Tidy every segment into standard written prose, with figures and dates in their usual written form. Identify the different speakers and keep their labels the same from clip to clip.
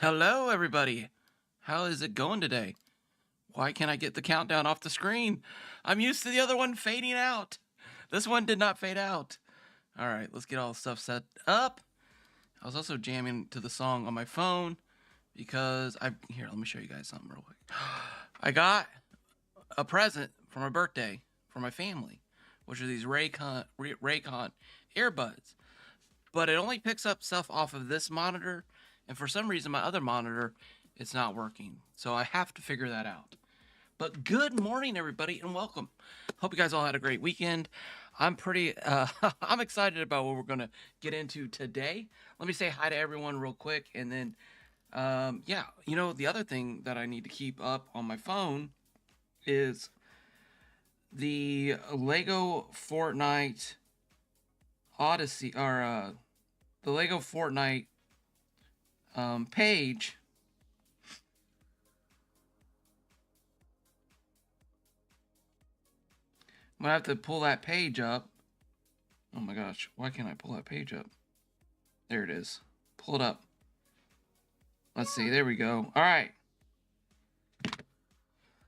Speaker 1: Hello, everybody. How is it going today? Why can't I get the countdown off the screen? I'm used to the other one fading out. This one did not fade out. All right, let's get all the stuff set up. I was also jamming to the song on my phone because here, let me show you guys something real quick. I got a present for my birthday for my family, which are these Raycon earbuds. But it only picks up stuff off of this monitor, and for some reason my other monitor, it's not working. So I have to figure that out. But good morning, everybody, and welcome. Hope you guys all had a great weekend. I'm I'm excited about what we're gonna get into today. Let me say hi to everyone real quick, and then, yeah, the other thing that I need to keep up on my phone is the LEGO Fortnite Odyssey, or the LEGO Fortnite page. I'm gonna have to pull that page up. Oh my gosh, why can't I pull that page up? There it is. Pull it up. Let's see, there we go. All right.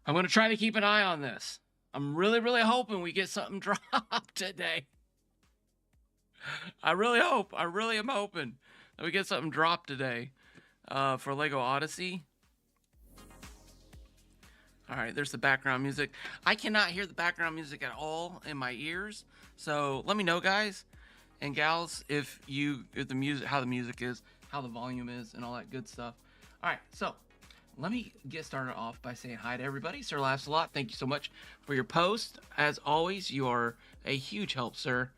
Speaker 1: I'm gonna try to keep an eye on this. I'm really hoping we get something dropped today. I really am hoping that we get something dropped today for LEGO Odyssey. All right, there's the background music. I cannot hear the background music at all in my ears. So let me know, guys and gals, if the music, how the music is, how the volume is, and all that good stuff. All right, so let me get started off by saying hi to everybody. Sir Laughs a Lot, thank you so much for your post. As always, you are a huge help, sir.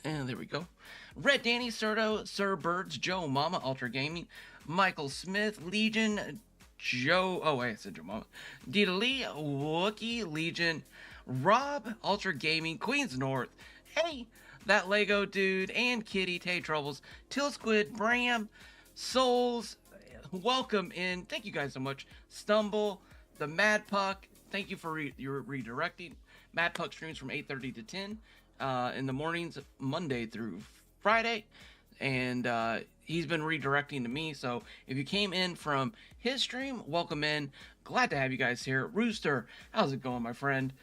Speaker 1: And there we go. Red Danny, Serto, Sir Birds, Joe Mama, Ultra Gaming, Michael Smith, Legion, Joe. Oh, wait, I said Joe Mama. Dita Lee, Wookie, Legion, Rob, Ultra Gaming, Queens North. Hey, that Lego dude, and Kitty, Tay Troubles, Till Squid, Bram, Souls. Welcome in. Thank you guys so much. Stumble, the Mad Puck. Thank you for your redirecting. Mad Puck streams from 8:30 to 10 in the mornings, Monday through Friday, and he's been redirecting to me. So if you came in from his stream, welcome in. Glad to have you guys here. Rooster, how's it going, my friend?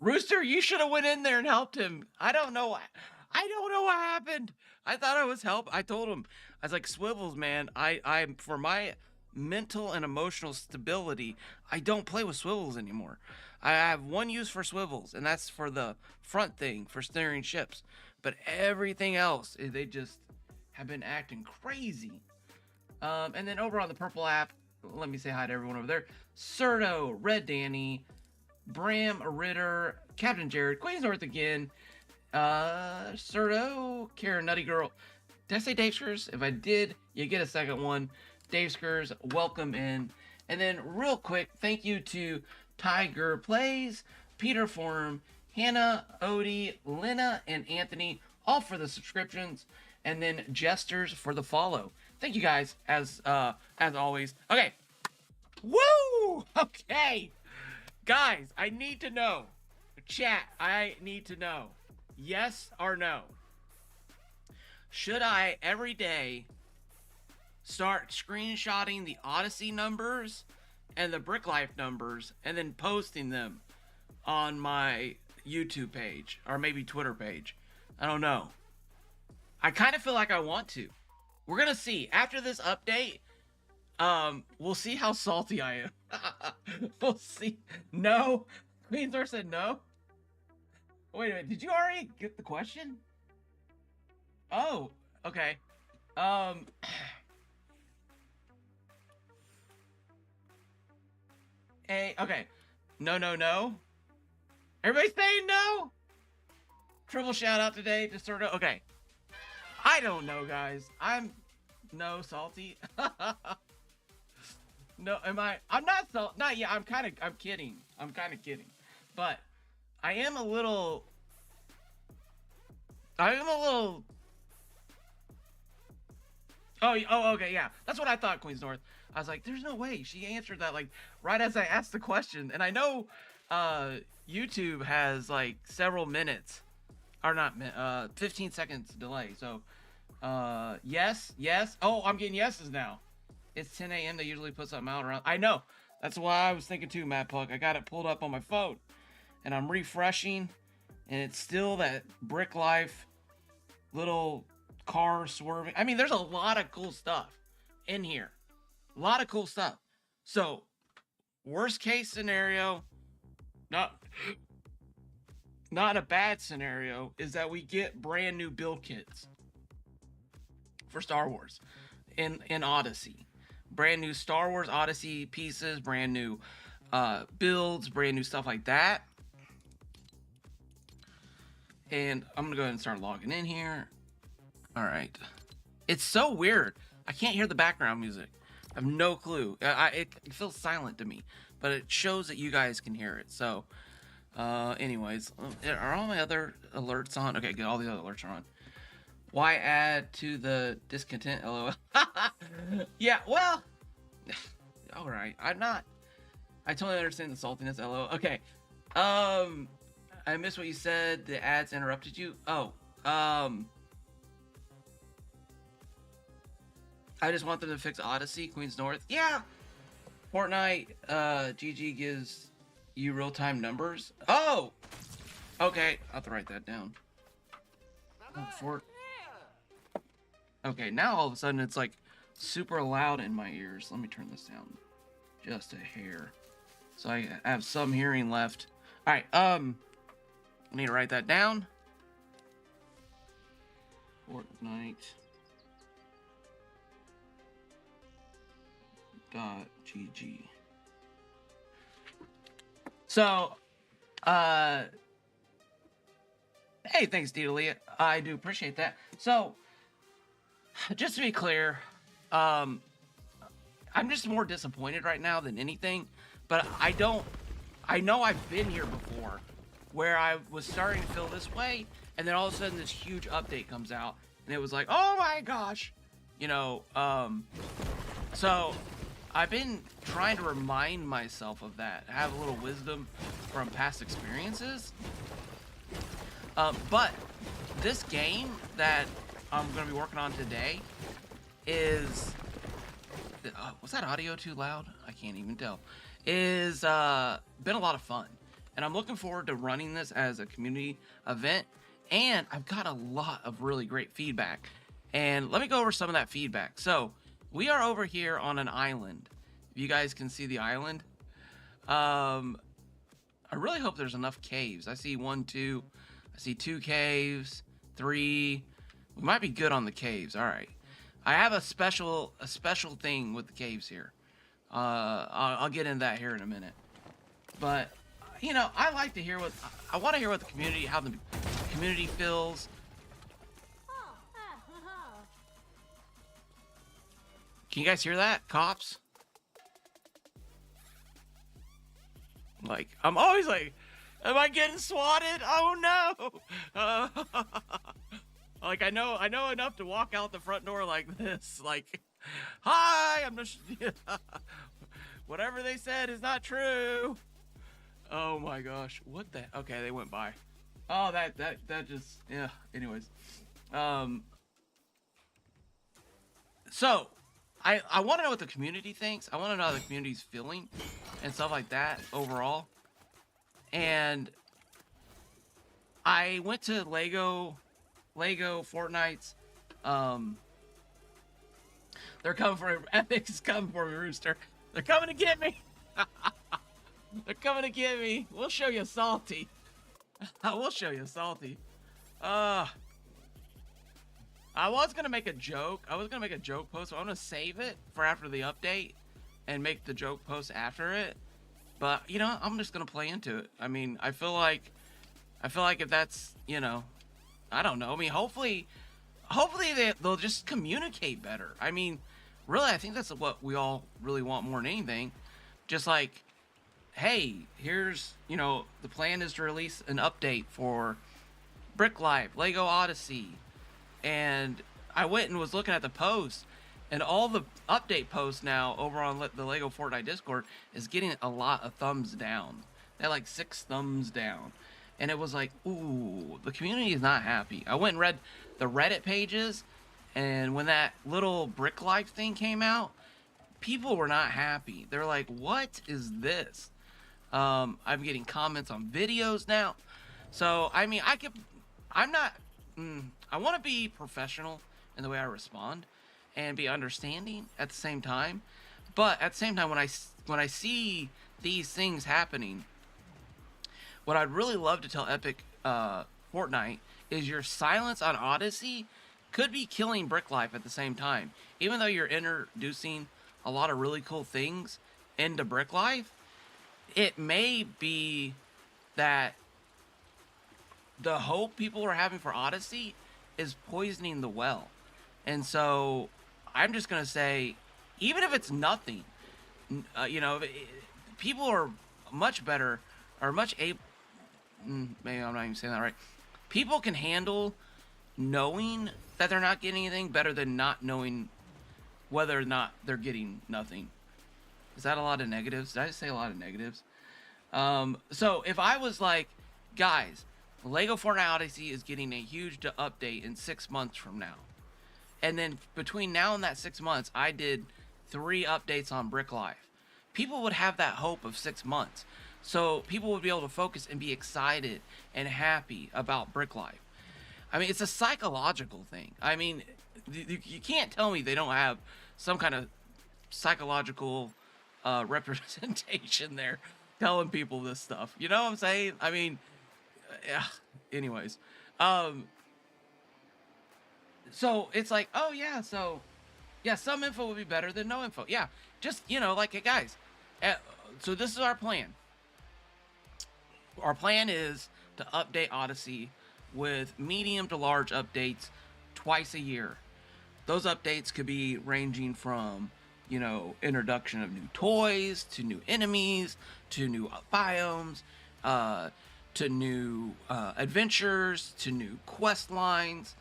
Speaker 1: Rooster, you should have went in there and helped him. I don't know what happened. I thought I was I told him, I was like, Swivels, man, I'm for my mental and emotional stability, I don't play with swivels anymore. I have one use for swivels, and that's for the front thing, for steering ships. But everything else, they just have been acting crazy. And then over on the purple app, let me say hi to everyone over there. Serto, Red Danny, Bram Ritter, Captain Jared, Queens North again, Serto, Karen Nutty Girl. Did I say Dave Skurs? If I did, you get a second one. Dave Skurs, welcome in. And then real quick, thank you to Tiger Plays, Peter Forum, Hannah, Odie, Lena, and Anthony, all for the subscriptions, and then Jesters for the follow. Thank you guys, as always. Okay. Woo! Okay. Guys, I need to know. Chat, I need to know. Yes or no? Should I, every day, start screenshotting the Odyssey numbers and the Brick Life numbers and then posting them on my YouTube page or maybe Twitter page? I don't know. I kind of feel like I want to. We're gonna see after this update. We'll see how salty I am. We'll see. No, Queensor said no. Wait a minute, did you already get the question? Oh, okay. Okay. No. Everybody's saying no? Triple shout out today to sort of. Okay. I don't know, guys. I'm no salty. No, am I? I'm not salty. Not yet. I'm kidding. I'm kind of kidding. But I am a little. Oh, okay, yeah. That's what I thought, Queens North. I was like, there's no way. She answered that, like, right as I asked the question. And I know YouTube has, like, several minutes. Or not, 15 seconds delay. So, yes. Oh, I'm getting yeses now. It's 10 a.m. They usually put something out around. I know. That's why I was thinking too, Matt Puck. I got it pulled up on my phone, and I'm refreshing, and it's still that Brick Life little car swerving. I mean, there's a lot of cool stuff in here. A lot of cool stuff. So, worst case scenario, not a bad scenario, is that we get brand new build kits for Star Wars in Odyssey. Brand new Star Wars Odyssey pieces, brand new builds, brand new stuff like that. And I'm gonna go ahead and start logging in here. All right. It's so weird. I can't hear the background music. I have no clue. It feels silent to me, but it shows that you guys can hear it. So, anyways, are all my other alerts on? Okay, good. All the other alerts are on. Why add to the discontent? LOL. Yeah, well, all right. I totally understand the saltiness. LOL. Okay. I missed what you said. The ads interrupted you. Oh, I just want them to fix Odyssey, Queens North. Yeah. Fortnite, GG gives you real-time numbers. Oh, okay. I'll have to write that down. Okay, now all of a sudden it's like super loud in my ears. Let me turn this down just a hair, so I have some hearing left. All right, I need to write that down. Fortnite .gg. So, hey, thanks, Dealia. I do appreciate that. So, just to be clear, I'm just more disappointed right now than anything, but I know I've been here before where I was starting to feel this way, and then all of a sudden this huge update comes out, and it was like, oh my gosh, you know, so I've been trying to remind myself of that, have a little wisdom from past experiences, but this game that I'm going to be working on today is, was that audio too loud? I can't even tell. Is been a lot of fun, and I'm looking forward to running this as a community event, and I've got a lot of really great feedback, and let me go over some of that feedback. So we are over here on an island. If you guys can see the island, I really hope there's enough caves. I see 1, 2, I see 2 caves, 3. We might be good on the caves. All right. I have a special thing with the caves here. I'll get into that here in a minute. But, you know, I like to hear I want to hear what the community, how the community feels. Can you guys hear that? Cops? Like, I'm always like, am I getting swatted? Oh no. Like, I know enough to walk out the front door like this. Like, hi, I'm just, whatever they said is not true. Oh my gosh, what the? Okay, they went by. Oh, that just, yeah. Anyways, so I want to know what the community thinks. I want to know how the community's feeling and stuff like that overall. And I went to LEGO Fortnite's. They're coming for Epic's coming for me, Rooster. They're coming to get me. They're coming to get me. We'll show you salty. We'll show you salty. I was gonna make a joke. I was gonna make a joke post, so I'm gonna save it for after the update and make the joke post after it. But you know, I'm just gonna play into it. I mean, I feel like if that's, you know, I don't know. I mean, hopefully they'll just communicate better. I mean, really, I think that's what we all really want more than anything. Just like, hey, here's, you know, the plan is to release an update for Brick Life, LEGO Odyssey. And I went and was looking at the posts, and all the update posts now over on the LEGO Fortnite Discord is getting a lot of thumbs down. They're like 6 thumbs down. And it was like, ooh, the community is not happy. I went and read the Reddit pages, and when that little Brick Life thing came out, people were not happy. They're like, what is this? I'm getting comments on videos now. So, I mean, I'm not, I want to be professional in the way I respond and be understanding at the same time. But at the same time, when I see these things happening, what I'd really love to tell Epic Fortnite is your silence on Odyssey could be killing Brick Life at the same time. Even though you're introducing a lot of really cool things into Brick Life, it may be that the hope people are having for Odyssey is poisoning the well. And so I'm just going to say, even if it's nothing, people are much better, or much able, maybe I'm not even saying that right. People can handle knowing that they're not getting anything better than not knowing whether or not they're getting nothing. Is that a lot of negatives? Did I just say a lot of negatives? So if I was like, guys, LEGO Fortnite Odyssey is getting a huge update in 6 months from now. And then between now and that 6 months, I did 3 updates on Brick Life. People would have that hope of 6 months. So people would be able to focus and be excited and happy about Brick Life. I mean, it's a psychological thing. I mean, you can't tell me they don't have some kind of psychological representation there telling people this stuff. You know what I'm saying? I mean, yeah. Anyways, so it's like, oh yeah, so yeah, some info would be better than no info. Yeah, just like, hey guys, so this is our plan. Our plan is to update Odyssey with medium to large updates twice a year. Those updates could be ranging from, introduction of new toys, to new enemies, to new biomes, to new adventures, to new quest lines,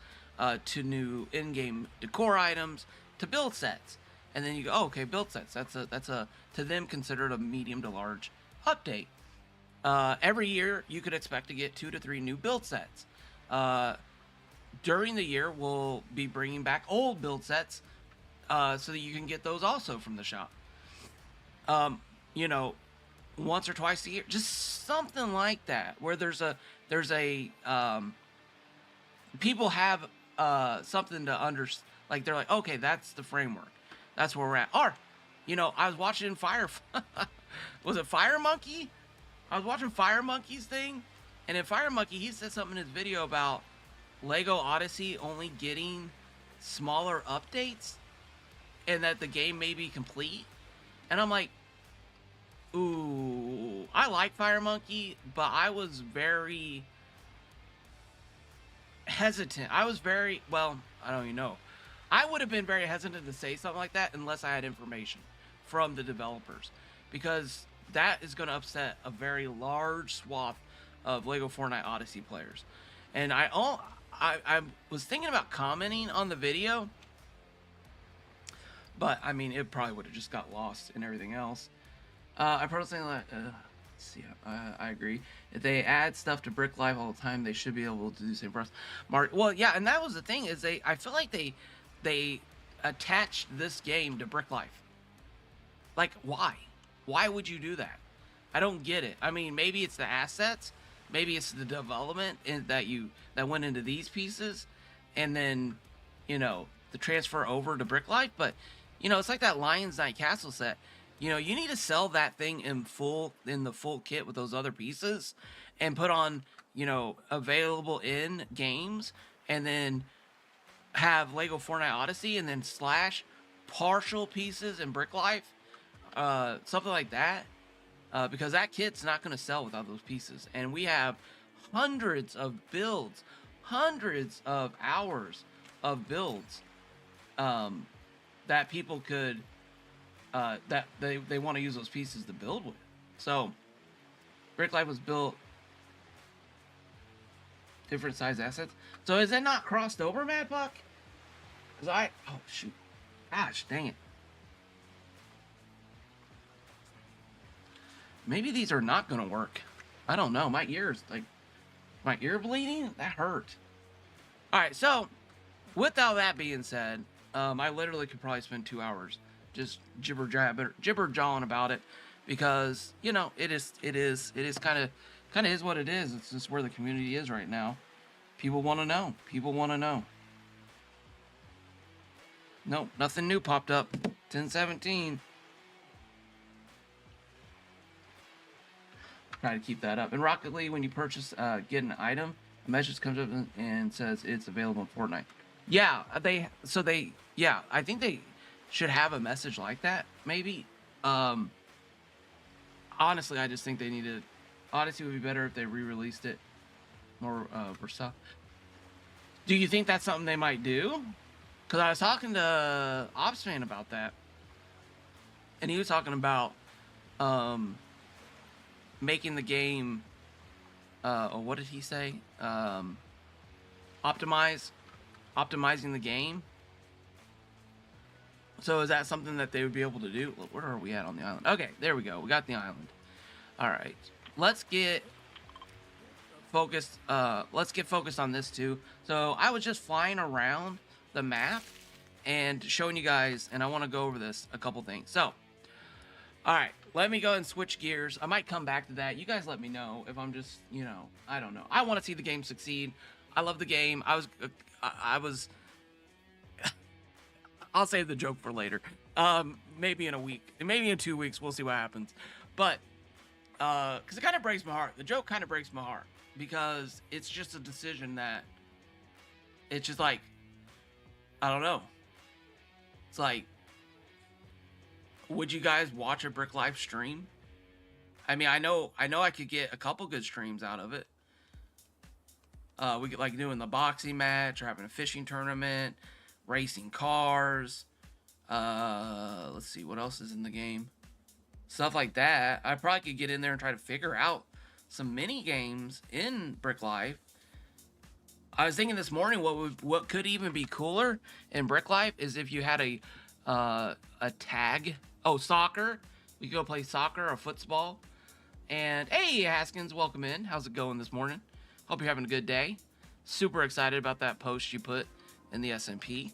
Speaker 1: to new in-game decor items, to build sets. And then you go, oh, okay, build sets. That's a to them considered a medium to large update. Every year, you could expect to get 2 to 3 new build sets. During the year, we'll be bringing back old build sets so that you can get those also from the shop. Once or twice a year, just something like that, where there's a people have something to understand. Like, they're like, okay, that's the framework. That's where we're at. Or, I was watching was it Fire Monkey? I was watching Fire Monkey's thing, and in Fire Monkey, he said something in his video about LEGO Odyssey only getting smaller updates, and that the game may be complete. And I'm like, ooh, I like Fire Monkey, but I was very hesitant. I don't even know. I would have been very hesitant to say something like that unless I had information from the developers, because that is going to upset a very large swath of LEGO Fortnite Odyssey players. And I was thinking about commenting on the video, but I mean, it probably would have just got lost in everything else. I personally like, let's see, I agree. If they add stuff to Brick Life all the time, they should be able to do the same for us. Well, yeah, and that was the thing, is I feel like they attached this game to Brick Life. Like, why? Why would you do that? I don't get it. I mean, maybe it's the assets, maybe it's the development that went into these pieces, and then, the transfer over to Brick Life. But, it's like that Lion's Night Castle set. You need to sell that thing in the full kit with those other pieces, and put on, available in games, and then have LEGO Fortnite Odyssey, and then slash partial pieces in Brick Life, something like that, because that kit's not going to sell without those pieces. And we have hundreds of builds, hundreds of hours of builds, that people could, that they want to use those pieces to build with. So Brick Life was built different size assets. So is it not crossed over, Mad Buck? Because oh shoot, gosh dang it. Maybe these are not gonna work. I don't know. My ear bleeding? That hurt. All right, so with all that being said, I literally could probably spend 2 hours just jibber jawing about it, because you know it is kind of is what it is. It's just where the community is right now. People want to know. People want to know. Nope, nothing new popped up. 1017. Try to keep that up. In Rocket League, when you purchase, get an item, a message comes up and says it's available in Fortnite. Yeah, yeah, I think they should have a message like that, maybe. Honestly, I just think they needed. Odyssey would be better if they re-released it more stuff. Do you think that's something they might do? Because I was talking to Opsman about that, and he was talking about making the game. What did he say? Optimizing the game. So is that something that they would be able to do? Where are we at on the island? Okay, there we go. We got the island. All right, let's get focused. Let's get focused on this too. So I was just flying around the map and showing you guys, and I want to go over this a couple things. So, all right, let me go and switch gears. I might come back to that. You guys let me know if I'm just, you know, I don't know. I want to see the game succeed. I love the game. I was. I'll save the joke for later. Maybe in a week, maybe in 2 weeks, we'll see what happens. But because it kind of breaks my heart. The joke kind of breaks my heart because it's just a decision that it's just like, I don't know. It's like, would you guys watch a Brick Life stream? I mean, I know I could get a couple good streams out of it. We could like doing the boxing match or having a fishing tournament, racing cars. Let's see what else is in the game. Stuff like that. I probably could get in there and try to figure out some mini games in Brick Life. I was thinking this morning what could even be cooler in Brick Life is if you had a tag. Oh, soccer. We could go play soccer or football. And hey, Haskins, welcome in. How's it going this morning? Hope you're having a good day. Super excited about that post you put in the SMP.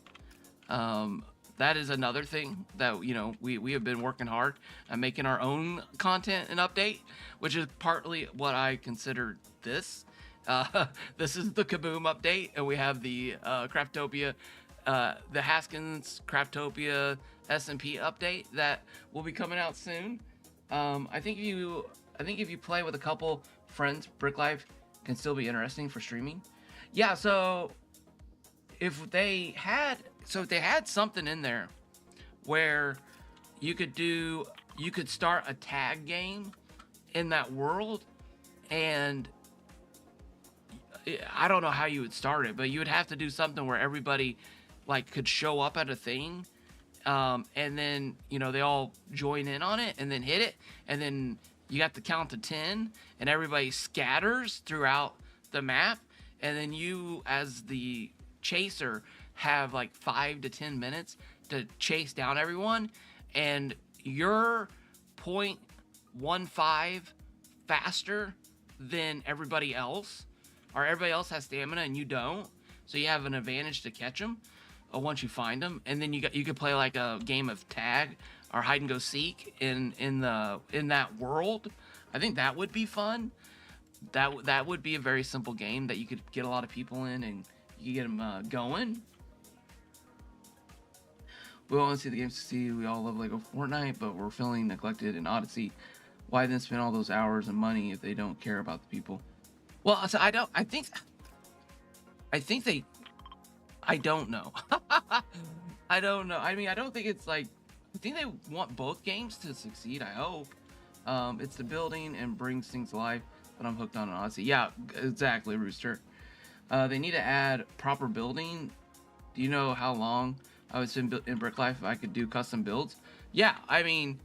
Speaker 1: That is another thing that, you know, we have been working hard at making our own content and update, which is partly what I consider this. This is the Kaboom update, and we have the Craftopia, the Haskins Craftopia SMP update that will be coming out soon. I think if you play with a couple friends, Brick Life can still be interesting for streaming. Yeah, so if they had something in there where you could start a tag game in that world, and I don't know how you would start it, but you would have to do something where everybody like could show up at a thing, and then, you know, they all join in on it and then hit it, and then you got to count to 10 and everybody scatters throughout the map, and then you as the chaser have like 5 to 10 minutes to chase down everyone, and you're 0.15 faster than everybody else, or everybody else has stamina and you don't, so you have an advantage to catch them once you find them. And then you could play like a game of tag or hide and go seek in that world. I think that would be fun. That would be a very simple game that you could get a lot of people in and you get them going. We all want to see the game succeed. We all love LEGO Fortnite, but we're feeling neglected in Odyssey. Why then spend all those hours and money if they don't care about the people? Well, so I don't know. I don't know. I mean, I don't think it's like, I think they want both games to succeed, I hope. It's the building and brings things to life, but I'm hooked on Odyssey. Yeah, exactly, Rooster. They need to add proper building. Do you know how long I would spend in Brick Life if I could do custom builds? Yeah, I mean,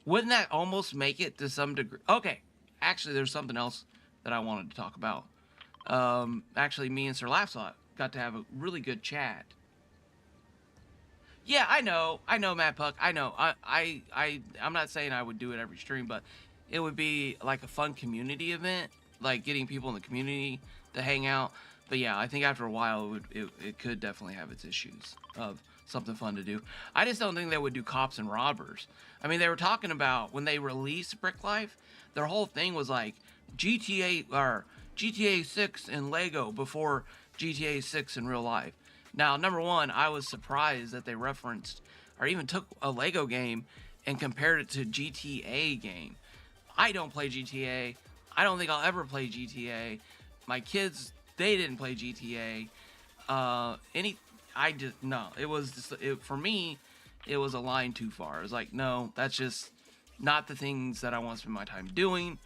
Speaker 1: wouldn't that almost make it to some degree? Okay, actually, there's something else that I wanted to talk about. Actually, me and Sir Laughslot got to have a really good chat. Yeah, I know, Matt Puck. I know. I'm not saying I would do it every stream, but it would be like a fun community event, like getting people in the community to hang out. But yeah, I think after a while, it could definitely have its issues of something fun to do. I just don't think they would do cops and robbers. I mean, they were talking about when they released Brick Life, their whole thing was like GTA or GTA 6 and Lego before GTA 6 in real life. Now, number one, I was surprised that they referenced or even took a Lego game and compared it to GTA game. I don't play GTA. I don't think I'll ever play GTA. My kids, they didn't play GTA. I just no. It was just for me. It was a line too far. It was like, no, that's just not the things that I want to spend my time doing.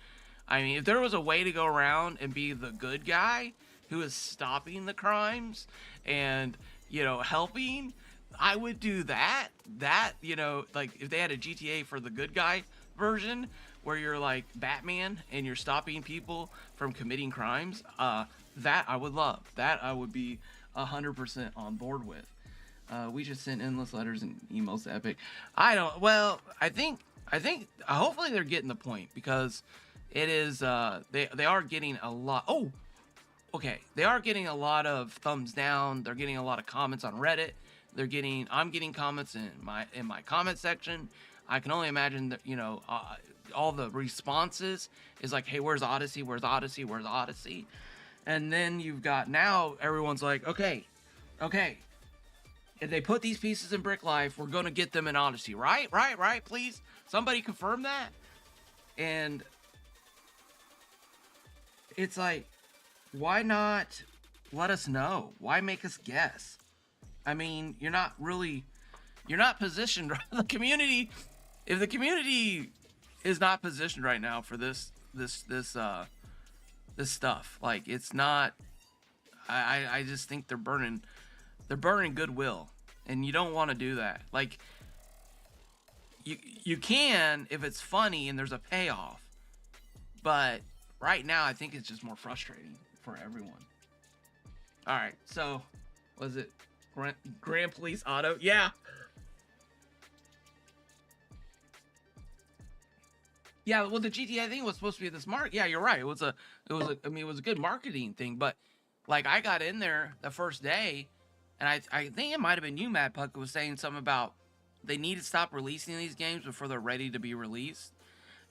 Speaker 1: I mean, if there was a way to go around and be the good guy who is stopping the crimes and, helping, I would do that. Like if they had a GTA for the good guy version where you're like Batman and you're stopping people from committing crimes, that I would love. That I would be 100% on board with. We just sent endless letters and emails to Epic. I think hopefully they're getting the point because it is they are getting a lot. Oh, okay, they are getting a lot of thumbs down. They're getting a lot of comments on Reddit. I'm getting comments in my comment section. I can only imagine that all the responses is like, hey, where's Odyssey? Where's Odyssey? Where's Odyssey? And then you've got now everyone's like, okay, if they put these pieces in Brick Life, we're gonna get them in Odyssey, right? Please, somebody confirm that. And it's like, why not let us know? Why make us guess? I mean, you're not positioned. The community, if the community is not positioned right now for this stuff, like it's not. I just think they're burning goodwill, and you don't want to do that. Like you can if it's funny and there's a payoff, but right now I think it's just more frustrating for everyone. All right, so was it Grand Police Auto? Yeah. Yeah, well, the GTA thing was supposed to be this Yeah, you're right. It was a good marketing thing, but like I got in there the first day, and I think it might have been you, Mad Puck, who was saying something about they need to stop releasing these games before they're ready to be released,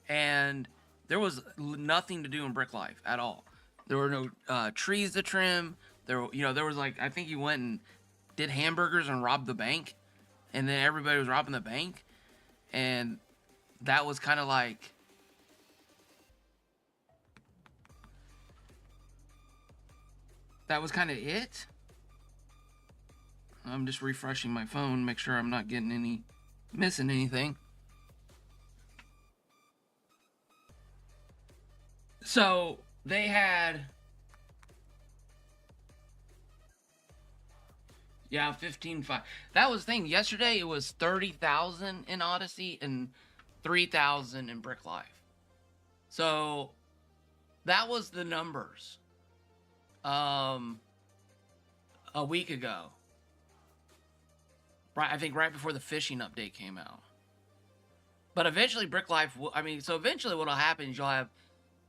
Speaker 1: and there was nothing to do in Brick Life at all. There were no trees to trim. There was like, I think you went and did hamburgers and robbed the bank, and then everybody was robbing the bank, and that was kind of like. That was kind of it. I'm just refreshing my phone, make sure I'm not missing anything. So they had, 15.5. That was the thing. Yesterday it was 30,000 in Odyssey and 3,000 in Brick Life. So that was the numbers. A week ago. Right, I think right before the fishing update came out. But eventually Brick Life, eventually what'll happen is you'll have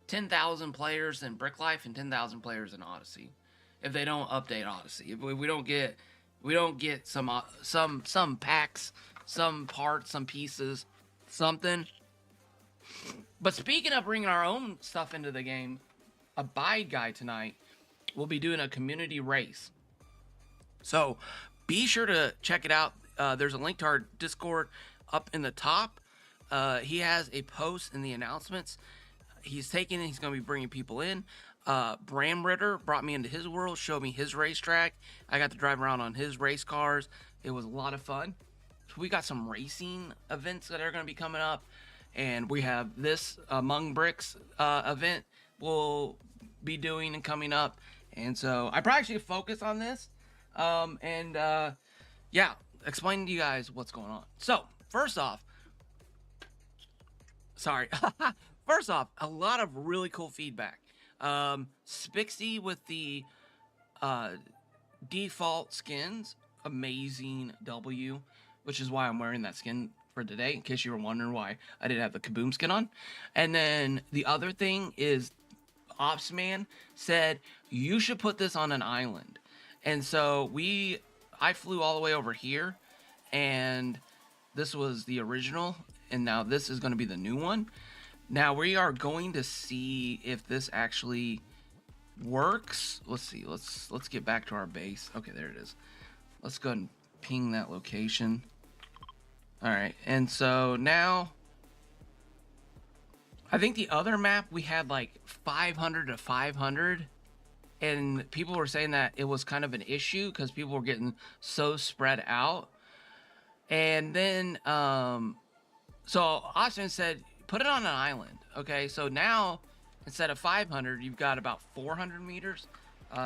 Speaker 1: 10,000 players in Brick Life and 10,000 players in Odyssey. If they don't update Odyssey. If we don't get some packs, some parts, some pieces, something. But speaking of bringing our own stuff into the game, Abide Guy tonight, we'll be doing a community race. So be sure to check it out. There's a link to our Discord up in the top. He has a post in the announcements. He's going to be bringing people in. Bram Ritter brought me into his world, showed me his racetrack. I got to drive around on his race cars. It was a lot of fun. So we got some racing events that are going to be coming up. And we have this Among Bricks event we'll be doing and coming up. And so I probably should focus on this. Explain to you guys what's going on. So, first off, a lot of really cool feedback. Spixie with the default skins, amazing W, which is why I'm wearing that skin for today, in case you were wondering why I didn't have the Kaboom skin on. And then the other thing is Opsman said, you should put this on an island. And so I flew all the way over here and this was the original, and now this is going to be the new one. Now we are going to see if this actually works. Let's see. Let's get back to our base. Okay, there it is. Let's go ahead and ping that location. All right, and so now I think the other map we had like 500 to 500, and people were saying that it was kind of an issue because people were getting so spread out. And then so Austin said put it on an island. Okay, so now instead of 500, you've got about 400 meters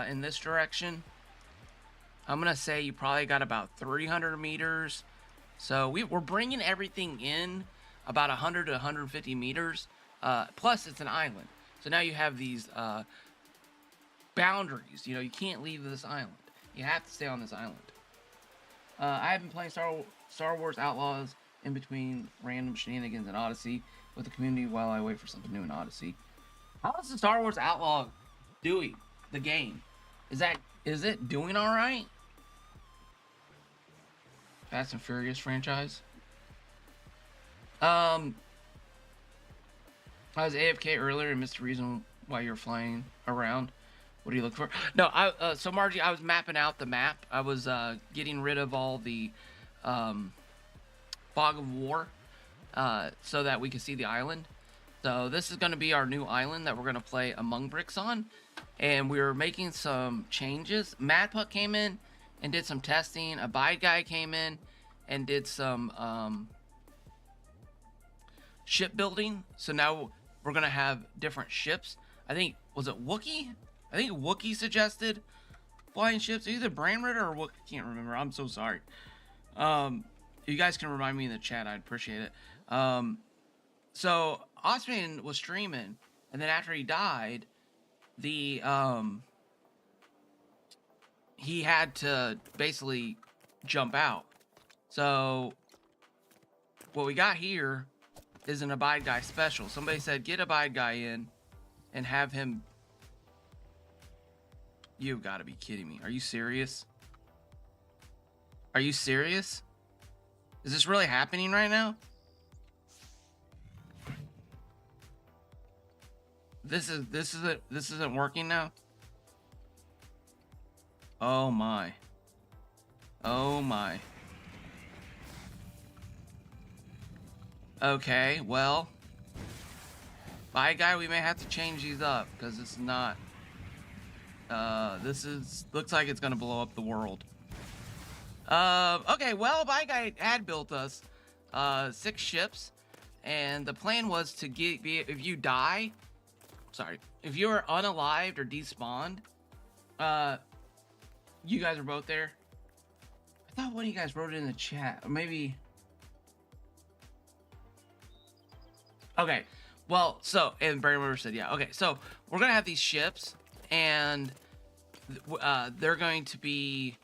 Speaker 1: in this direction. I'm gonna say you probably got about 300 meters. So we're bringing everything in about 100 to 150 meters. Plus, it's an island. So now you have these boundaries. You know, you can't leave this island. You have to stay on this island. I have been playing Star Wars Outlaws in between random shenanigans and Odyssey with the community while I wait for something new in Odyssey. How is the Star Wars Outlaw doing? The game is it doing all right? Fast and Furious franchise. I was AFK earlier and missed the reason why you're flying around. What do you look for? No, so Margie, I was mapping out the map. I was getting rid of all the fog of war so that we could see the island. So this is going to be our new island that we're going to play Among Bricks on. And we were making some changes. Mad Puck came in and did some testing. Abide Guy came in and did some shipbuilding. So now we're going to have different ships. I think, was it Wookie? I think Wookie suggested flying ships. Either Brain Ritter or Wookie. I can't remember. I'm so sorry. You guys can remind me in the chat. I'd appreciate it. So Osman was streaming, and then after he died, he had to basically jump out. So what we got here is an Abide Guy special. Somebody said get Abide Guy in and have him. You've got to be kidding me. Are you serious? Are you serious? Is this really happening right now? This isn't working now. Oh my. Oh my. Okay, well, Bye Guy, we may have to change these up because it's not. Looks like it's gonna blow up the world. Okay, well, Bye Guy had built us 6 ships, and the plan was to if you die. Sorry, if you're unalived or despawned, you guys are both there. I thought one of you guys wrote it in the chat, or maybe. Okay, well, so, and Barry River said, yeah, okay, so we're gonna have these ships, and they're going to be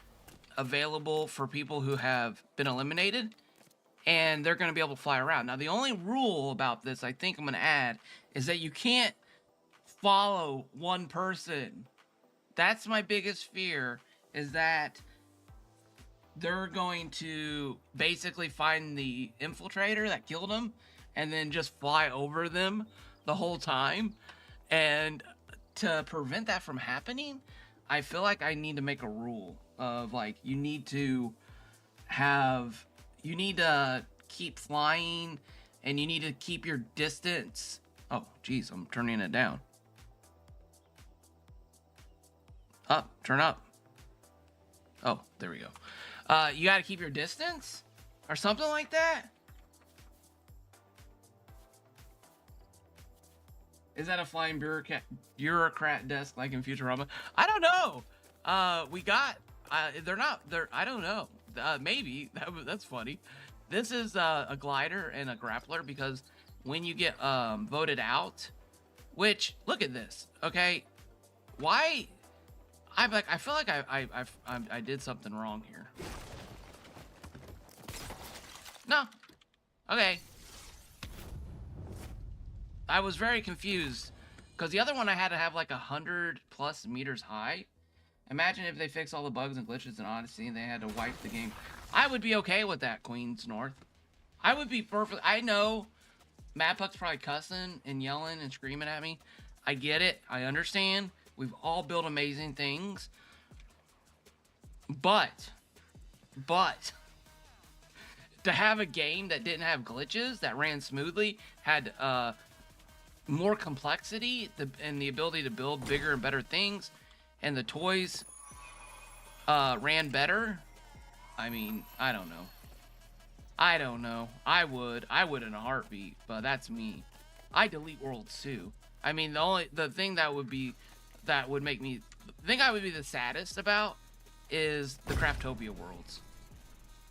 Speaker 1: available for people who have been eliminated, and they're gonna be able to fly around. Now, the only rule about this, I think I'm gonna add, is that you can't follow one person. That's my biggest fear, is that they're going to basically find the infiltrator that killed him and then just fly over them the whole time. And to prevent that from happening, I feel like I need to make a rule of like, you need to keep flying, and you need to keep your distance. Oh, geez, I'm turning it down. Up, turn up. Oh, there we go. You gotta keep your distance or something like that. Is that a flying bureaucrat desk like in Futurama? I don't know. We got, I don't know. Maybe, that's funny. This is a glider and a grappler because when you get voted out, which, look at this, okay? Why? I feel like I did something wrong here. No. Okay. I was very confused because the other one I had to have like 100+ meters high, Imagine if they fix all the bugs and glitches in Odyssey and they had to wipe the game. I would be okay with that, Queens North. I would be perfect. I know Madpuck's probably cussing and yelling and screaming at me. I get it. I understand. We've all built amazing things. But to have a game that didn't have glitches, that ran smoothly, had more complexity, and the ability to build bigger and better things, and the toys ran better. I mean, I don't know. I would in a heartbeat, but that's me. I delete worlds too. I mean, the thing that would make me, the thing I would be the saddest about is the Craftopia worlds.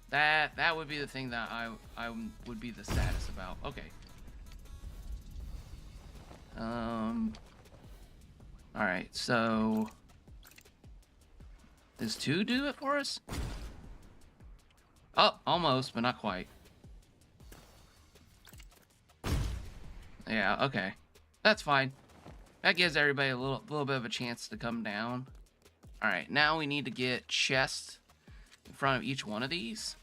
Speaker 1: That would be the thing that I would be the saddest about. Okay. All right, so does 2 do it for us? Oh, almost, but not quite. Yeah, okay. That's fine. That gives everybody a little bit of a chance to come down. All right, now we need to get chests in front of each one of these.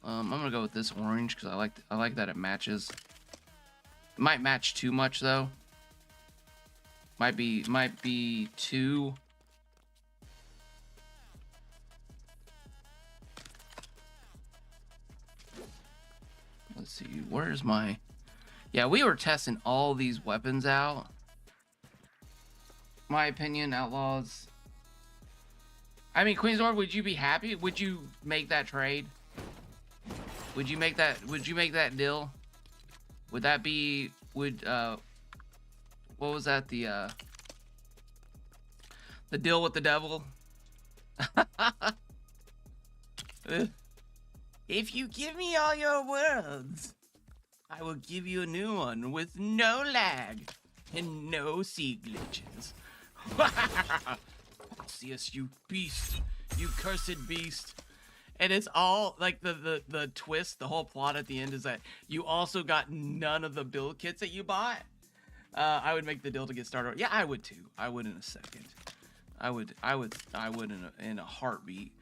Speaker 1: I'm gonna go with this orange because I like that it matches. It might match too much though. Might be too. Let's see, where's my... Yeah, we were testing all these weapons out. My opinion, Outlaws. I mean, Queensor, would you be happy? Would you make that trade? Would you make that deal? Would that be... what was that? The deal with the devil? If you give me all your worlds, I will give you a new one with no lag and no sea glitches. Arceus, you beast, you cursed beast. And it's all like the twist, the whole plot at the end is that you also got none of the build kits that you bought. I would make the deal to get started. Yeah, I would too. I would in a second. I would in a heartbeat.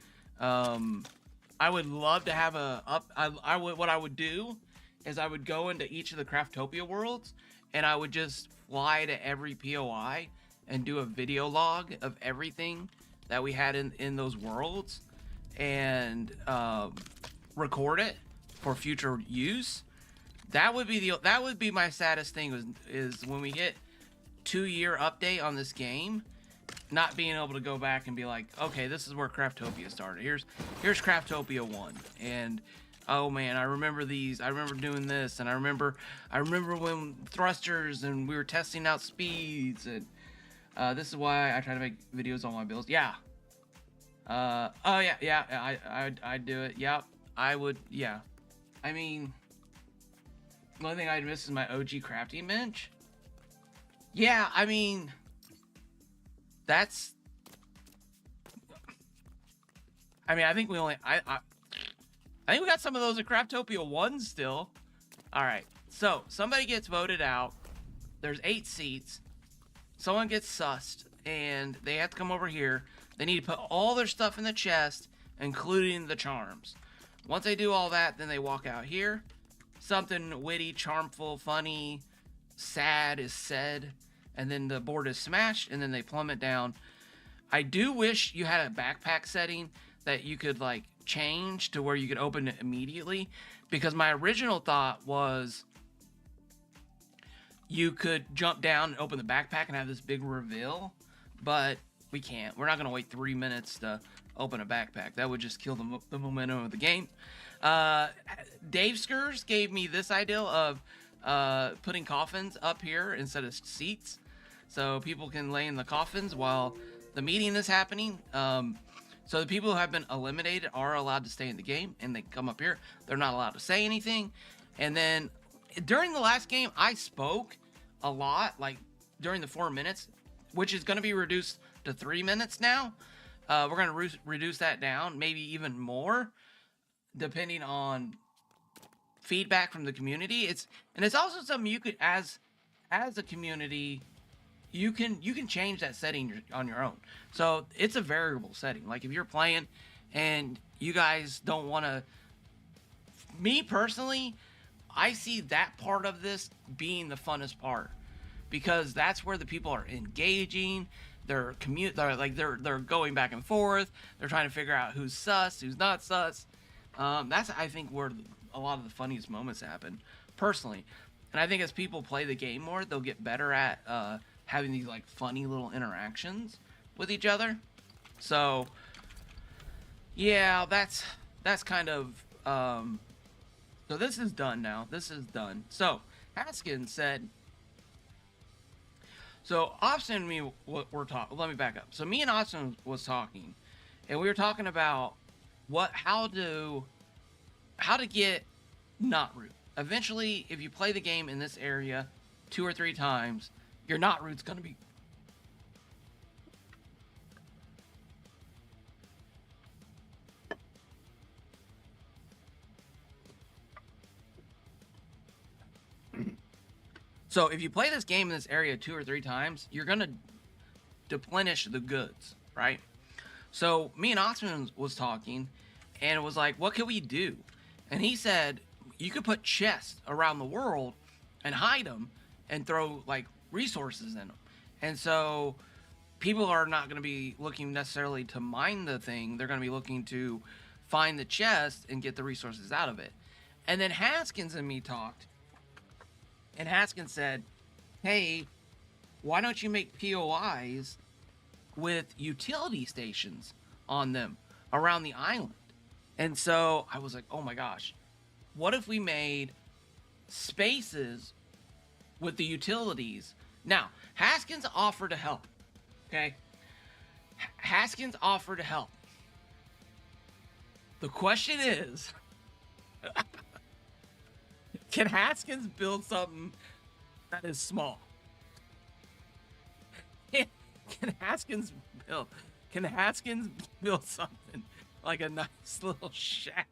Speaker 1: I would love to have what I would do is I would go into each of the Craftopia worlds and I would just fly to every POI and do a video log of everything that we had in those worlds and record it for future use. That would be my saddest thing is when we hit 2-year update on this game, not being able to go back and be like, okay, this is where Craftopia started. Here's Craftopia 1, and oh man, I remember these. I remember doing this, and I remember when thrusters and we were testing out speeds, and this is why I try to make videos on my builds. Yeah. Oh yeah. I'd do it. Yep. I would. Yeah. I mean, the only thing I'd miss is my OG crafting bench. Yeah. I mean, that's. I mean, I think we only. I think we got some of those at Craftopia 1 still. All right. So somebody gets voted out. There's 8 seats. Someone gets sussed, and they have to come over here. They need to put all their stuff in the chest, including the charms. Once they do all that, then they walk out here. Something witty, charmful, funny, sad is said, and then the board is smashed, and then they plummet down. I do wish you had a backpack setting that you could like change to where you could open it immediately, because my original thought was you could jump down and open the backpack and have this big reveal, but we can't. We're not going to wait 3 minutes to open a backpack. That would just kill the momentum of the game. Dave Skurs gave me this idea of putting coffins up here instead of seats, so people can lay in the coffins while the meeting is happening. So the people who have been eliminated are allowed to stay in the game, and they come up here. They're not allowed to say anything. And then during the last game, I spoke a lot, like during the 4 minutes, which is going to be reduced to 3 minutes now. We're going to reduce that down, maybe even more, depending on feedback from the community. It's also something you could, as a community, you can change that setting on your own. So it's a variable setting. Like if you're playing and you guys don't want to, me personally, I see that part of this being the funnest part because that's where the people are engaging. They're going back and forth. They're trying to figure out who's sus, who's not sus. That's I think where a lot of the funniest moments happen, personally. And I think as people play the game more, they'll get better at having these like funny little interactions with each other. So yeah, that's kind of so this is done now. This is done. So Haskins said. So Austin and me were talking. Let me back up. So me and Austin was talking, and we were talking about how to get not root. Eventually, if you play the game in this area 2 or 3 times, your not root's gonna be. So if you play this game in this area 2 or 3 times, you're gonna deplenish the goods, right? So me and Austin was talking, and it was like, what can we do? And he said, you could put chests around the world and hide them and throw like resources in them. And so people are not going to be looking necessarily to mine the thing. They're going to be looking to find the chest and get the resources out of it. And then Haskins and me talked, and Haskins said, hey, why don't you make POIs with utility stations on them around the island? And so I was like, oh my gosh, what if we made spaces with the utilities? Now, Haskins offered to help, okay? Haskins offered to help. The question is, can Haskins build something that is small? Can Haskins build something like a nice little shack?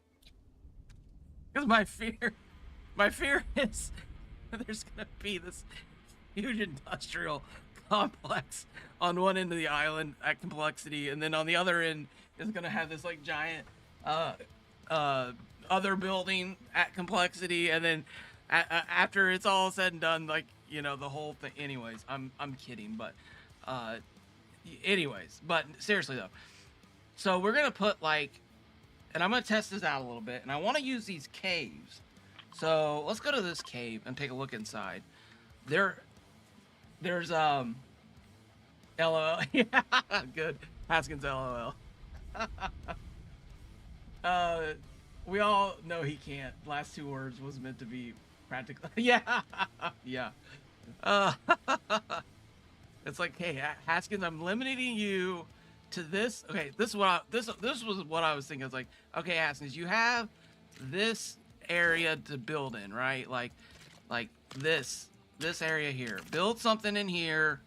Speaker 1: Because my fear is there's gonna be this huge industrial complex on one end of the island at complexity, and then on the other end is gonna have this like giant other building at complexity, and then after it's all said and done, like, you know, the whole thing. Anyways, I'm kidding, but anyways, but seriously though, so we're gonna put like, and I'm gonna test this out a little bit, and I want to use these caves. So let's go to this cave and take a look inside. There's LOL. Yeah, good. Haskins LOL. We all know he can't. Last 2 words was meant to be practical. Yeah, yeah. It's like, hey, Haskins, I'm limiting you to this. Okay, this was what I was thinking. I was like, okay, Haskins, you have this area to build in, right? Like this area here. Build something in here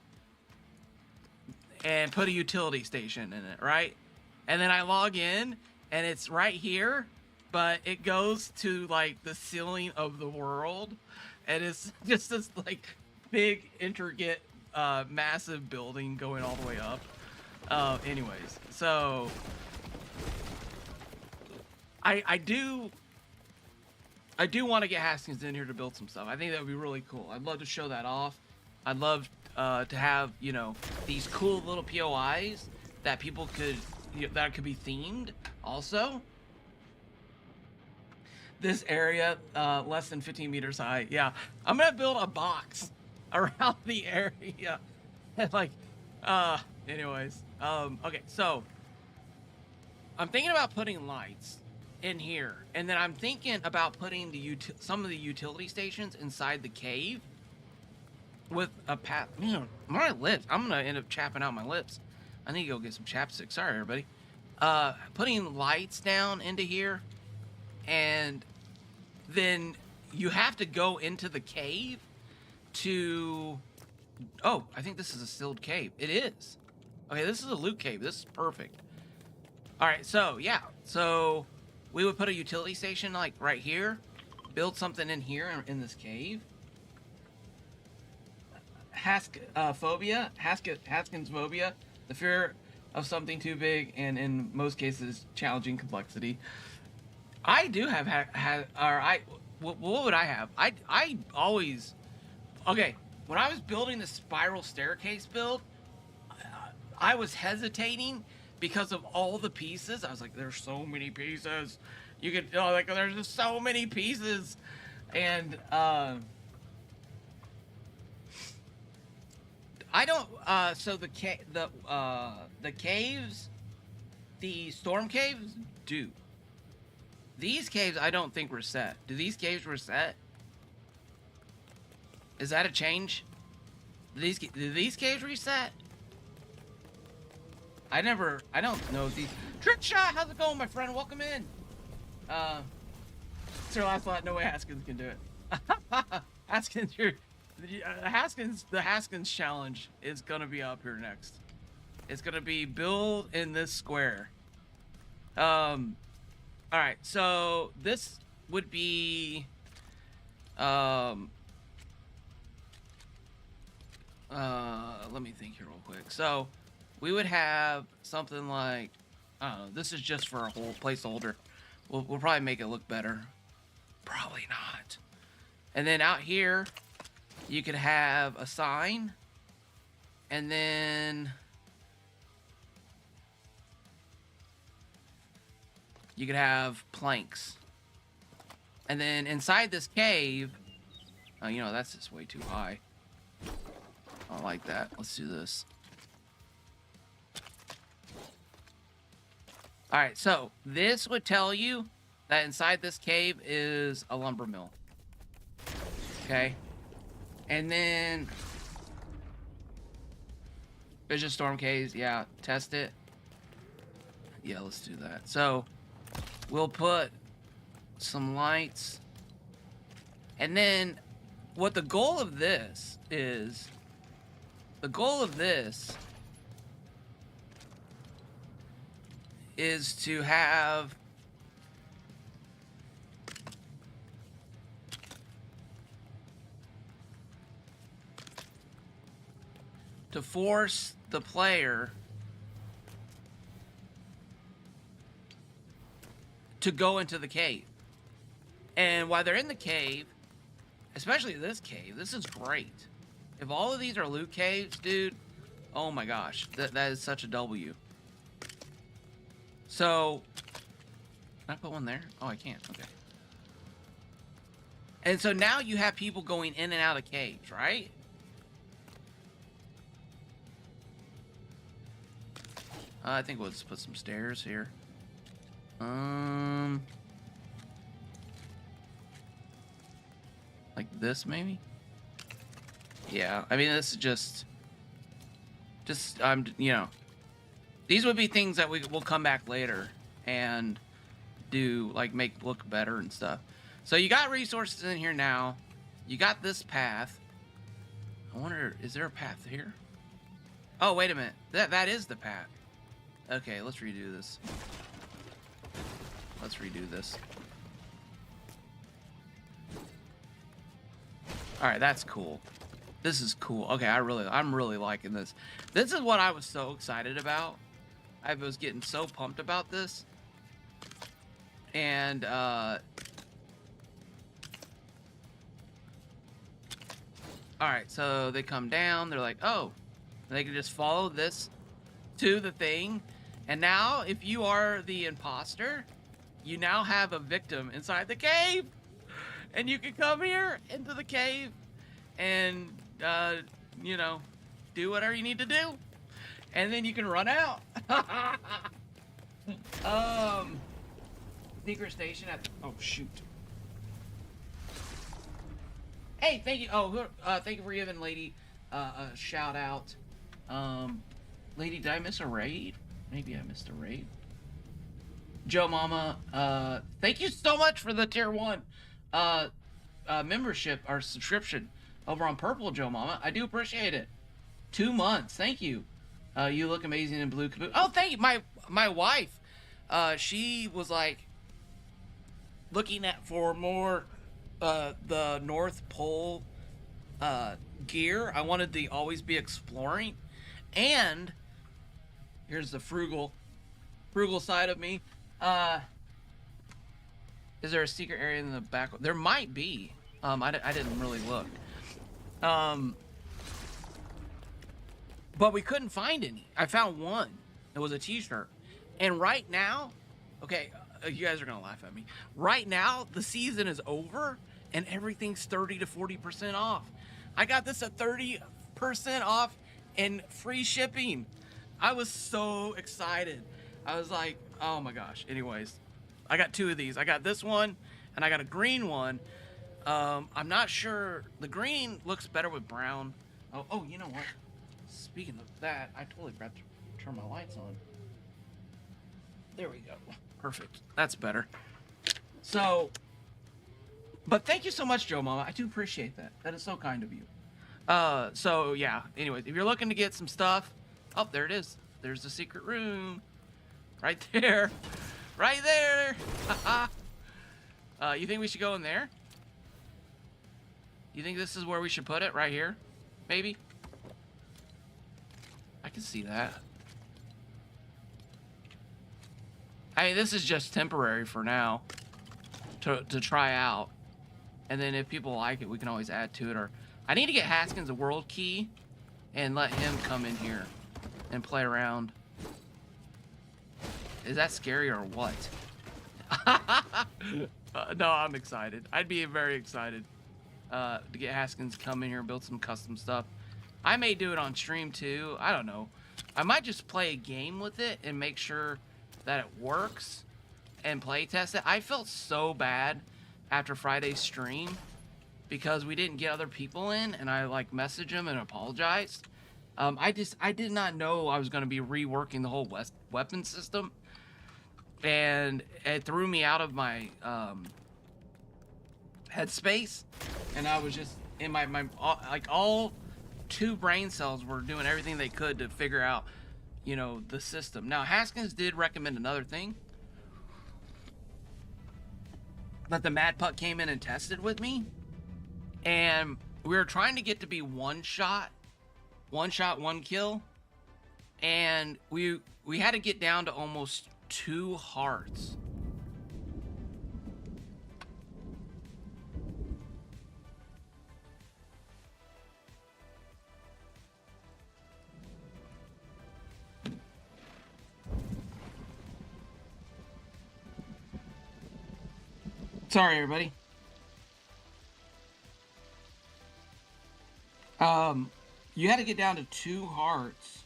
Speaker 1: and put a utility station in it, right? And then I log in and it's right here, but it goes to like the ceiling of the world, and it's just this like big intricate massive building going all the way up. Anyways, so I do want to get Haskins in here to build some stuff. I think that would be really cool. I'd love to show that off. I'd love to have, you know, these cool little POIs that people could, you know, that could be themed also. This area, less than 15 meters high. Yeah, I'm gonna build a box around the area. Like, anyways, okay, so I'm thinking about putting lights in here, and then I'm thinking about putting some of the utility stations inside the cave with a path. You know, my lips. I'm gonna end up chapping out my lips. I need to go get some chapstick. Sorry, everybody. Putting lights down into here, and then you have to go into the cave to. Oh, I think this is a sealed cave. It is. Okay, this is a loot cave. This is perfect. All right, so yeah, so we would put a utility station like right here, build something in here in this cave, Haskins phobia, the fear of something too big and in most cases challenging complexity. I do have what would I have? I always okay. When I was building the spiral staircase build, I was hesitating because of all the pieces. I was like, "There's so many pieces. You could like there's just so many pieces," and I don't. So the caves, the storm caves do. These caves, I don't think were set. Do these caves were set? Is that a change? Do these caves reset? I don't know if these. Trick shot, how's it going, my friend? Welcome in. Sir Lancelot, no way Haskins can do it. Haskins, the Haskins challenge is gonna be up here next. It's gonna be build in this square. All right, so this would be, let me think here real quick. So we would have something like, I don't know, this is just for a whole placeholder. We'll probably make it look better. Probably not. And then out here, you could have a sign, and then you could have planks. And then inside this cave, oh, you know, that's just way too high. I don't like that. Let's do this. All right, so this would tell you that inside this cave is a lumber mill. Okay. And then Vision Storm Caves, yeah, test it. Yeah, let's do that. So we'll put some lights. And then what the goal of this is, to have to force the player to go into the cave. And while they're in the cave, especially this cave, this is great. If all of these are loot caves, dude, oh my gosh, that is such a W. So, can I put one there? Oh, I can't. Okay. And so now you have people going in and out of caves, right? I think we'll just put some stairs here. Like this, maybe? Yeah, I mean, this is just, you know, these would be things that we'll come back later and do, like, make look better and stuff. So you got resources in here now. You got this path. I wonder, is there a path here? Oh, wait a minute. That is the path. Okay, let's redo this. Let's redo this. All right, that's cool. This is cool. Okay, I'm really liking this. This is what I was so excited about. I was getting so pumped about this. And all right, so they come down. They're like, oh, they can just follow this to the thing. And now, if you are the imposter, you now have a victim inside the cave. And you can come here into the cave and, you know, do whatever you need to do. And then you can run out. Secret station at the, oh, shoot. Hey, thank you. Oh, thank you for giving Lady a shout out. Lady, did I miss a raid? Maybe I missed a raid. Joe Mama, thank you so much for the tier 1 membership or subscription over on Purple, Joe Mama. I do appreciate it. 2 months. Thank you. You look amazing in blue caboose. Oh, thank you. My wife, she was like looking at for more the North Pole gear. I wanted to always be exploring. And here's the frugal side of me. Is there a secret area in the back? There might be. I didn't really look. But we couldn't find any. I found one. It was a t-shirt. And right now, okay, you guys are gonna laugh at me. Right now, the season is over and everything's 30 to 40% off. I got this at 30% off and free shipping. I was so excited. I was like, oh my gosh. Anyways, I got two of these. I got this one and I got a green one. I'm not sure. The green looks better with brown. Oh, you know what? Speaking of that, I totally forgot to turn my lights on. There we go. Perfect. That's better. So, but thank you so much, Joe Mama. I do appreciate that. That is so kind of you. So yeah. Anyways, if you're looking to get some stuff, oh, there it is. There's the secret room, right there, right there. You think we should go in there? You think this is where we should put it? Right here, maybe. I can see that. Hey, this is just temporary for now to try out. And then if people like it, we can always add to it. Or I need to get Haskins a world key and let him come in here and play around. Is that scary or what? No, I'm excited. I'd be very excited to get Haskins to come in here and build some custom stuff. I may do it on stream too. I don't know. I might just play a game with it and make sure that it works and play test it. I felt so bad after Friday's stream because we didn't get other people in, and I like messaged them and apologized. I did not know I was going to be reworking the whole weapon system, and it threw me out of my headspace, and I was just in my like all two brain cells were doing everything they could to figure out, you know, the system. Now Haskins did recommend another thing that the Mad Puck came in and tested with me, and we were trying to get to be one shot, one kill, and we had to get down to almost 2 hearts. Sorry, everybody. You had to get down to 2 hearts.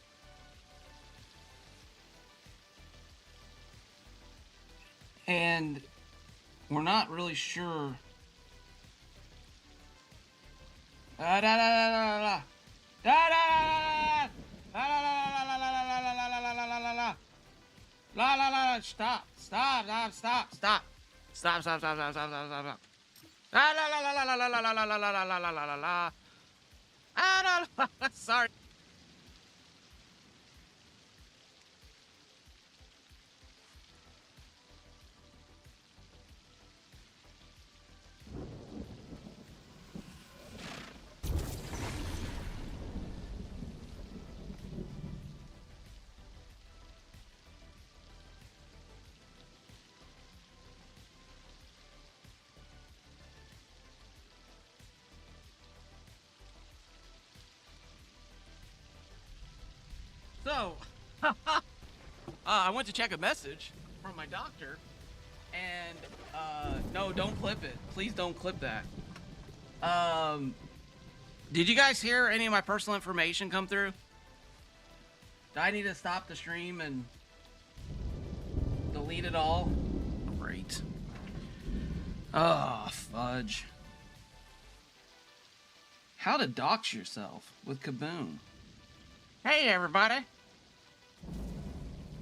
Speaker 1: And we're not really sure. Stop. Sorry. So, I went to check a message from my doctor, and no, don't clip it. Please don't clip that. Did you guys hear any of my personal information come through? Do I need to stop the stream and delete it all? Great. Oh, fudge. How to dox yourself with Kaboom. Hey, everybody.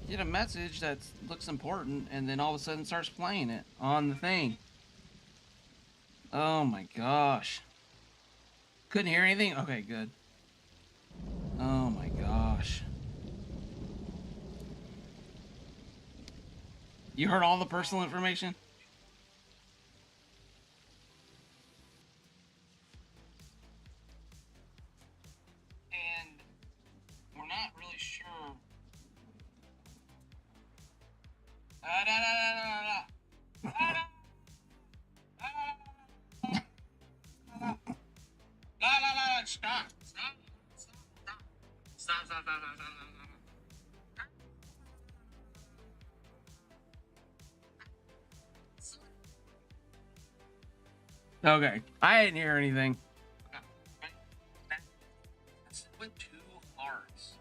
Speaker 1: Get a message that looks important, and then all of a sudden starts playing it on the thing. Oh my gosh. Couldn't hear anything? Okay, good. Oh my gosh. You heard all the personal information? Stop. Okay, I didn't hear anything. With 2 hearts.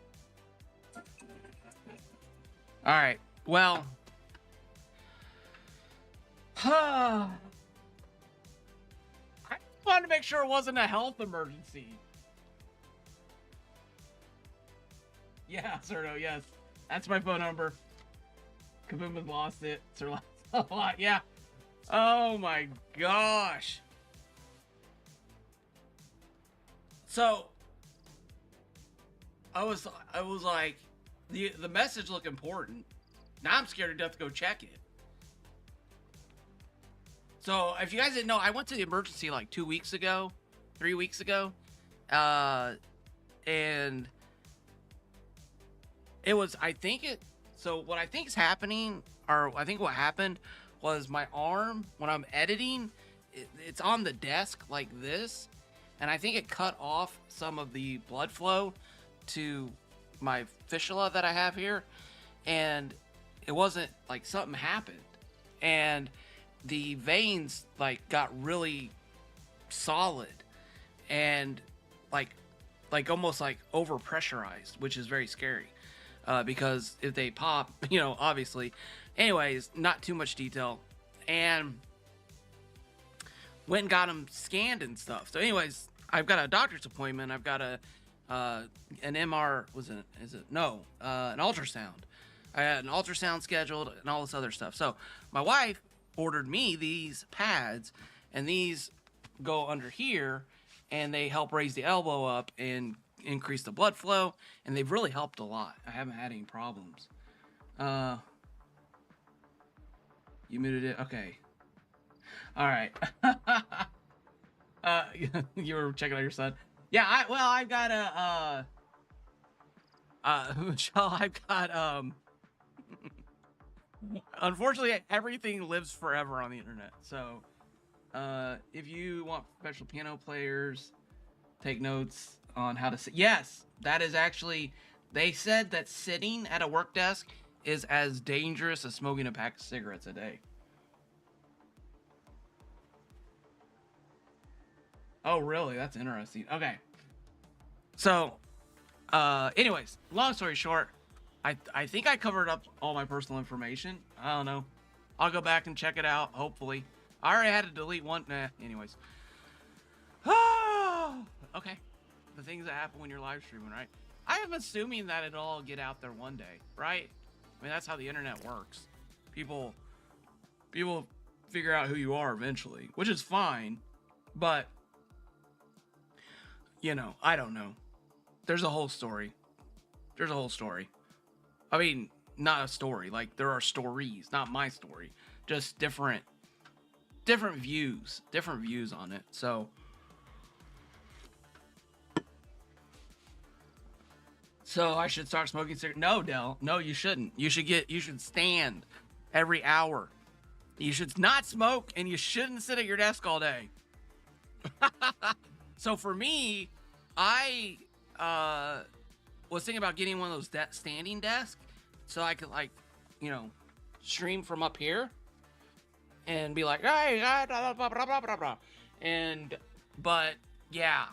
Speaker 1: All right. Well. I wanted to make sure it wasn't a health emergency. Yeah, Cerno, yes. That's my phone number. Kabooma's lost it. Sir lost a lot, yeah. Oh my gosh. So I was like, the message looked important. Now I'm scared to death to go check it. So if you guys didn't know, I went to the emergency like 2 weeks ago, 3 weeks ago. And it was, so what I think is happening, or I think what happened was my arm, when I'm editing, it's on the desk like this. And I think it cut off some of the blood flow to my fistula that I have here. And it wasn't like something happened. And the veins like got really solid and like almost like over pressurized, which is very scary because if they pop, you know, obviously. Anyways, not too much detail. And went and got them scanned and stuff. So anyways, I've got a doctor's appointment. I've got an MR, an ultrasound. I had an ultrasound scheduled and all this other stuff. So my wife ordered me these pads, and these go under here, and they help raise the elbow up and increase the blood flow, and they've really helped a lot. I haven't had any problems. You muted it? Okay. All right. You were checking on your son. Yeah, I've got Michelle, I've got unfortunately everything lives forever on the internet. So if you want professional piano players, take notes on how to sit. Yes, that is actually, they said that sitting at a work desk is as dangerous as smoking a pack of cigarettes a day. Oh, really? That's interesting. Okay. So, anyways, long story short, I think I covered up all my personal information. I don't know. I'll go back and check it out, hopefully. I already had to delete one. Nah, anyways. Okay. The things that happen when you're live streaming, right? I am assuming that it'll all get out there one day, right? I mean, that's how the internet works. People figure out who you are eventually, which is fine. But, you know, I don't know. There's a whole story. I mean, not a story. Like, there are stories, not my story. Just different views on it. So I should start smoking cigarettes? No, Del. No, you shouldn't. You should stand every hour. You should not smoke, and you shouldn't sit at your desk all day. So for me, I was thinking about getting one of those standing desks so I could, like, you know, stream from up here and be like, hey, blah, blah, blah, blah, blah, blah. But yeah,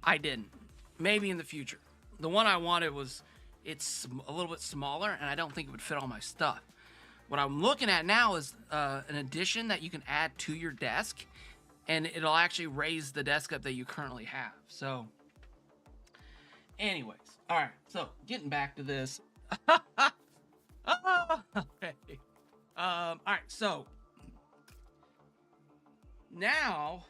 Speaker 1: I didn't. Maybe in the future. The one I wanted it's a little bit smaller, and I don't think it would fit all my stuff. What I'm looking at now is an addition that you can add to your desk, and it'll actually raise the desk up that you currently have. So, anyways, all right. So, getting back to this. Okay. All right. So, now,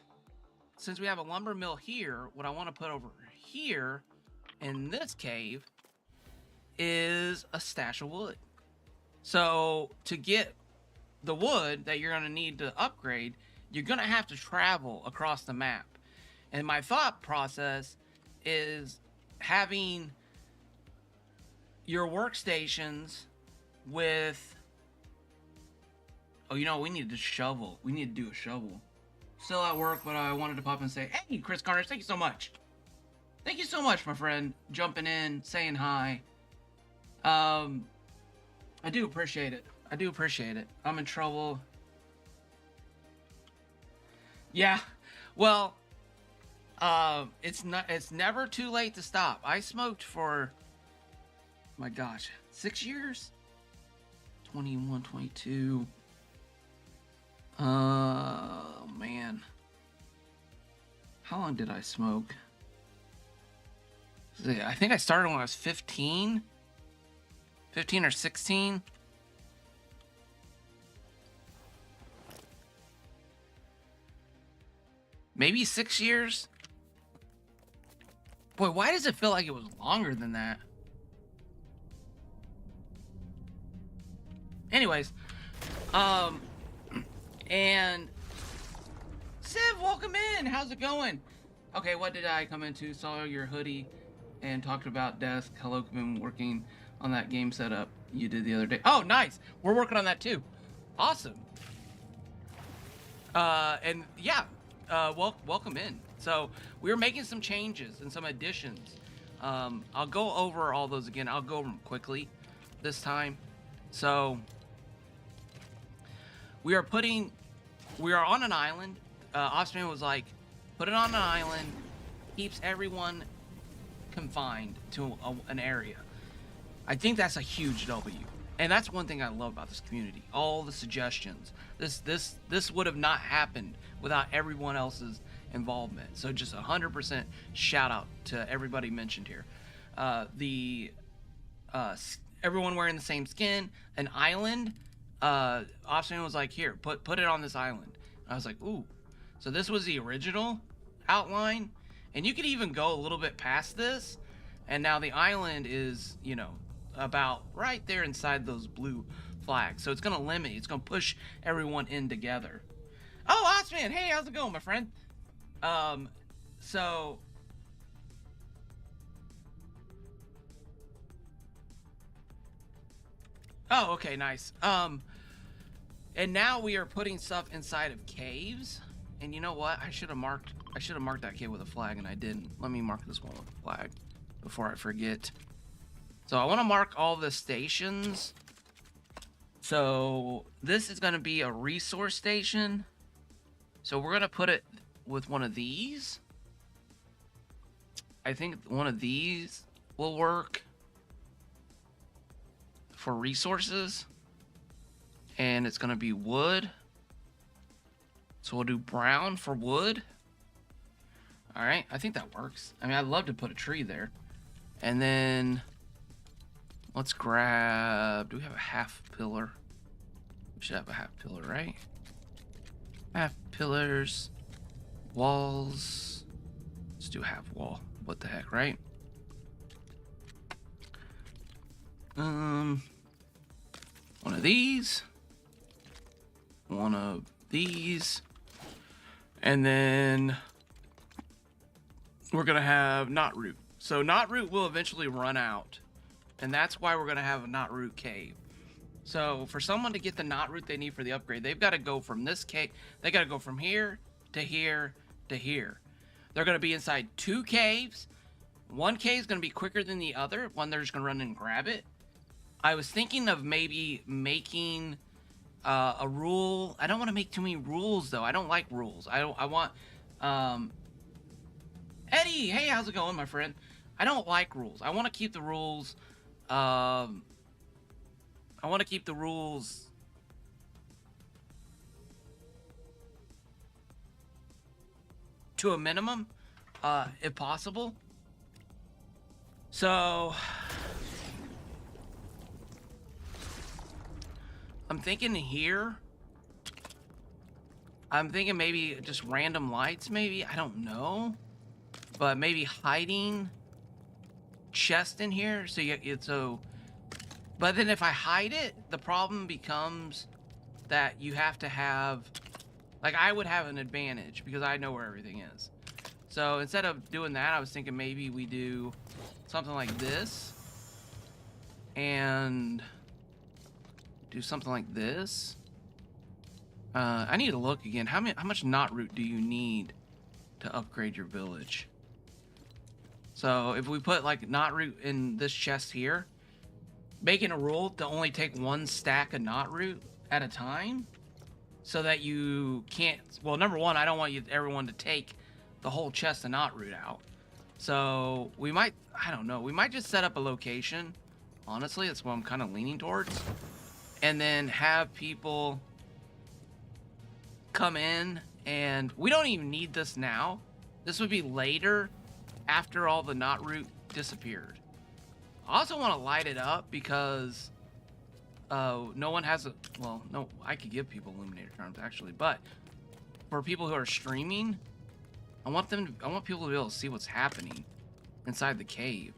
Speaker 1: since we have a lumber mill here, what I want to put over here in this cave is a stash of wood. So, to get the wood that you're going to need to upgrade, you're going to have to travel across the map. And my thought process is having your workstations with Oh, you know, we need to shovel. We need to do a shovel. Still at work, but I wanted to pop in and say, hey, Chris Carnage, thank you so much. Thank you so much, my friend. Jumping in, saying hi. I do appreciate it. I do appreciate it. I'm in trouble. Yeah. Well, it's never too late to stop. I smoked for, my gosh, 6 years? 21, 22. Man. How long did I smoke? I think I started when I was 15. 15 or 16. Maybe 6 years? Boy, why does it feel like it was longer than that? Anyways, and Civ, welcome in. How's it going? Okay, what did I come into? Saw your hoodie and talked about desk. Hello, been working on that game setup you did the other day. Oh, nice. We're working on that too. Awesome. And yeah, welcome in. So we're making some changes and some additions. I'll go over all those again. I'll go over them quickly this time. So we are on an island. Offspring was like, put it on an island, keeps everyone confined to an area. I think that's a huge W. And that's one thing I love about this community. All the suggestions. This would have not happened without everyone else's involvement. So just 100% shout out to everybody mentioned here. Everyone wearing the same skin, an island. Offspring was like, here, put it on this island. I was like, ooh. So this was the original outline, and you could even go a little bit past this, and now the island is, you know, about right there inside those blue flags. So it's gonna limit, it's gonna push everyone in together. Oh, Offspring, hey, how's it going, my friend? So oh, okay, nice. And now we are putting stuff inside of caves. And you know what? I should have marked that cave with a flag, and I didn't. Let me mark this one with a flag before I forget. So I want to mark all the stations. So this is going to be a resource station. So we're going to put it with one of these. I think one of these will work for resources. And it's going to be wood. So we'll do brown for wood. All right, I think that works. I mean, I'd love to put a tree there. And then let's grab, do we have a half pillar? We should have a half pillar, right? Half pillars, walls. Let's do half wall. What the heck, right? One of these. One of these. And then we're gonna have knot root. So knot root will eventually run out, and that's why we're gonna have a knot root cave. So for someone to get the knot root they need for the upgrade, they've got to go from this cave. They got to go from here to here to here. They're gonna be inside 2 caves. One cave is gonna be quicker than the other. One they're just gonna run and grab it. I was thinking of maybe making a rule. I don't want to make too many rules though. I don't like rules. I want Eddie, hey, how's it going, my friend? I don't like rules. I want to keep the rules to a minimum if possible. So I'm thinking here. I'm thinking maybe just random lights, maybe. I don't know. But maybe hiding chest in here. But then if I hide it, the problem becomes that you have to have, like, I would have an advantage because I know where everything is. So instead of doing that, I was thinking maybe we do something like this and do something like this. I need to look again. How much knot root do you need to upgrade your village? So if we put like knot root in this chest here, making a rule to only take 1 stack of knot root at a time, so that you can't. Well, number one, I don't want everyone to take the whole chest of knot root out. So we might, I don't know, we might just set up a location. Honestly, that's what I'm kind of leaning towards, and then have people come in. And we don't even need this now. This would be later, after all the knot root disappeared. I also want to light it up because no one has a, well, no, I could give people illuminator charms actually, but for people who are streaming, I want people to be able to see what's happening inside the cave.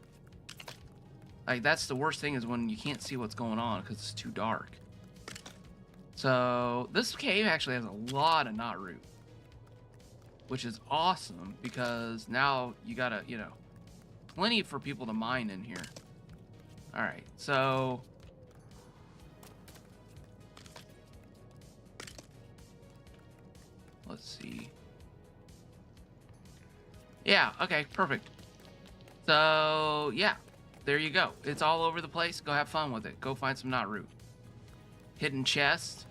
Speaker 1: Like, that's the worst thing, is when you can't see what's going on because it's too dark. So this cave actually has a lot of knot root, which is awesome because now you gotta, you know, plenty for people to mine in here. All right, so let's see. Yeah, okay, perfect. So yeah, there you go. It's all over the place. Go have fun with it. Go find some knot root. Hidden chest,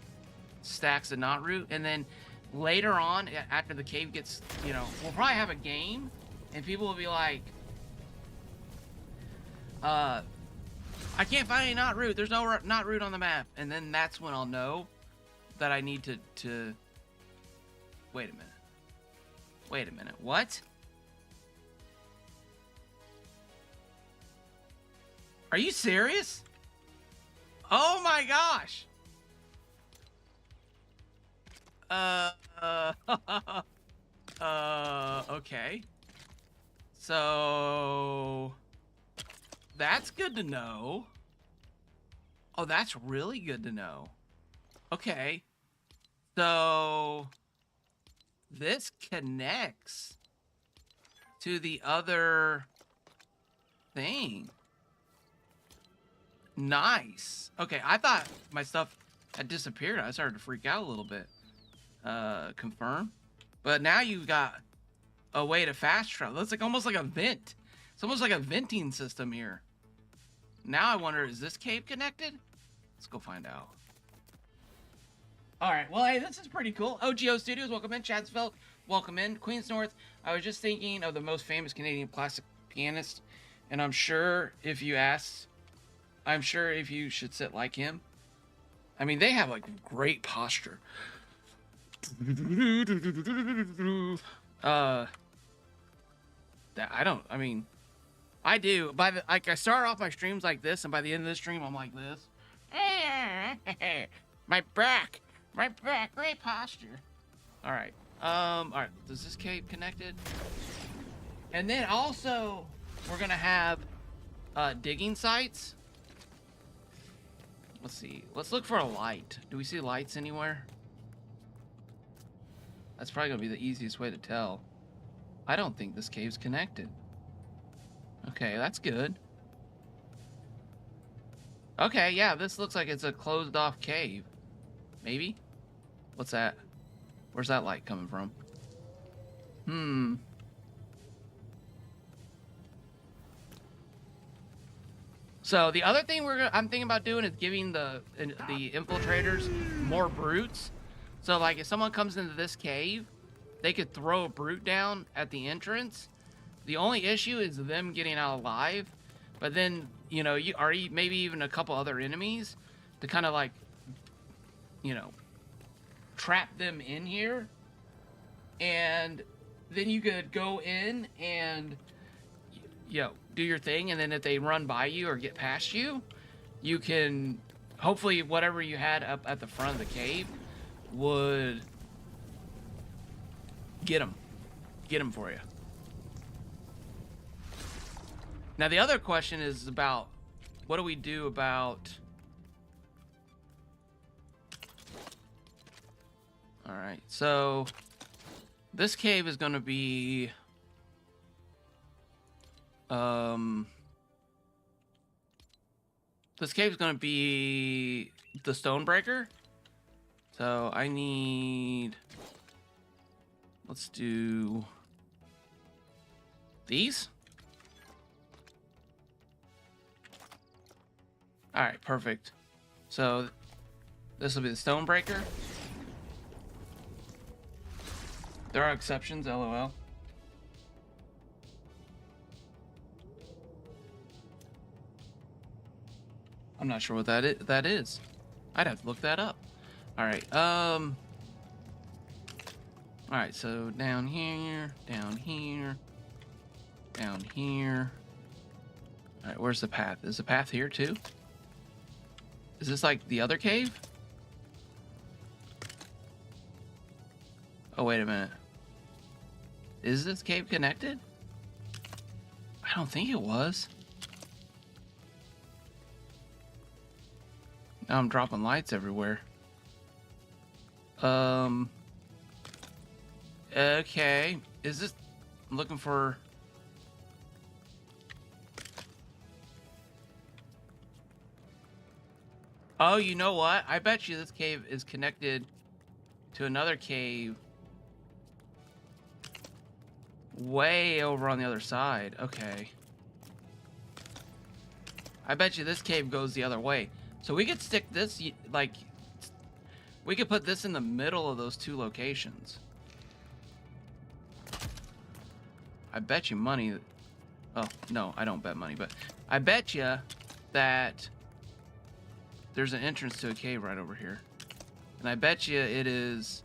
Speaker 1: stacks of knot root, and then later on, after the cave gets, you know, we'll probably have a game, and people will be like, I can't find any knot root. There's no knot root on the map. And then that's when I'll know that I need to... Wait a minute. Wait a minute. What? Are you serious? Oh my gosh. Okay. So... That's good to know. Oh, that's really good to know. Okay. So this connects to the other thing. Nice. Okay, I thought my stuff had disappeared. I started to freak out a little bit. Confirm. But now you've got a way to fast travel. It's like almost like a vent. It's almost like a venting system here. Now I wonder, is this cave connected? Let's go find out. All right, well, hey, this is pretty cool. OGO Studios, welcome in. Chadsfeld, welcome in. Queens North, I was just thinking of the most famous Canadian classic pianist, and I'm sure if you asked, I'm sure if you should sit like him. I mean, they have like great posture. I do. I start off my streams like this, and by the end of the stream, I'm like this. My back, great posture. All right. All right. Does this cave connected? And then also, we're gonna have digging sites. Let's see. Let's look for a light. Do we see lights anywhere? That's probably gonna be the easiest way to tell. I don't think this cave's connected. Okay, that's good. Okay, yeah, this looks like it's a closed off cave. Maybe? What's that? Where's that light coming from? So the other thing I'm thinking about doing is giving the infiltrators more brutes. So like if someone comes into this cave, they could throw a brute down at the entrance. The only issue is them getting out alive, but then, you know, you are maybe even a couple other enemies to kind of like, you know, trap them in here, and then you could go in and, you know, do your thing, and then if they run by you or get past you, you can, hopefully whatever you had up at the front of the cave would get them for you. Now the other question is about, what do we do about... All right, so this cave is going to be this cave is going to be the Stonebreaker, So I need... Let's do... these? Alright, perfect. So this will be the stone breaker. There are exceptions, LOL. I'm not sure what that is. I'd have to look that up. Alright, alright, so down here, down here, down here. Alright, where's the path? Is the path here too? Is this like the other cave? Oh, wait a minute. Is this cave connected? I don't think it was. Now I'm dropping lights everywhere. Okay. Is this... I'm looking for... Oh, you know what? I bet you this cave is connected to another cave way over on the other side. Okay. I bet you this cave goes the other way. So we could stick this, like, we could put this in the middle of those two locations. I bet you money. Oh, no, I don't bet money, but I bet you that there's an entrance to a cave right over here. And I bet you it is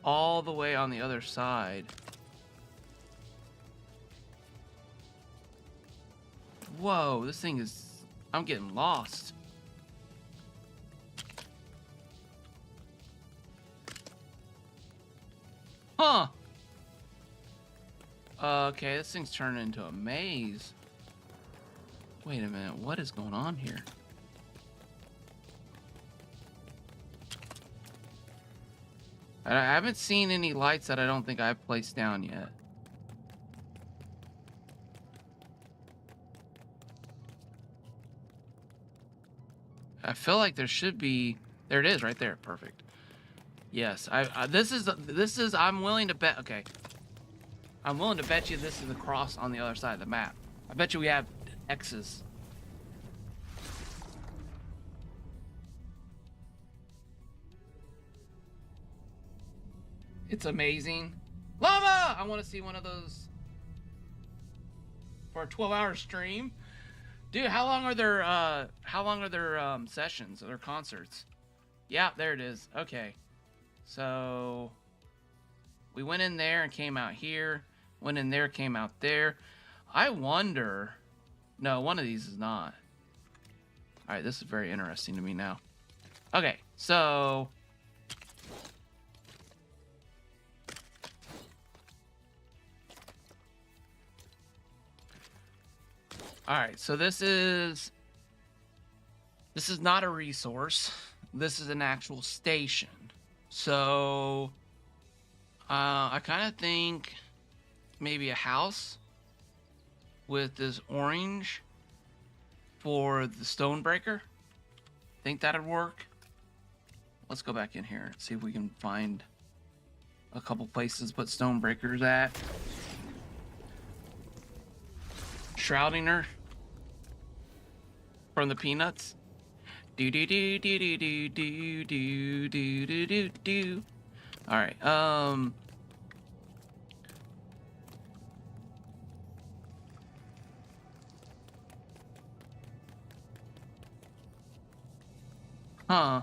Speaker 1: all the way on the other side. Whoa, this thing is... I'm getting lost. Huh. Okay, this thing's turning into a maze. Wait a minute, what is going on here? I haven't seen any lights that I don't think I've placed down yet. I feel like there should be... There it is, right there. Perfect. Yes, this is... I'm willing to bet... Okay. I'm willing to bet you this is the cross on the other side of the map. I bet you we have X's. It's amazing. Llama! I want to see one of those for a 12-hour stream. Dude, how long are their sessions or their concerts? Yeah, there it is. Okay. So we went in there and came out here. Went in there, came out there. I wonder... No, one of these is not. Alright, this is very interesting to me now. Okay, so... Alright, so this is not a resource. This is an actual station. So, I kind of think maybe a house with this orange for the stone breaker. Think that'd work. Let's go back in here and see if we can find a couple places to put stone breakers at. Shrouding her from the Peanuts. Do do do do do do do do do do do do. All right. Huh.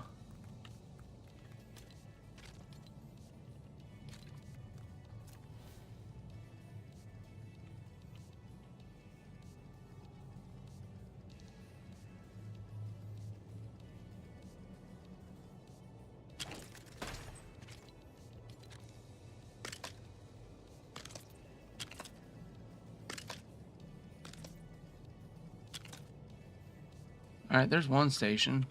Speaker 1: All right, there's one station.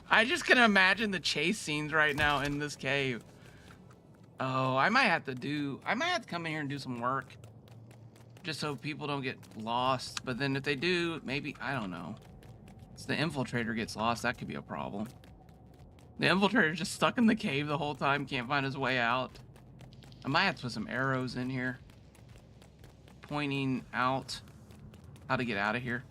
Speaker 1: I just can imagine the chase scenes right now in this cave. Oh, I might have to come in here and do some work. just so people don't get lost. But then if they do, maybe, I don't know. If the infiltrator gets lost, that could be a problem. The infiltrator's just stuck in the cave the whole time, can't find his way out. I might have to put some arrows in here, pointing out how to get out of here.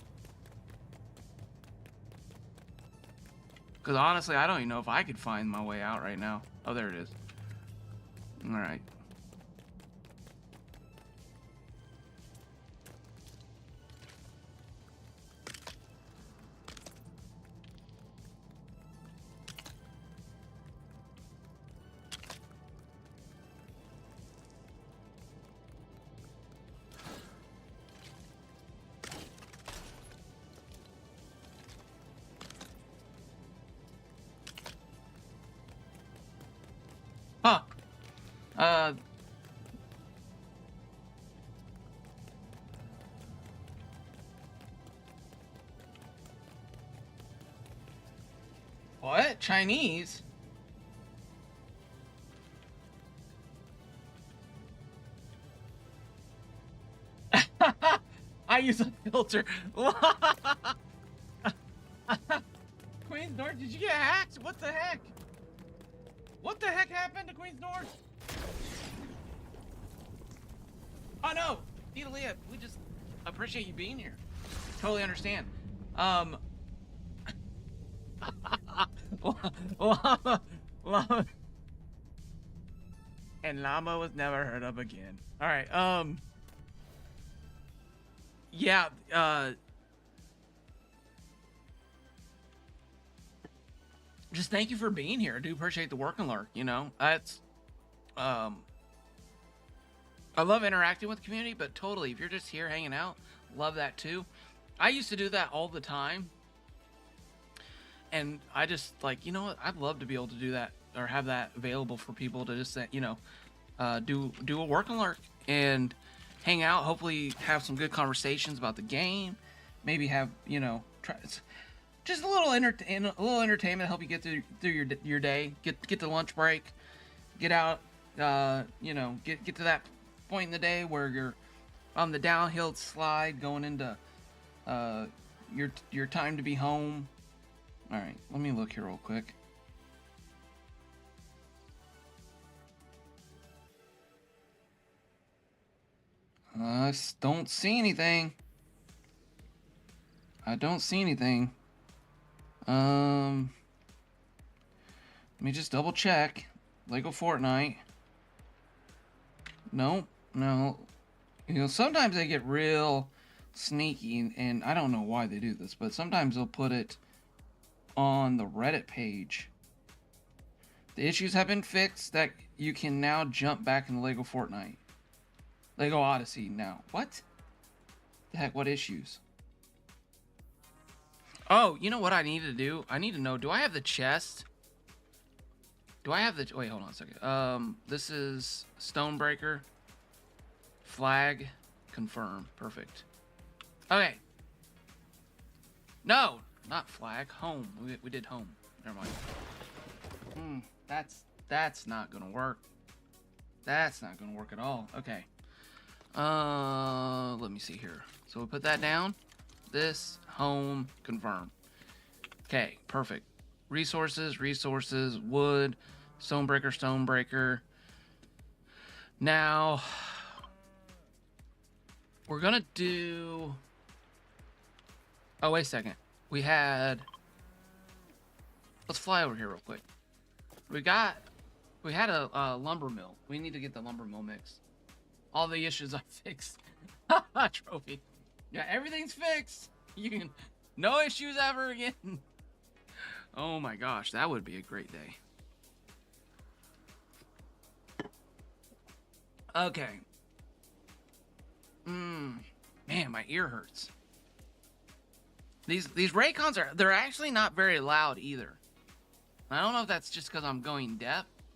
Speaker 1: Because honestly, I don't even know if I could find my way out right now. Oh, there it is. All right. Huh. What? Chinese? I use a filter. Queen's North, did you get hacked? What the heck? What the heck happened to Queen's North? Oh no, Tita Leah, we just appreciate you being here. Totally understand. Llama. And Llama was never heard of again. All right. Yeah. Just thank you for being here. I do appreciate the work and lurk. You know, that's. I love interacting with the community, but totally, if you're just here hanging out, love that too. I used to do that all the time. And I just like, you know what? I'd love to be able to do that or have that available for people to just, you know, do a work and lurk and hang out. Hopefully have some good conversations about the game. Maybe have, you know, just a little entertainment to help you get through your day. Get the lunch break. Get out, you know, get to that point in the day where you're on the downhill slide going into your time to be home. All right, let me look here real quick. I don't see anything. I don't see anything. Let me just double check. LEGO Fortnite. Nope, no. You know, sometimes they get real sneaky, and I don't know why they do this, but sometimes they'll put it on the Reddit page. The issues have been fixed that you can now jump back in the LEGO Fortnite. LEGO Odyssey now. What? The heck, what issues? Oh, you know what I need to do? I need to know, do I have the chest? Do I have the... Wait, hold on a second. This is Stonebreaker. Flag. Confirm. Perfect. Okay. No! Not flag. Home. We did home. Never mind. That's not gonna work. That's not gonna work at all. Okay. Let me see here. So we put that down. This, home, confirm. Okay, perfect. Resources, wood, stonebreaker. Now, we're gonna do... Oh, wait a second. We had... Let's fly over here real quick. We had a lumber mill. We need to get the lumber mill mixed. All the issues are fixed. Trophy. Yeah, everything's fixed. You can... No issues ever again. Oh my gosh, that would be a great day. Okay. Man, my ear hurts. These Raycons they're actually not very loud either. I don't know if that's just because I'm going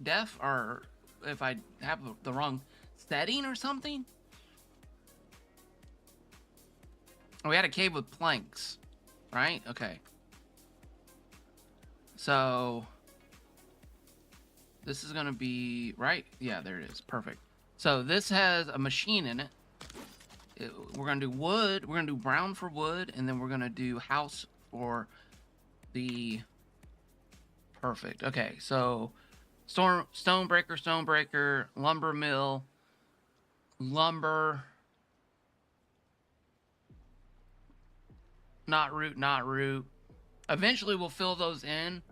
Speaker 1: deaf or if I have the wrong setting or something. We had a cave with planks, right? Okay. So this is gonna be right. Yeah, there it is. Perfect. So this has a machine in it. we're gonna do wood. We're gonna do brown for wood, and then we're gonna do house for the perfect. Okay, so stonebreaker, lumber mill, lumber, not root. Eventually, we'll fill those in.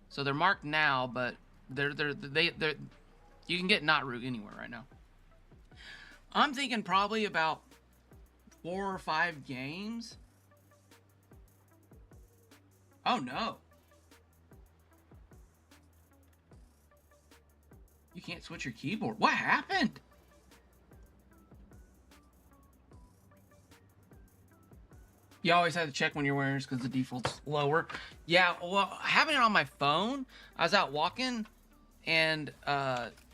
Speaker 1: So they're marked now, but they're you can get not root anywhere right now. I'm thinking probably about 4 or 5 games. Oh no. You can't switch your keyboard. What happened? You always have to check when you're wearing it because the default's lower. Yeah, well, having it on my phone, I was out walking and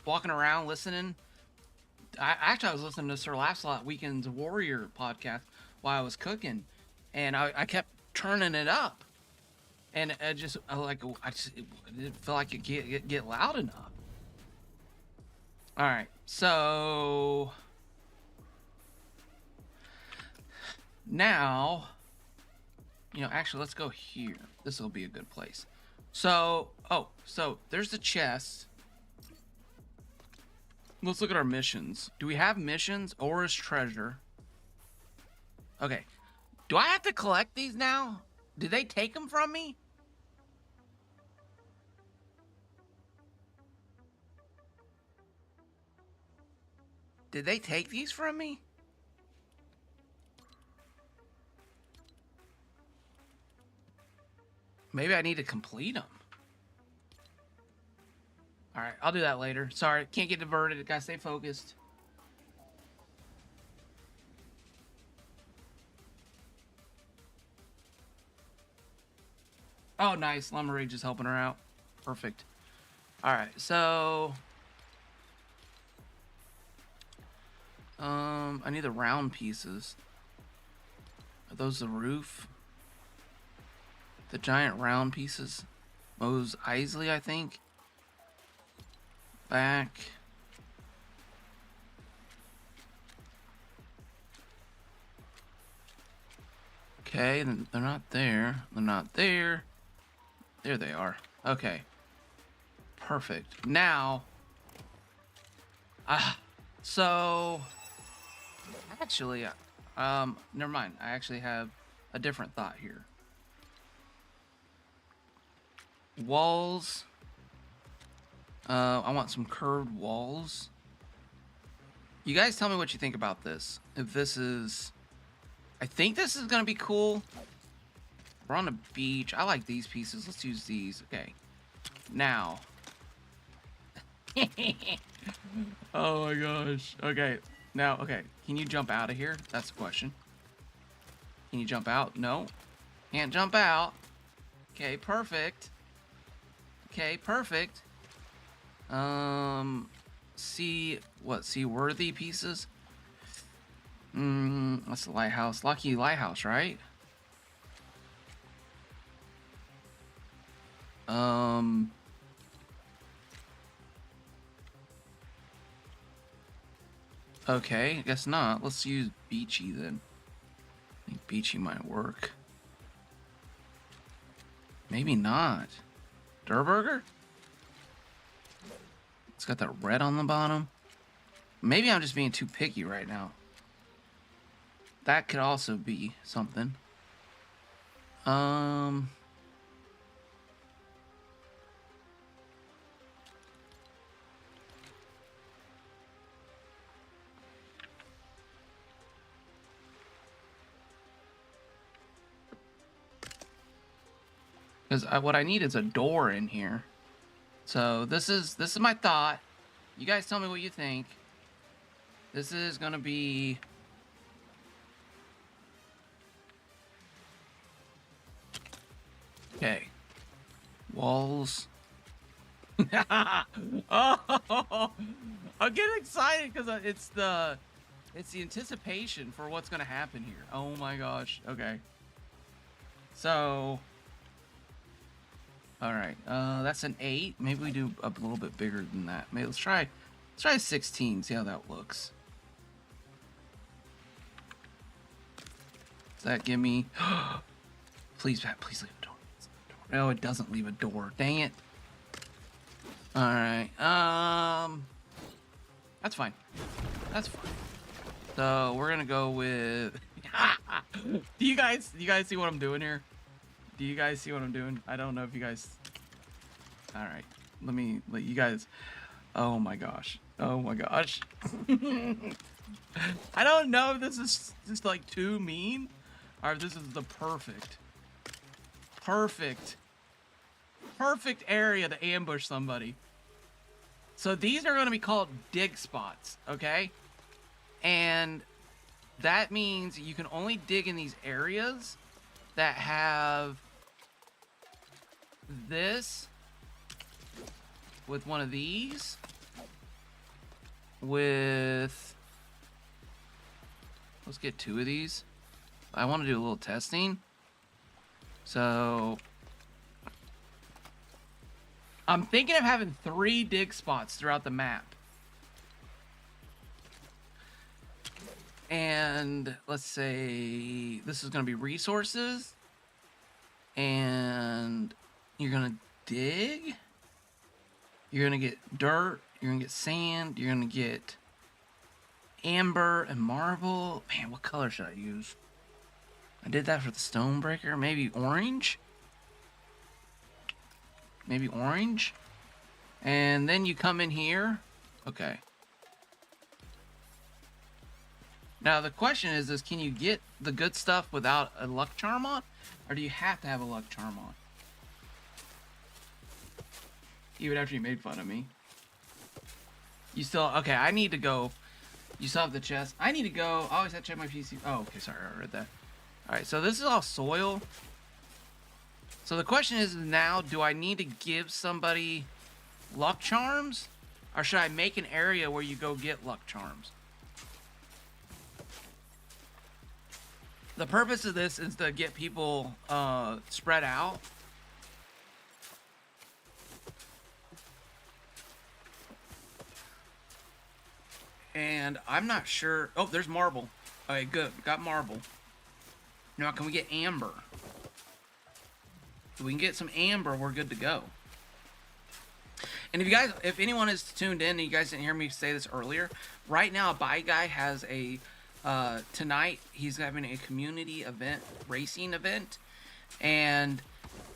Speaker 1: walking around listening. I was listening to Sir Lancelot Weekend's Warrior podcast while I was cooking, and I kept turning it up, and I didn't feel like it get loud enough. All right, so now, actually, let's go here. This will be a good place. So, so there's the chest. Let's look at our missions. Do we have missions or is treasure? Okay. Do I have to collect these now? Did they take them from me? Did they take these from me? Maybe I need to complete them. All right, I'll do that later. Sorry, can't get diverted. Gotta stay focused. Oh, nice. Lumber Rage is helping her out. Perfect. All right, so I need the round pieces. Are those the roof? The giant round pieces. Mose Eisley, I think. Back. Okay, they're not there. They're not there. There they are. Okay. Perfect. Now, so actually, never mind. I actually have a different thought here. Walls. I want some curved walls. You guys tell me what you think about this. If this is... I think this is going to be cool. We're on a beach. I like these pieces. Let's use these. Okay. Now. Oh my gosh. Okay. Now, okay. Can you jump out of here? That's the question. Can you jump out? No. Can't jump out. Okay, perfect. Okay, perfect. Seaworthy pieces. That's the lighthouse. Lucky lighthouse, right? Okay, I guess not. Let's use beachy then. I think beachy might work. Maybe not. Durburger? It's got that red on the bottom. Maybe I'm just being too picky right now. That could also be something. Because what I need is a door in here. So this is my thought. You guys tell me what you think. This is gonna be... Okay. Walls. Oh, I'm getting excited because it's the anticipation for what's gonna happen here. Oh my gosh. Okay. So, all right. That's an 8. Maybe we do a little bit bigger than that. Maybe let's try 16. See how that looks. Does that give me... Please, Pat, please leave a door. No, it doesn't leave a door. Dang it. Alright, that's fine. That's fine. So, we're gonna go with... Do you guys see what I'm doing here? Do you guys see what I'm doing? I don't know if you guys... Alright, let you guys... Oh my gosh. Oh my gosh. I don't know if this is just like too mean or if this is the perfect area to ambush somebody. So these are going to be called dig spots, okay? And that means you can only dig in these areas that have this with one of these with... Let's get 2 of these. I want to do a little testing. So I'm thinking of having 3 dig spots throughout the map. And let's say this is going to be resources. And you're going to dig. You're going to get dirt. You're going to get sand. You're going to get amber and marble. Man, what color should I use? I did that for the stonebreaker. Maybe orange? Maybe orange? And then you come in here. Okay. Now the question is can you get the good stuff without a luck charm on? Or do you have to have a luck charm on? Even after you made fun of me. You still... Okay, I need to go... You still have the chest. I need to go... I always have to check my PC. Oh, okay, sorry, I read that. Alright, so this is all soil. So the question is now, do I need to give somebody luck charms? Or should I make an area where you go get luck charms? The purpose of this is to get people spread out. And I'm not sure... Oh, there's marble. Okay, good. Got marble. Now, can we get amber? If we can get some amber, we're good to go. And if anyone is tuned in and you guys didn't hear me say this earlier, right now, Buy Guy has a... tonight, he's having a community event, racing event. And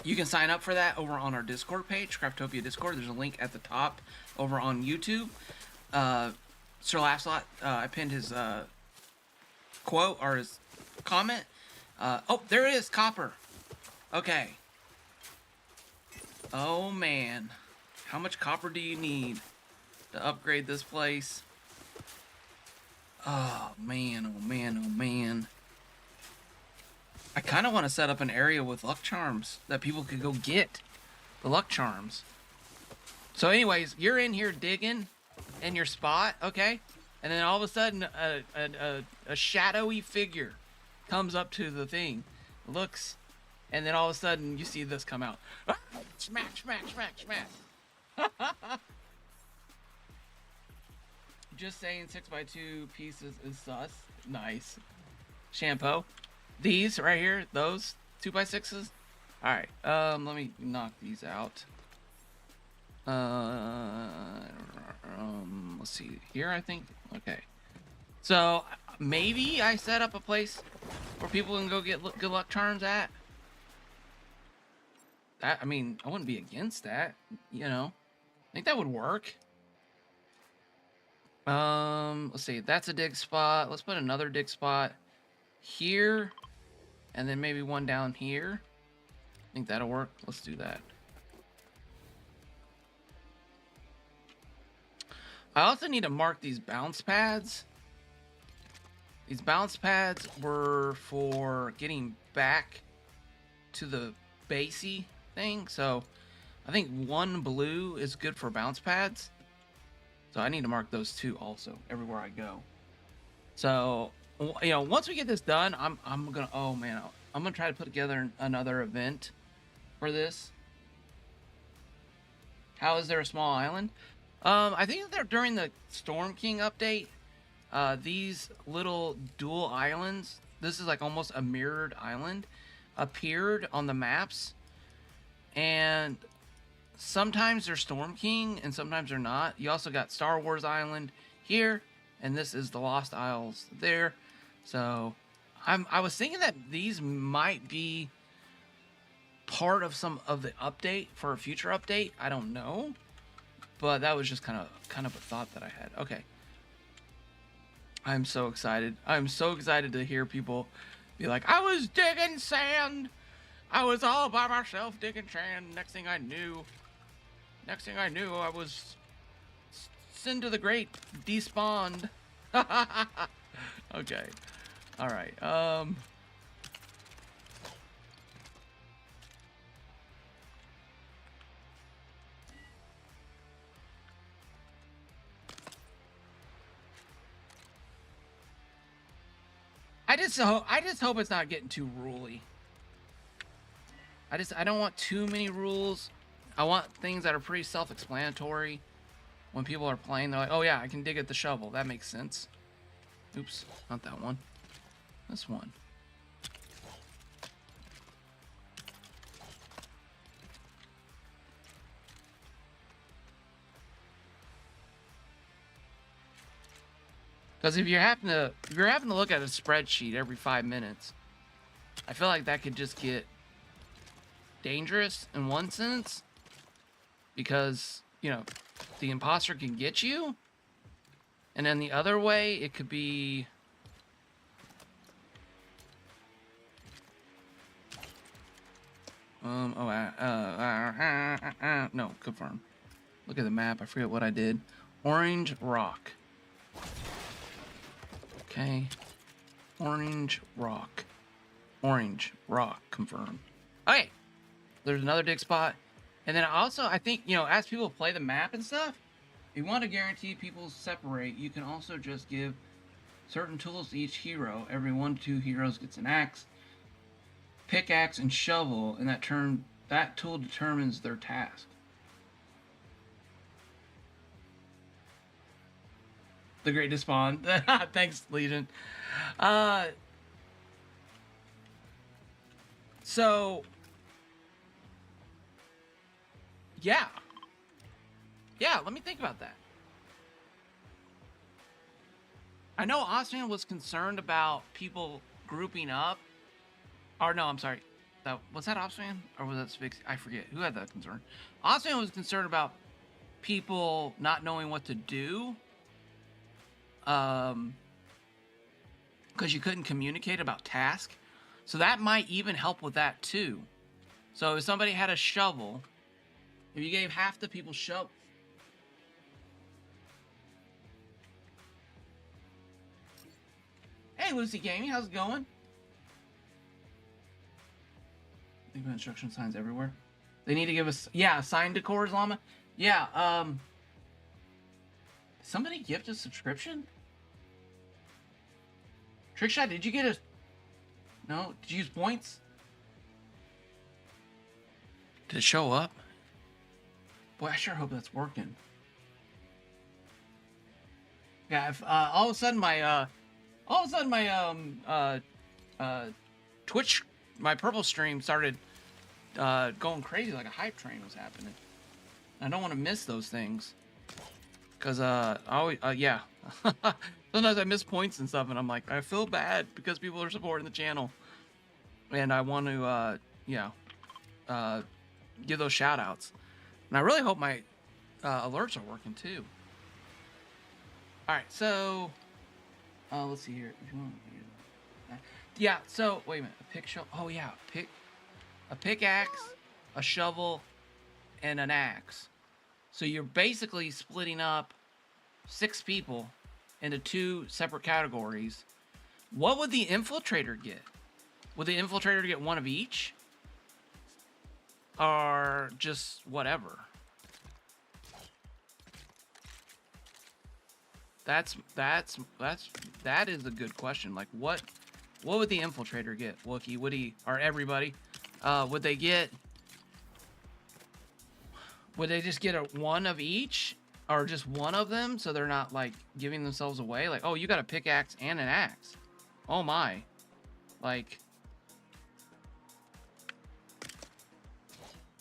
Speaker 1: you can sign up for that over on our Discord page, Craftopia Discord. There's a link at the top over on YouTube. Sir Laughslot, I pinned his quote or his comment. Oh, there it is, copper. Okay. Oh man, how much copper do you need to upgrade this place? Oh man, oh man, oh man. I kind of want to set up an area with luck charms that people could go get the luck charms. So anyways, you're in here digging in your spot, okay? And then all of a sudden, a shadowy figure comes up to the thing, looks, and then all of a sudden, you see this come out. Ah! Smack, smack, smack, smack. Just saying 6x2 pieces is sus. Nice. Shampoo. These right here, those 2x6s. Alright, let me knock these out. Let's see here, I think. Okay, so maybe I set up a place where people can go get good luck charms at. That, I mean, I wouldn't be against that, you know. I think that would work. Let's see, that's a dig spot. Let's put another dig spot here, and then maybe one down here. I think that'll work. Let's do that. I also need to mark these bounce pads. These bounce pads were for getting back to the basey thing. So I think 1 blue is good for bounce pads. So I need to mark those 2 also everywhere I go. So, you know, once we get this done, I'm gonna, oh man, I'm gonna try to put together another event for this. How is there a small island? I think that during the Storm King update, these little dual islands this is like almost a mirrored island, appeared on the maps, and sometimes they're Storm King and sometimes they're not. You also got Star Wars Island here, and this is the Lost Isles there. So I was thinking that these might be part of some of the update for a future update. I don't know, but that was just kind of a thought that I had. Okay, I'm so excited. I'm so excited to hear people be like, I was digging sand. I was all by myself digging sand. Next thing I knew, I was Sin to the Great despawned. Okay. All right. I just hope it's not getting too ruly. I don't want too many rules. I want things that are pretty self-explanatory. When people are playing, they're like, oh yeah, I can dig at the shovel. That makes sense. Oops, not that one. This one. Because if you're having to look at a spreadsheet every 5 minutes, I feel like that could just get dangerous in one sense, because the imposter can get you, and then the other way it could be no, confirm. Look at the map. I forget what I did. Orange rock. Okay. Orange rock. Confirm. Okay. There's another dig spot. And then also, I think, as people play the map and stuff, if you want to guarantee people separate, you can also just give certain tools to each hero. Every 1 to 2 heroes gets an axe, pickaxe, and shovel, and that tool determines their task. The Great Despawn. Thanks, Legion. So, yeah, let me think about that. I know Austrian was concerned about people grouping up. Or no, I'm sorry. Was that Austrian? Or was that Spix? I forget. Who had that concern? Austrian was concerned about people not knowing what to do. Because you couldn't communicate about task. So that might even help with that too. So if somebody had a shovel, if you gave half the people shovel. Hey, Lucy Gaming, how's it going? Think about instruction signs everywhere. They need to give us, sign decor, Llama. Yeah, somebody gift a subscription? Trickshot, did you get a... No? Did you use points? Did it show up? Boy, I sure hope that's working. Yeah, if all of a sudden my Twitch, my purple stream started going crazy, like a hype train was happening. I don't want to miss those things. Cause I always, sometimes I miss points and stuff, and I'm like, I feel bad because people are supporting the channel, and I want to, give those shout outs. And I really hope my alerts are working too. All right, so let's see here. If you want, yeah. So wait a minute, a pick shovel. Oh yeah, a pickaxe, a shovel, and an axe. So you're basically splitting up 6 people into 2 separate categories. What would the infiltrator get? Would the infiltrator get 1 of each? Or just whatever? That is a good question. Like what would the infiltrator get? Wookie, would he, or everybody? Would they just get a 1 of each, or just 1 of them, so they're not like giving themselves away? Like, oh, you got a pickaxe and an axe. Oh my. Like,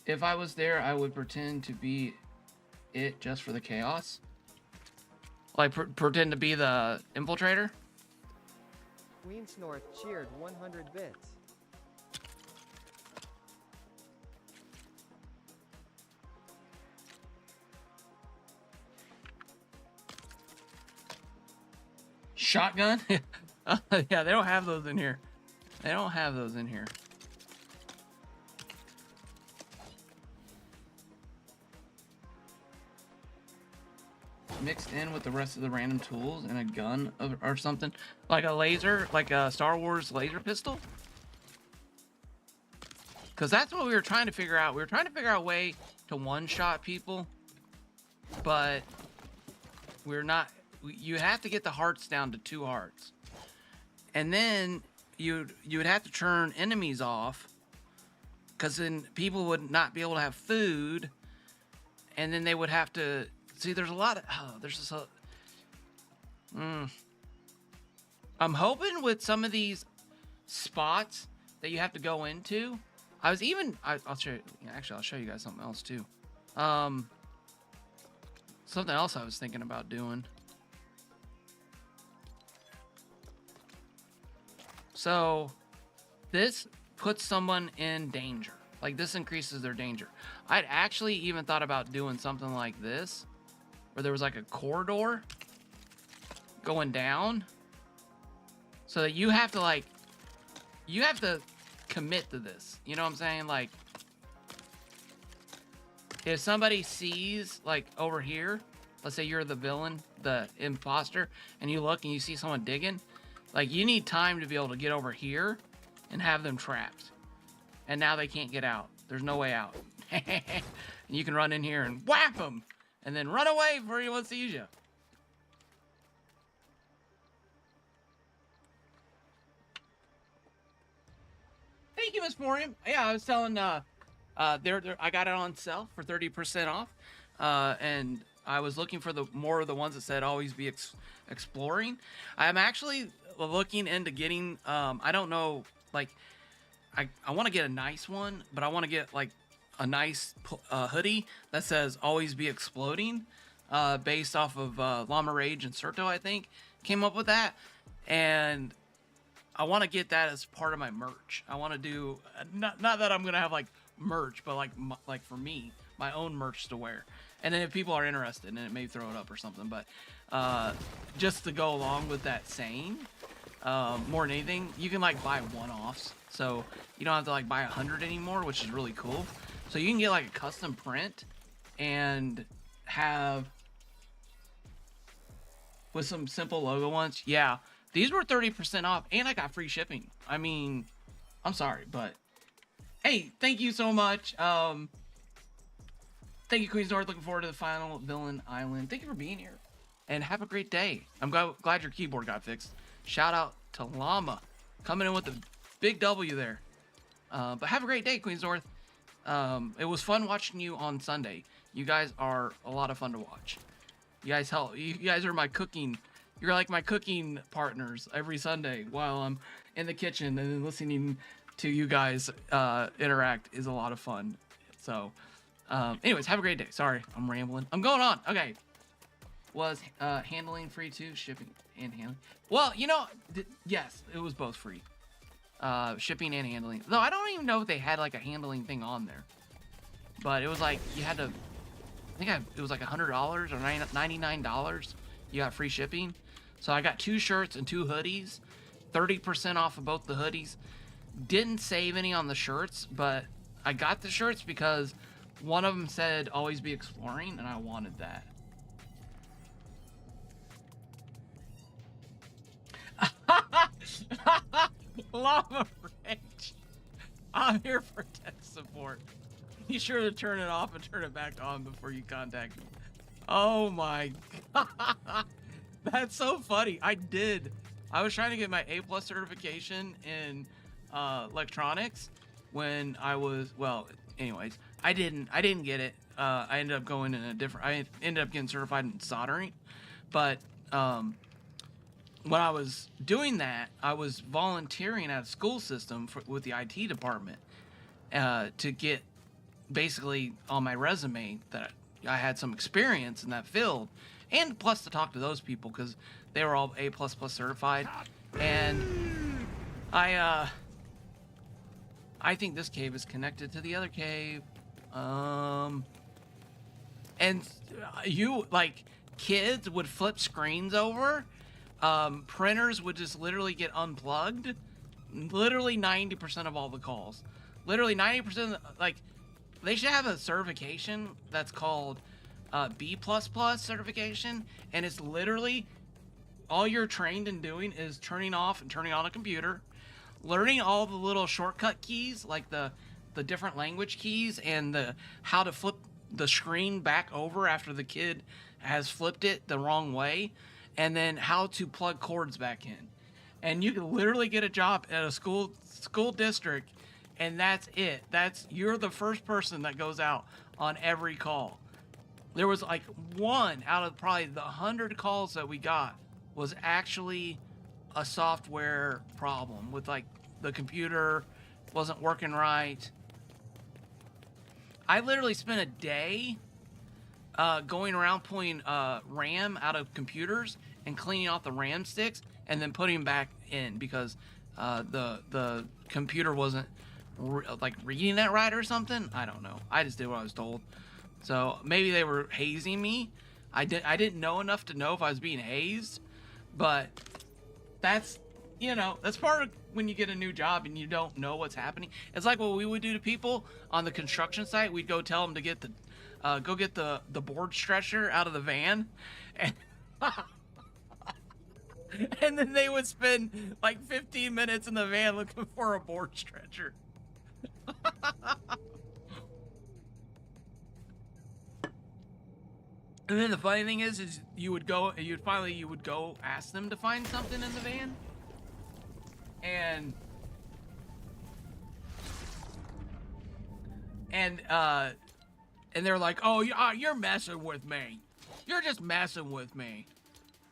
Speaker 1: if I was there, I would pretend to be it just for the chaos. Like, pretend to be the infiltrator.
Speaker 2: Queens North cheered 100 bits.
Speaker 1: Shotgun? Yeah, they don't have those in here. They don't have those in here. Mixed in with the rest of the random tools and a gun or something. Like a laser, like a Star Wars laser pistol. Because that's what we were trying to figure out. We were trying to figure out a way to one-shot people. But we're not... You have to get the hearts down to 2 hearts. And then you would have to turn enemies off. Because then people would not be able to have food. And then they would have to... See, there's a lot of... Oh, there's just a... I'm hoping with some of these spots that you have to go into... I was even... I'll show you... Actually, I'll show you guys something else, too. Something else I was thinking about doing. So, this puts someone in danger. Like, this increases their danger. I'd actually even thought about doing something like this. Where there was like a corridor going down. So that you have to like... You have to commit to this. You know what I'm saying? Like... If somebody sees, like, over here... Let's say you're the villain, the imposter, and you look and you see someone digging. Like, you need time to be able to get over here and have them trapped. And now they can't get out. There's no way out. And you can run in here and whap them. And then run away before anyone sees you. Thank you, Miss Morium. Yeah, I was telling, I got it on sale for 30% off. And I was looking for more of the ones that said always be exploring. I'm actually looking into getting, I don't know, like, I want to get a nice one, but I want to get, like, a nice hoodie that says always be exploding, based off of Llama Rage and Certo, I think, came up with that. And I want to get that as part of my merch. I want to do, not that I'm going to have like merch, but like for me, my own merch to wear. And then if people are interested, and it may throw it up or something, but just to go along with that saying, more than anything, you can like buy one-offs. So you don't have to like buy 100 anymore, which is really cool. So you can get like a custom print and have with some simple logo ones. Yeah, these were 30% off and I got free shipping. I mean, I'm sorry, but hey, thank you so much. Thank you, Queens North. Looking forward to the final Villain Island. Thank you for being here and have a great day. I'm glad your keyboard got fixed. Shout out to Llama coming in with the big W there. But have a great day, Queens North. It was fun watching you on Sunday. You guys are a lot of fun to watch. You guys help. You guys are my cooking. You're like my cooking partners every Sunday while I'm in the kitchen, and then listening to you guys interact is a lot of fun. So, anyways, have a great day. Sorry, I'm rambling. I'm going on. Okay. Was handling free too? Shipping and handling? Well, you know, yes, it was both free. Shipping and handling. Though I don't even know if they had like a handling thing on there. But it was like you had to. I think it was like $100 or $99. You got free shipping. So I got 2 shirts and 2 hoodies. 30% off of both the hoodies. Didn't save any on the shirts, but I got the shirts because one of them said always be exploring, and I wanted that. Llama Rage. I'm here for tech support. Be sure to turn it off and turn it back on before you contact me. Oh my god. That's so funny. I was trying to get my A+ certification in electronics when I was, well, anyways, I didn't get it. I ended up going in I ended up getting certified in soldering, but when I was doing that, I was volunteering at a school system with the IT department to get basically on my resume that I had some experience in that field, and plus to talk to those people because they were all A++ certified. And I think this cave is connected to the other cave. And you, like, kids would flip screens over. Printers would just literally get unplugged. Literally 90% of all the calls. Literally 90%, like, they should have a certification that's called B++ certification. And it's literally all you're trained in doing is turning off and turning on a computer, learning all the little shortcut keys, like the different language keys and the how to flip the screen back over after the kid has flipped it the wrong way, and then how to plug cords back in. And you can literally get a job at a school district, and that's it. You're the first person that goes out on every call. There was like one out of probably the 100 calls that we got was actually a software problem with, like, the computer wasn't working right. I literally spent a day going around pulling RAM out of computers and cleaning off the RAM sticks and then putting them back in because the computer wasn't like reading that right or something. I don't know. I just did what I was told. So maybe they were hazing me. I didn't know enough to know if I was being hazed, but that's, you know, that's part of when you get a new job and you don't know what's happening. It's like what we would do to people on the construction site. We'd go tell them to get the board stretcher out of the van, and and then they would spend like 15 minutes in the van looking for a board stretcher. And then the funny thing is you would go ask them to find something in the van, and they're like, "Oh, you're messing with me. You're just messing with me.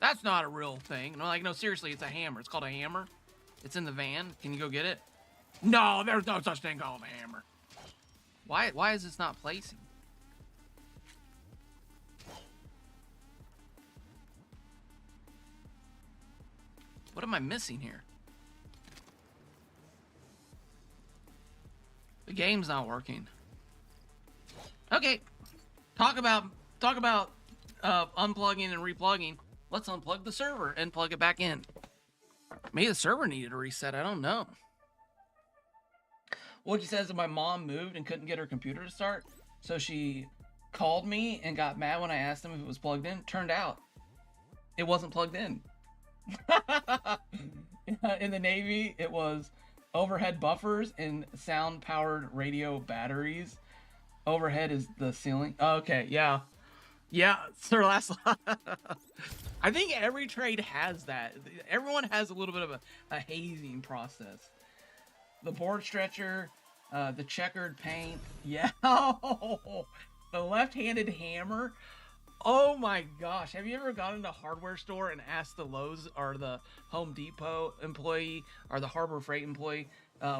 Speaker 1: That's not a real thing." And I'm like, "No, seriously, it's a hammer. It's called a hammer. It's in the van. Can you go get it?" "No, there's no such thing called a hammer." Why is this not placing? What am I missing here? The game's not working. Okay, talk about unplugging and replugging. Let's unplug the server and plug it back in. Maybe the server needed a reset. I don't know. Well, she says that my mom moved and couldn't get her computer to start, so she called me and got mad when I asked him if it was plugged in. Turned out it wasn't plugged in. In the Navy, it was overhead buffers and sound-powered radio batteries. Overhead is the ceiling. Okay, yeah. Sir, last. I think every trade has that. Everyone has a little bit of a hazing process. The board stretcher, the checkered paint. Yeah. The left-handed hammer. Oh my gosh. Have you ever gone into a hardware store and asked the Lowe's or the Home Depot employee or the Harbor Freight employee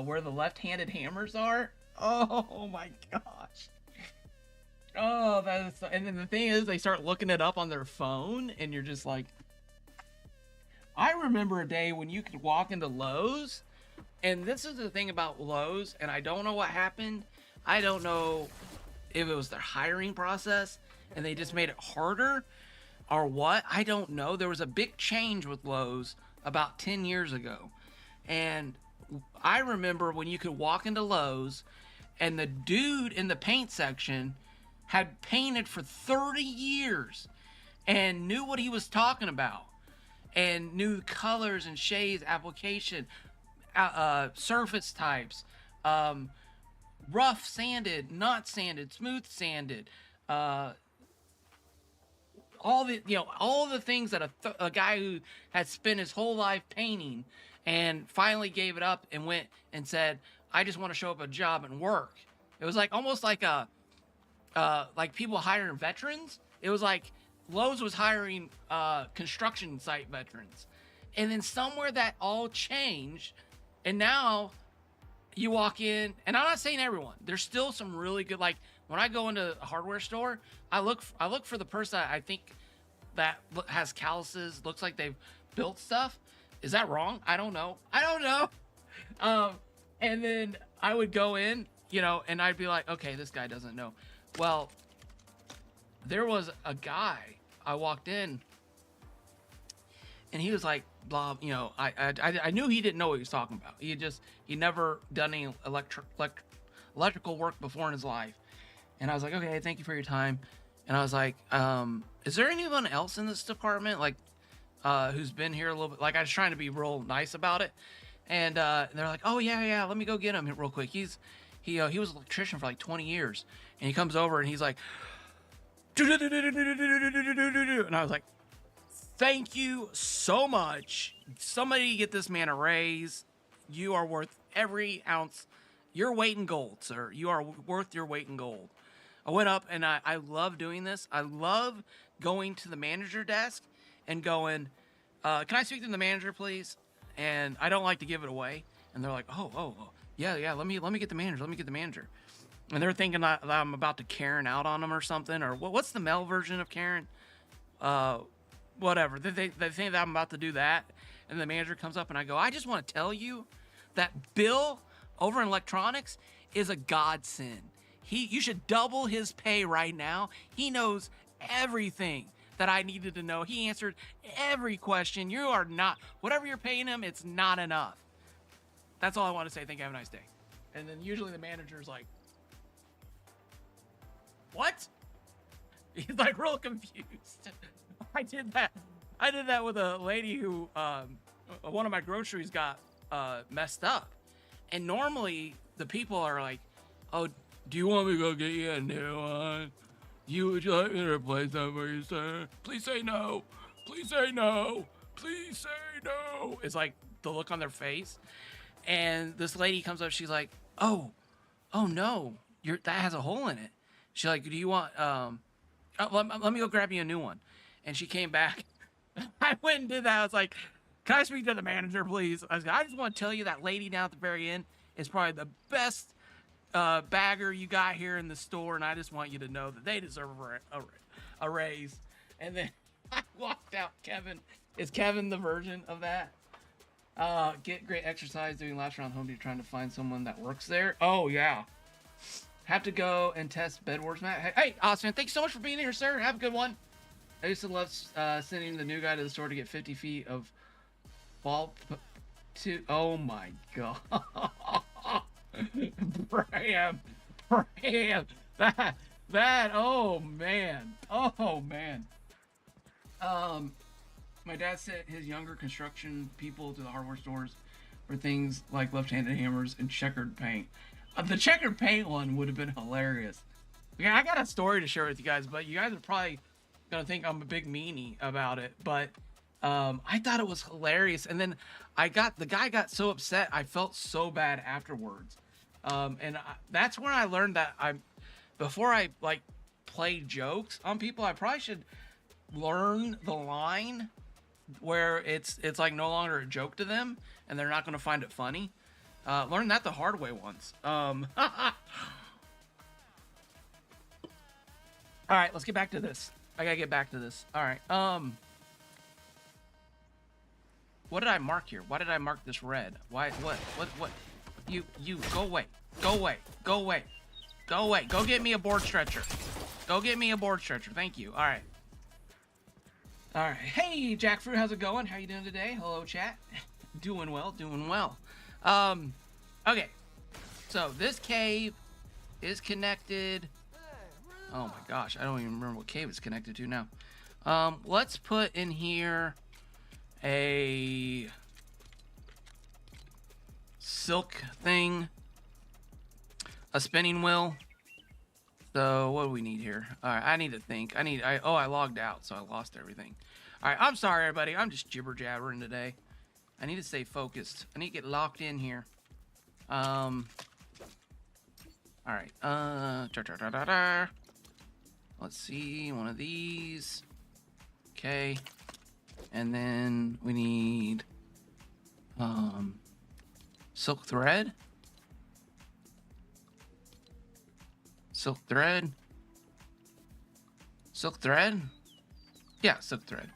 Speaker 1: where the left-handed hammers are? Oh my gosh. Oh, that is, and then the thing is, they start looking it up on their phone, and you're just like, I remember a day when you could walk into Lowe's, and this is the thing about Lowe's, and I don't know what happened. I don't know if it was their hiring process, and they just made it harder, or what. I don't know. There was a big change with Lowe's about 10 years ago, and I remember when you could walk into Lowe's, and the dude in the paint section had painted for 30 years and knew what he was talking about and knew colors and shades, application, surface types, rough sanded, not sanded, smooth sanded, all the things that a guy who had spent his whole life painting and finally gave it up and went and said, I just want to show up a job and work. It was like almost like like people hiring veterans. It was like Lowe's was hiring construction site veterans, And then somewhere that all changed, and now you walk in, and I'm not saying everyone. There's still some really good, like when I go into a hardware store, I look for the person I think that has calluses, looks like they've built stuff. Is that wrong? I don't know. And then I would go in, and I'd be like, okay, this guy doesn't know. Well, there was a guy, I walked in, and he was like, blah, I knew he didn't know what he was talking about. He never done any electrical work before in his life. And I was like, okay, thank you for your time. And I was like, is there anyone else in this department, like, who's been here a little bit? Like, I was trying to be real nice about it. And they're like, oh yeah, let me go get him real quick. He was an electrician for like 20 years. And he comes over and he's like, and I was like, thank you so much. Somebody get this man a raise. You are worth every ounce. Your weight in gold, sir. You are worth your weight in gold. I went up and I love doing this. I love going to the manager desk and going, can I speak to the manager, please? And I don't like to give it away. And they're like, oh, yeah. Let me get the manager. Let me get the manager. And they're thinking that I'm about to Karen out on them or something. Or what's the male version of Karen? Whatever. They think that I'm about to do that. And the manager comes up and I go, I just want to tell you that Bill over in electronics is a godsend. You should double his pay right now. He knows everything that I needed to know. He answered every question. You are not, whatever you're paying him, it's not enough. That's all I want to say. Thank you. Have a nice day. And then usually the manager's like, what? He's like real confused. I did that with a lady who, one of my groceries got messed up. And normally the people are like, oh, do you want me to go get you a new one? Would you like me to replace that for you, sir? Please say no. Please say no. Please say no. It's like the look on their face. And this lady comes up. She's like, oh no, that has a hole in it. She's like, do you want, let me go grab you a new one. And she came back. I went and did that. I was like, can I speak to the manager, please? I just want to tell you that lady down at the very end is probably the best bagger you got here in the store, and I just want you to know that they deserve a raise. And then I walked out. Is Kevin the version of that? Get great exercise doing laps around home. You're trying to find someone that works there. Oh yeah. Have to go and test Bedwars, Matt. Hey, Austin, thanks so much for being here, sir. Have a good one. I used to love sending the new guy to the store to get 50 feet of ball to. Oh my god. Bram. That. Oh man. My dad sent his younger construction people to the hardware stores for things like left-handed hammers and checkered paint. The checkered paint one would have been hilarious. Okay, I got a story to share with you guys, but you guys are probably gonna think I'm a big meanie about it. But I thought it was hilarious, and then the guy got so upset. I felt so bad afterwards, that's when I learned that before I like play jokes on people, I probably should learn the line where it's like no longer a joke to them and they're not going to find it funny. Learn that the hard way once. All right, let's get back to this. I gotta get back to this. All right. What did I mark here? Why did I mark this red? Why? What? You go away. Go get me a board stretcher. Thank you. All right. Hey, Jackfruit, how's it going? How you doing today? Hello, chat. Doing well. Okay. So this cave is connected. Oh my gosh, I don't even remember what cave it's connected to now. Let's put in here a silk thing, a spinning wheel. So what do we need here? All right, I need to think. I logged out, so I lost everything. All right, I'm sorry, everybody. I'm just jibber jabbering today. I need to stay focused. I need to get locked in here. All right. Let's see, one of these. Okay. And then we need silk thread. Silk thread. Silk thread? Yeah, silk thread.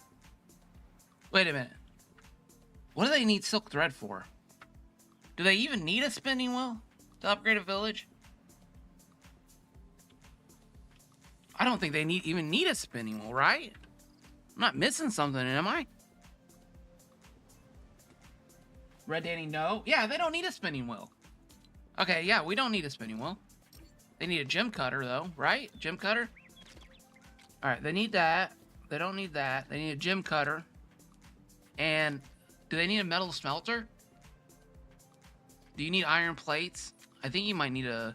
Speaker 1: Wait a minute. What do they need silk thread for? Do they even need a spinning wheel to upgrade a village? I don't think they even need a spinning wheel, right? I'm not missing something, am I? Red Danny, no. Yeah, they don't need a spinning wheel. Okay, yeah, we don't need a spinning wheel. They need a gem cutter, though, right? Gem cutter? All right, they need that. They don't need that. They need a gem cutter. And do they need a metal smelter? Do you need iron plates? I think you might need a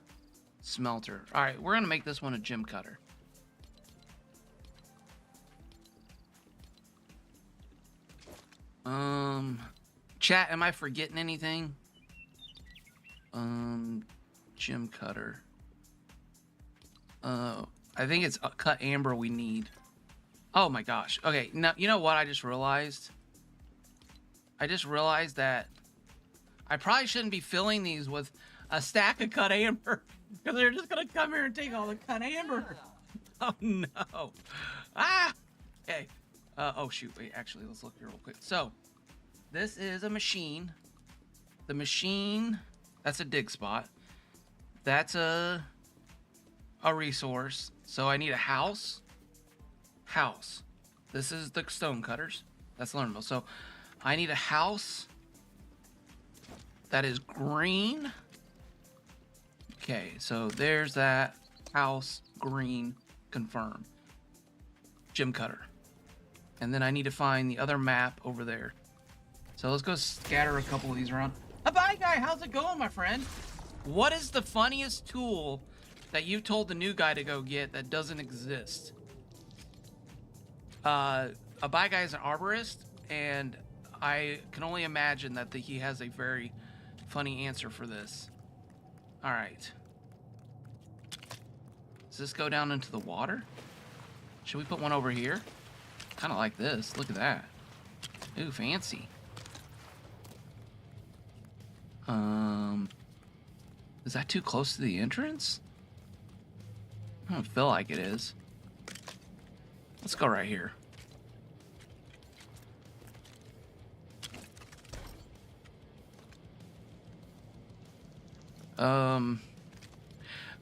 Speaker 1: smelter. All right, we're going to make this one a gem cutter. Chat, am I forgetting anything? Gem cutter. I think it's cut amber we need. Oh my gosh. Okay, now you know what I just realized? I just realized that I probably shouldn't be filling these with a stack of cut amber because they're just gonna come here and take all the cut amber. Oh no. Ah. Okay. Oh shoot. Wait. Actually, let's look here real quick. So, this is a machine. The machine. That's a dig spot. That's a resource. So I need a house. House. This is the stone cutters. That's learnable. So I need a house that is green. Okay, so there's that house green. Confirm. Gem cutter. And then I need to find the other map over there. So let's go scatter a couple of these around. Bye guy, how's it going, my friend? What is the funniest tool that you told the new guy to go get that doesn't exist? A bye guy is an arborist, and I can only imagine that he has a very funny answer for this. All right. Does this go down into the water? Should we put one over here? Kind of like this. Look at that. Ooh, fancy. Is that too close to the entrance? I don't feel like it is. Let's go right here.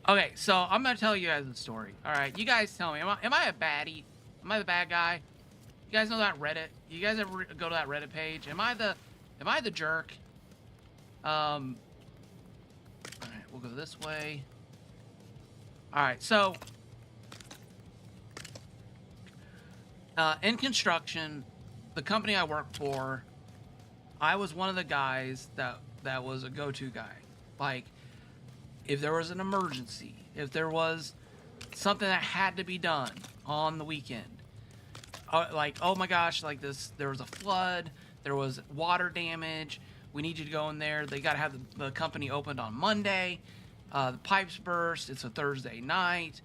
Speaker 1: Okay, so I'm gonna tell you guys the story. All right, you guys tell me. Am I a baddie? Am I the bad guy? You guys know that Reddit? You guys ever go to that Reddit page? Am I the jerk? All right, we'll go this way. All right, so in construction, the company I work for, I was one of the guys that was a go-to guy. Like, if there was an emergency, if there was something that had to be done on the weekend, like, oh my gosh, like this, there was a flood, there was water damage, we need you to go in there. They got to have the company opened on Monday. The pipes burst. It's a Thursday night,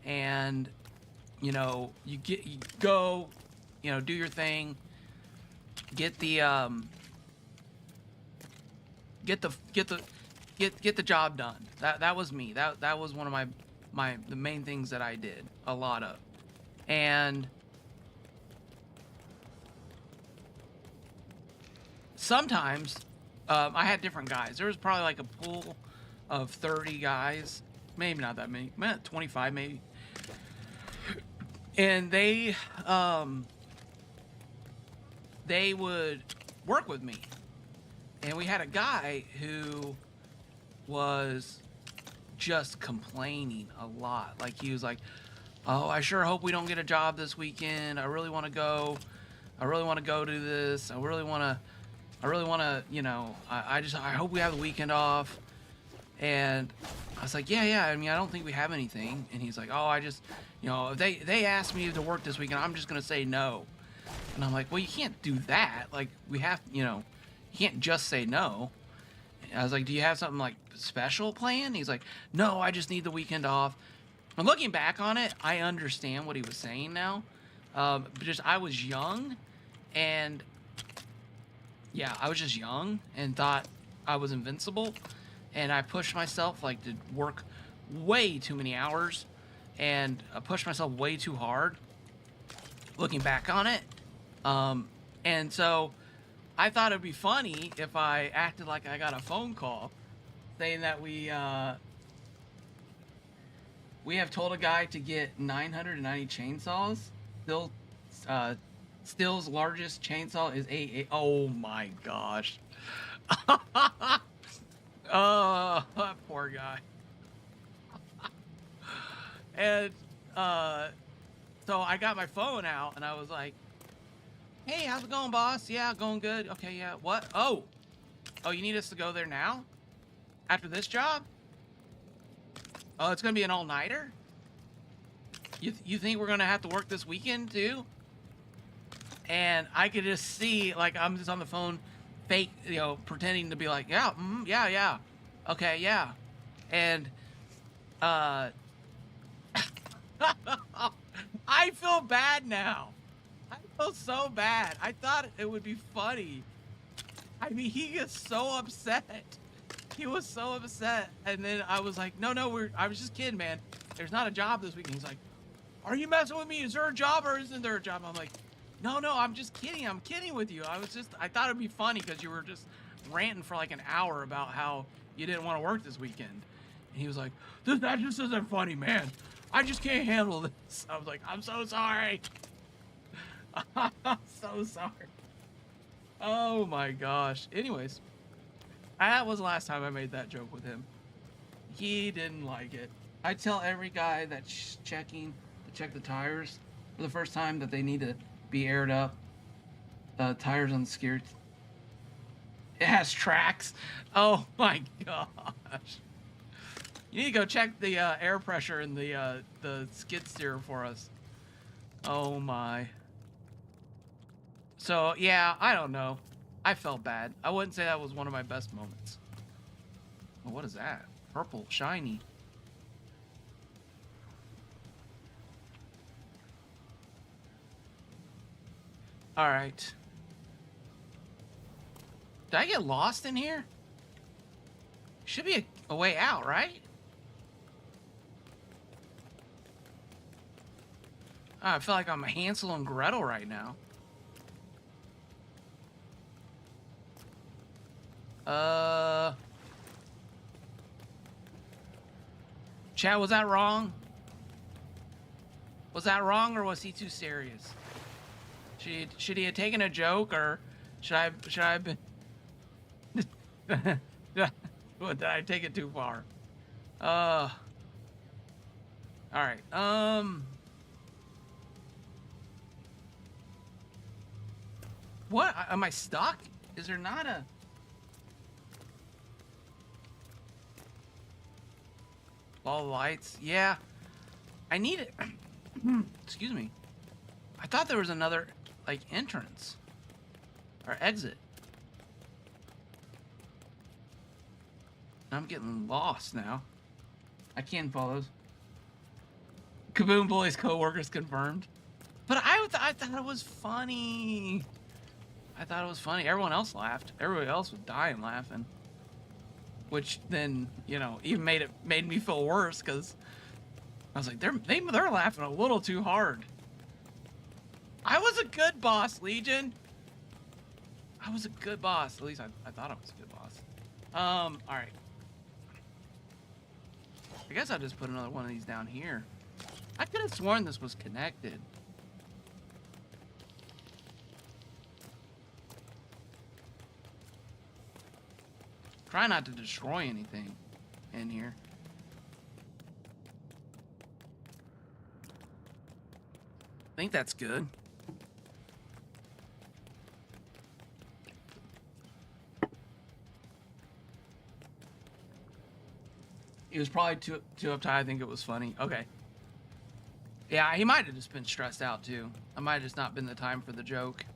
Speaker 1: and you know you go, you know, do your thing. Get the job done. That was me. That was one of the main things that I did a lot of, and sometimes I had different guys. There was probably like a pool of 30 guys, maybe not that many, 25 maybe, and they would work with me. And we had a guy who was just complaining a lot. Like, he was like, oh, I sure hope we don't get a job this weekend. I really want to go. I really want to go do this. I really want to, you know, I hope we have the weekend off. And I was like, yeah. I mean, I don't think we have anything. And he's like, oh, I just, you know, if they asked me to work this weekend, I'm just going to say no. And I'm like, well, you can't do that. Like, we have, you know, you can't just say no. And I was like, do you have something like special planned? He's like, no, I just need the weekend off. And looking back on it, I understand what he was saying now. But just, I was young And yeah, I was just young and thought I was invincible, and I pushed myself like to work way too many hours, and I pushed myself way too hard looking back on it. And so I thought it'd be funny if I acted like I got a phone call saying that we have told a guy to get 990 chainsaws. Still's largest chainsaw is oh my gosh. Oh, that poor guy. And so I got my phone out and I was like, hey, how's it going, boss? Yeah, going good. Okay, yeah. What? Oh, you need us to go there now? After this job? Oh, it's gonna be an all-nighter? You think we're gonna have to work this weekend too? And I could just see, like, I'm just on the phone, fake, pretending to be like, yeah, yeah, okay, yeah. And I feel bad now. I feel so bad. I thought it would be funny. I mean, he gets so upset. He was so upset. And then I was like, no, I was just kidding, man. There's not a job this week. And he's like, are you messing with me? Is there a job or isn't there a job? I'm like, no, I'm just kidding. I'm kidding with you. I thought it'd be funny because you were just ranting for like an hour about how you didn't want to work this weekend. And he was like, that just isn't funny, man. I just can't handle this. I was like, I'm so sorry. I'm so sorry. Oh my gosh. Anyways, that was the last time I made that joke with him. He didn't like it. I tell every guy that's checking to check the tires for the first time that they need to be aired up. Tires on the skid. It has tracks. Oh my gosh. You need to go check the air pressure in the skid steer for us. Oh my. So yeah, I don't know. I felt bad. I wouldn't say that was one of my best moments. Oh, what is that? Purple, shiny. All right. Did I get lost in here? Should be a way out, right? Oh, I feel like I'm Hansel and Gretel right now. Chad, was that wrong? Was that wrong or was he too serious? Should he have taken a joke or should I have been what, did I take it too far? All right. What? Am I stuck? Is there not a ball of lights? Yeah. I need it. Excuse me. I thought there was another, like, entrance. Or exit. I'm getting lost now. I can't follow. Kaboom Boys co-workers confirmed. But I thought it was funny. I thought it was funny. Everyone else laughed. Everybody else was dying laughing. Which then, even made me feel worse because I was like, they're laughing a little too hard. I was a good boss, Legion. I was a good boss. At least I thought I was a good boss. All right. I guess I'll just put another one of these down here. I could have sworn this was connected. Try not to destroy anything in here. I think that's good. He was probably too uptight. I think it was funny. Okay. Yeah, he might have just been stressed out too. I might have just not been the time for the joke.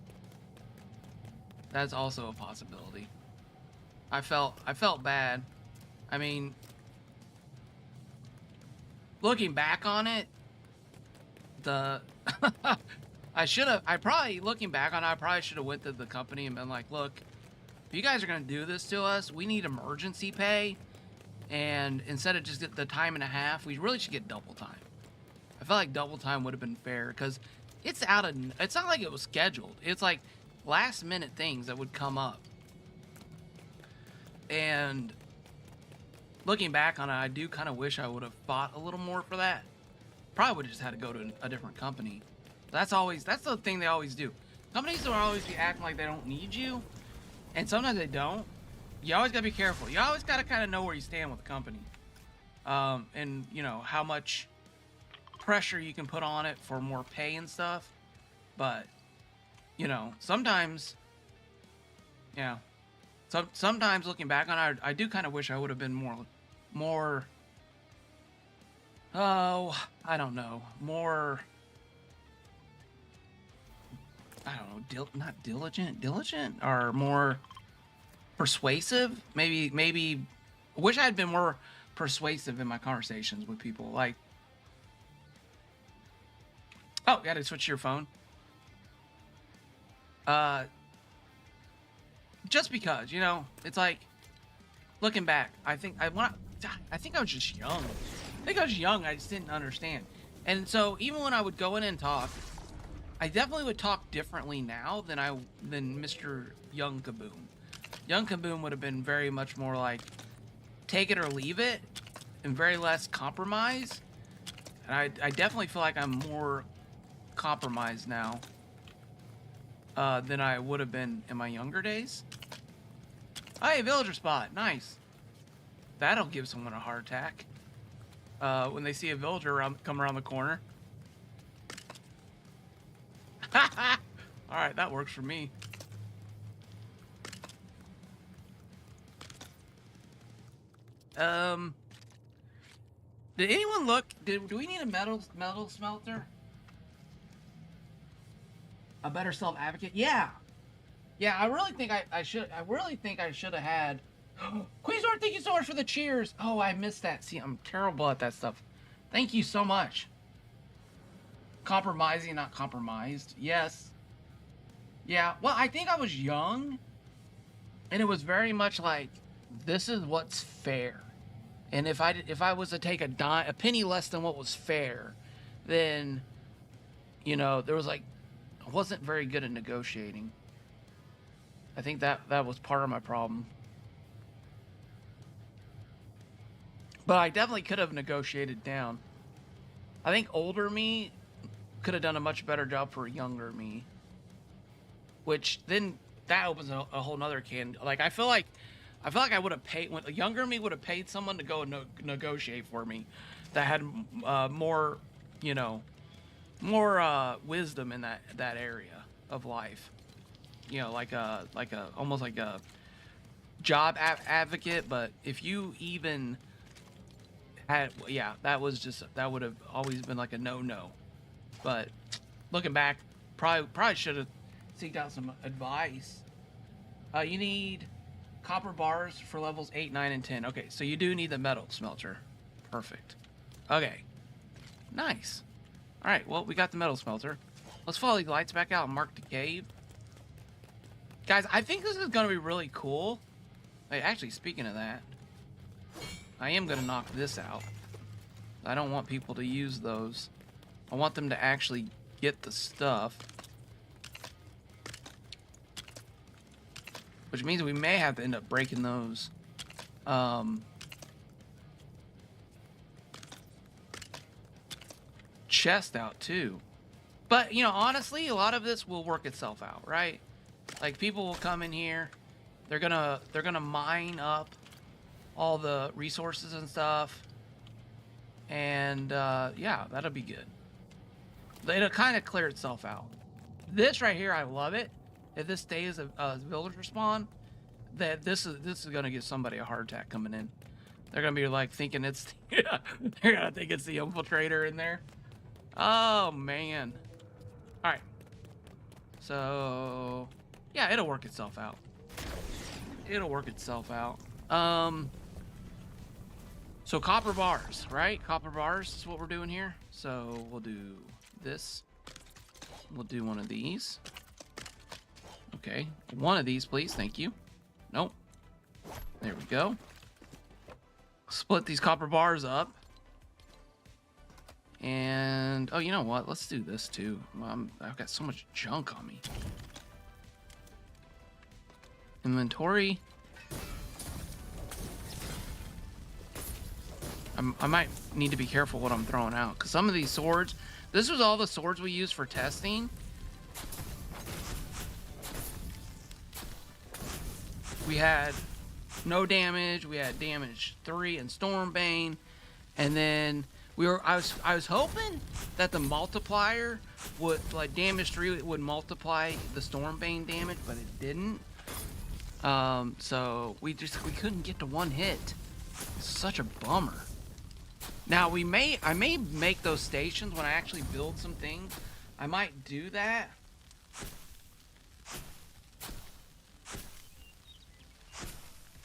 Speaker 1: That's also a possibility. I felt bad. I mean, looking back on it, I I probably, looking back on it, I probably should have went to the company and been like, look, if you guys are going to do this to us, we need emergency pay. And instead of just get the time and a half, we really should get double time. I felt like double time would have been fair because it's not like it was scheduled. It's like last minute things that would come up. And looking back on it, I do kind of wish I would have fought a little more for that. Probably would have just had to go to a different company. That's the thing they always do. Companies will always be acting like they don't need you, and sometimes they don't. You always gotta be careful. You always gotta kind of know where you stand with the company, and you know how much pressure you can put on it for more pay and stuff. But you know, sometimes, yeah, sometimes looking back on it, I do kind of wish I would have been more. Oh, I don't know, more. I don't know, not diligent, or more persuasive. Maybe I wish I had been more persuasive in my conversations with people. Like, oh, you gotta switch your phone. Just because, you know, it's like, looking back, I think I was just young. I just didn't understand. And so even when I would go in and talk, I definitely would talk differently now than Mr. Young Kaboom. Young Kaboom would have been very much more like take it or leave it, and very less compromise. And I definitely feel like I'm more compromised now than I would have been in my younger days. Hey, villager spot, nice. That'll give someone a heart attack when they see a villager come around the corner. Alright, that works for me. Did anyone look? Do we need a metal smelter? A better self-advocate? Yeah. Yeah, I really think I should have had. Queensor, thank you so much for the cheers. Oh, I missed that. See, I'm terrible at that stuff. Thank you so much. Compromising, not compromised. Yes. Yeah, well, I think I was young, and it was very much like, this is what's fair. And if I was to take a penny less than what was fair, then, you know, there was like, I wasn't very good at negotiating. I think that was part of my problem. But I definitely could have negotiated down. I think older me could have done a much better job for younger me. Which then that opens a whole nother can. Like, I feel like I would have paid, when a younger me would have paid someone to go and negotiate for me that had more, you know, more wisdom in that area of life. You know, like a almost like a job advocate. But if you even had, yeah, that would have always been like a no. But looking back, probably should have seeked out some advice. You need copper bars for levels 8, 9, and 10. Okay, so you do need the metal smelter. Perfect. Okay. Nice. Alright, well, we got the metal smelter. Let's follow the lights back out and mark the cave. Guys, I think this is going to be really cool. Hey, actually, speaking of that, I am going to knock this out. I don't want people to use those. I want them to actually get the stuff. Which means we may have to end up breaking those. Chest out too. But, you know, honestly, a lot of this will work itself out, right? Like, people will come in here. They're gonna mine up all the resources and stuff. And, yeah, that'll be good. It'll kind of clear itself out. This right here, I love it. If this stays a villager spawn, that this is gonna give somebody a heart attack coming in. They're gonna be like thinking it's they're gonna think it's the infiltrator in there. Oh man. All right. So yeah, it'll work itself out. It'll work itself out. So copper bars, right? Copper bars is what we're doing here. So we'll do this. We'll do one of these. Okay, one of these, please. Thank you. Nope. There we go. Split these copper bars up. And, oh, you know what? Let's do this, too. I've got so much junk on me. Inventory. I might need to be careful what I'm throwing out, because some of these swords... This was all the swords we used for testing. We had no damage. We had damage 3 and Stormbane. And then... I was hoping that the multiplier would, like, damage 3 would multiply the Stormbane damage, but it didn't. So we couldn't get to one hit. Such a bummer. Now I may make those stations when I actually build some things. I might do that.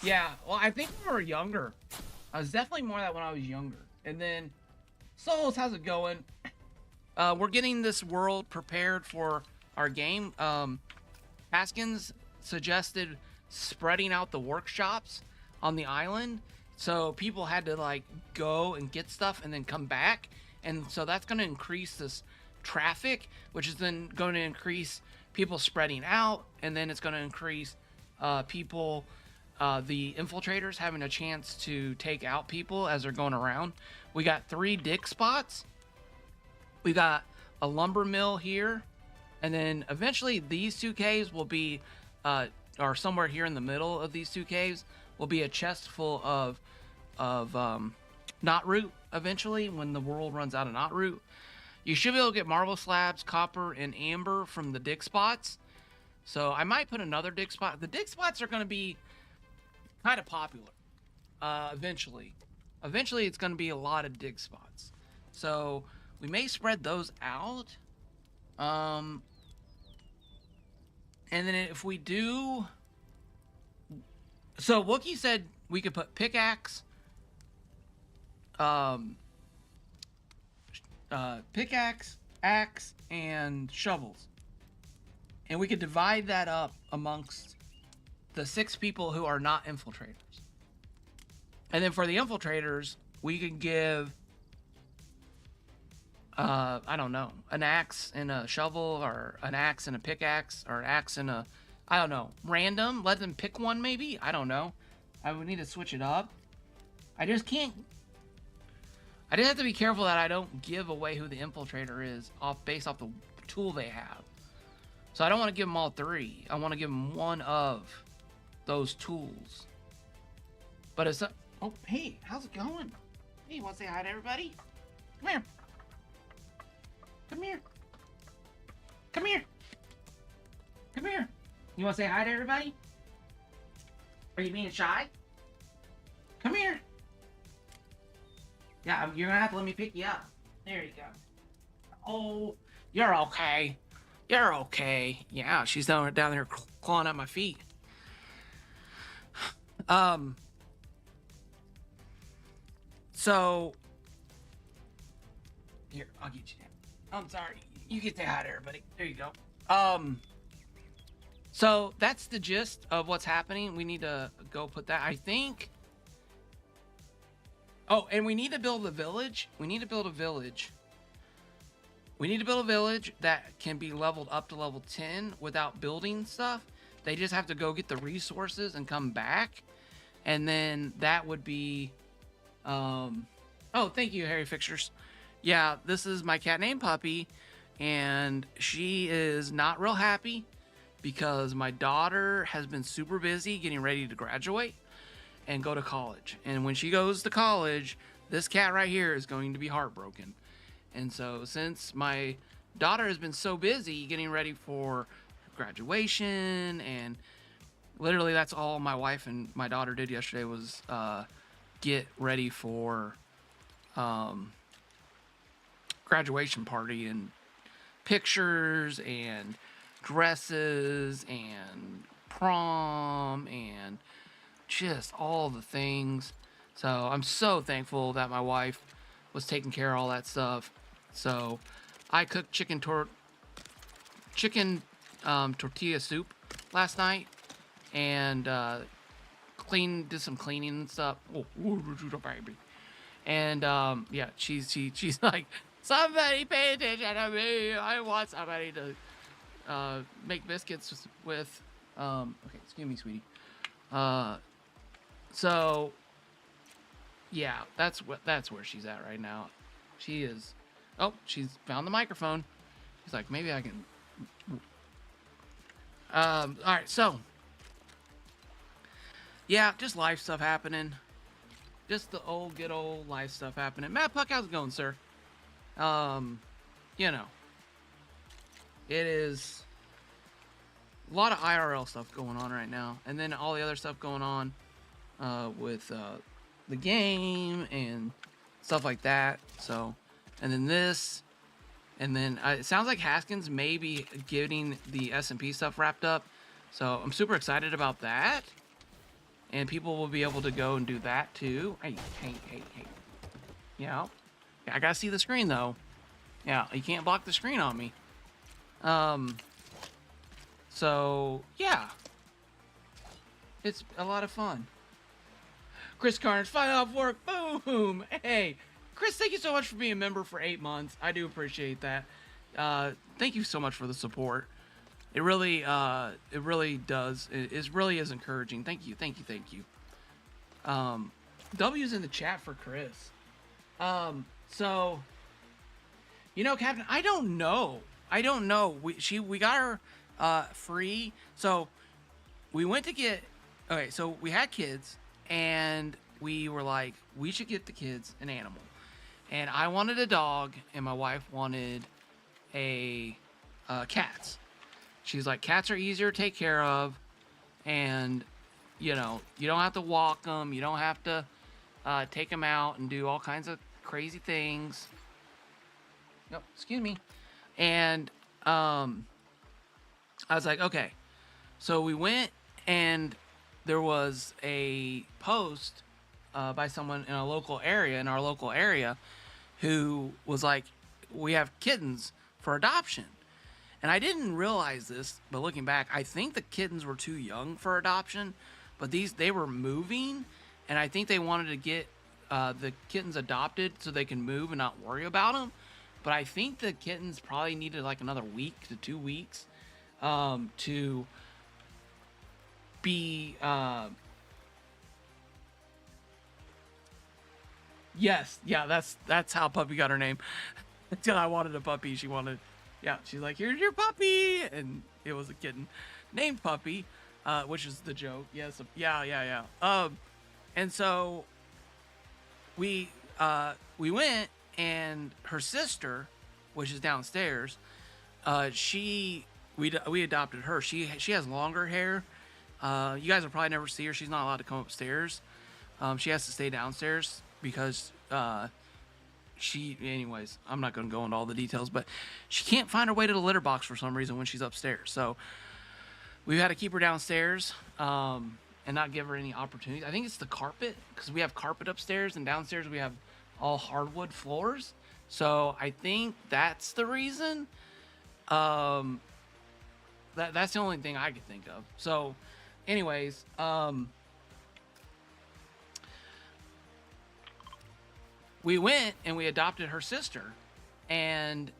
Speaker 1: Yeah, well, I think when we were younger, I was definitely more that when I was younger. And then Souls, how's it going? We're getting this world prepared for our game. Haskins suggested spreading out the workshops on the island, so people had to like go and get stuff and then come back, and so that's going to increase this traffic, which is then going to increase people spreading out, and then it's going to increase people, the infiltrators having a chance to take out people as they're going around. We got 3 dig spots. We got a lumber mill here. And then eventually these 2 caves will be, or somewhere here in the middle of these 2 caves, will be a chest full of knot root eventually when the world runs out of knot root. You should be able to get marble slabs, copper, and amber from the dig spots. So I might put another dig spot. The dig spots are going to be kind of popular eventually. Eventually, it's going to be a lot of dig spots. So we may spread those out. And then if we do... So Wookie said we could put pickaxe, axe, and shovels. And we could divide that up amongst the 6 people who are not infiltrators. And then for the infiltrators, we could give, I don't know, an axe and a shovel, or an axe and a pickaxe, or an axe and a, I don't know, random. Let them pick one, maybe. I don't know. I would need to switch it up. I just can't. I just have to be careful that I don't give away who the infiltrator is based off the tool they have. So I don't want to give them all 3. I want to give them one of those tools. But it's oh, hey, how's it going? Hey, you want to say hi to everybody? Come here. Come here. Come here. Come here. You want to say hi to everybody? Are you being shy? Come here. Yeah, you're going to have to let me pick you up. There you go. Oh, you're okay. You're okay. Yeah, she's down there clawing at my feet. So, here, I'll get you down. I'm sorry. You get to say hi to everybody. There you go. So that's the gist of what's happening. We need to go put that, I think. Oh, and we need to build a village. We need to build a village. We need to build a village that can be leveled up to level 10 without building stuff. They just have to go get the resources and come back. And then that would be... Oh, thank you, Harry Fixtures. Yeah, this is my cat named Puppy. And she is not real happy because my daughter has been super busy getting ready to graduate and go to college. And when she goes to college, this cat right here is going to be heartbroken. And so since my daughter has been so busy getting ready for graduation, and literally that's all my wife and my daughter did yesterday was get ready for graduation party and pictures and dresses and prom and just all the things. So I'm so thankful that my wife was taking care of all that stuff. So I cooked chicken chicken tortilla soup last night, and did some cleaning and stuff. Oh, baby. And yeah, she's like, somebody pay attention to me. I want somebody to make biscuits with. Okay, excuse me, sweetie. So yeah, that's where she's at right now. She is. Oh, she's found the microphone. She's like, maybe I can. All right, so yeah, just life stuff happening. Just the good old life stuff happening. Matt Puck, how's it going, sir? You know, it is a lot of IRL stuff going on right now, and then all the other stuff going on with the game and stuff like that. So, and then this, and then it sounds like Haskins may be getting the S&P stuff wrapped up. So I'm super excited about that. And people will be able to go and do that too. Hey. Yeah, I gotta see the screen though. Yeah, you can't block the screen on me. So yeah, it's a lot of fun. Chris Carnes, fine off work, boom. Hey, Chris, thank you so much for being a member for 8 months. I do appreciate that. Thank you so much for the support. It really does. It really is encouraging. Thank you. W's in the chat for Chris. So, you know, Captain, I don't know. We got her free. So we went to get. Okay, so we had kids, and we were like, we should get the kids an animal. And I wanted a dog, and my wife wanted a cats. She's like, cats are easier to take care of, and, you know, you don't have to walk them. You don't have to take them out and do all kinds of crazy things. No, excuse me. And I was like, okay. So we went, and there was a post by someone in our local area, who was like, we have kittens for adoption. And I didn't realize this, but looking back, I think the kittens were too young for adoption, but they were moving, and I think they wanted to get the kittens adopted so they can move and not worry about them. But I think the kittens probably needed like another week to 2 weeks to be yes, yeah, that's how Puppy got her name. Until I wanted a puppy, yeah, she's like, here's your puppy, and it was a kitten named Puppy, which is the joke. Yes, yeah. And so we went, and her sister, which is downstairs, we adopted her. She has longer hair. You guys will probably never see her. She's not allowed to come upstairs. She has to stay downstairs because anyways, I'm not going to go into all the details, but she can't find her way to the litter box for some reason when she's upstairs. So we've had to keep her downstairs and not give her any opportunities. I think it's the carpet, because we have carpet upstairs, and downstairs we have all hardwood floors. So I think that's the reason. That's the only thing I could think of. So anyways, we went and we adopted her sister, and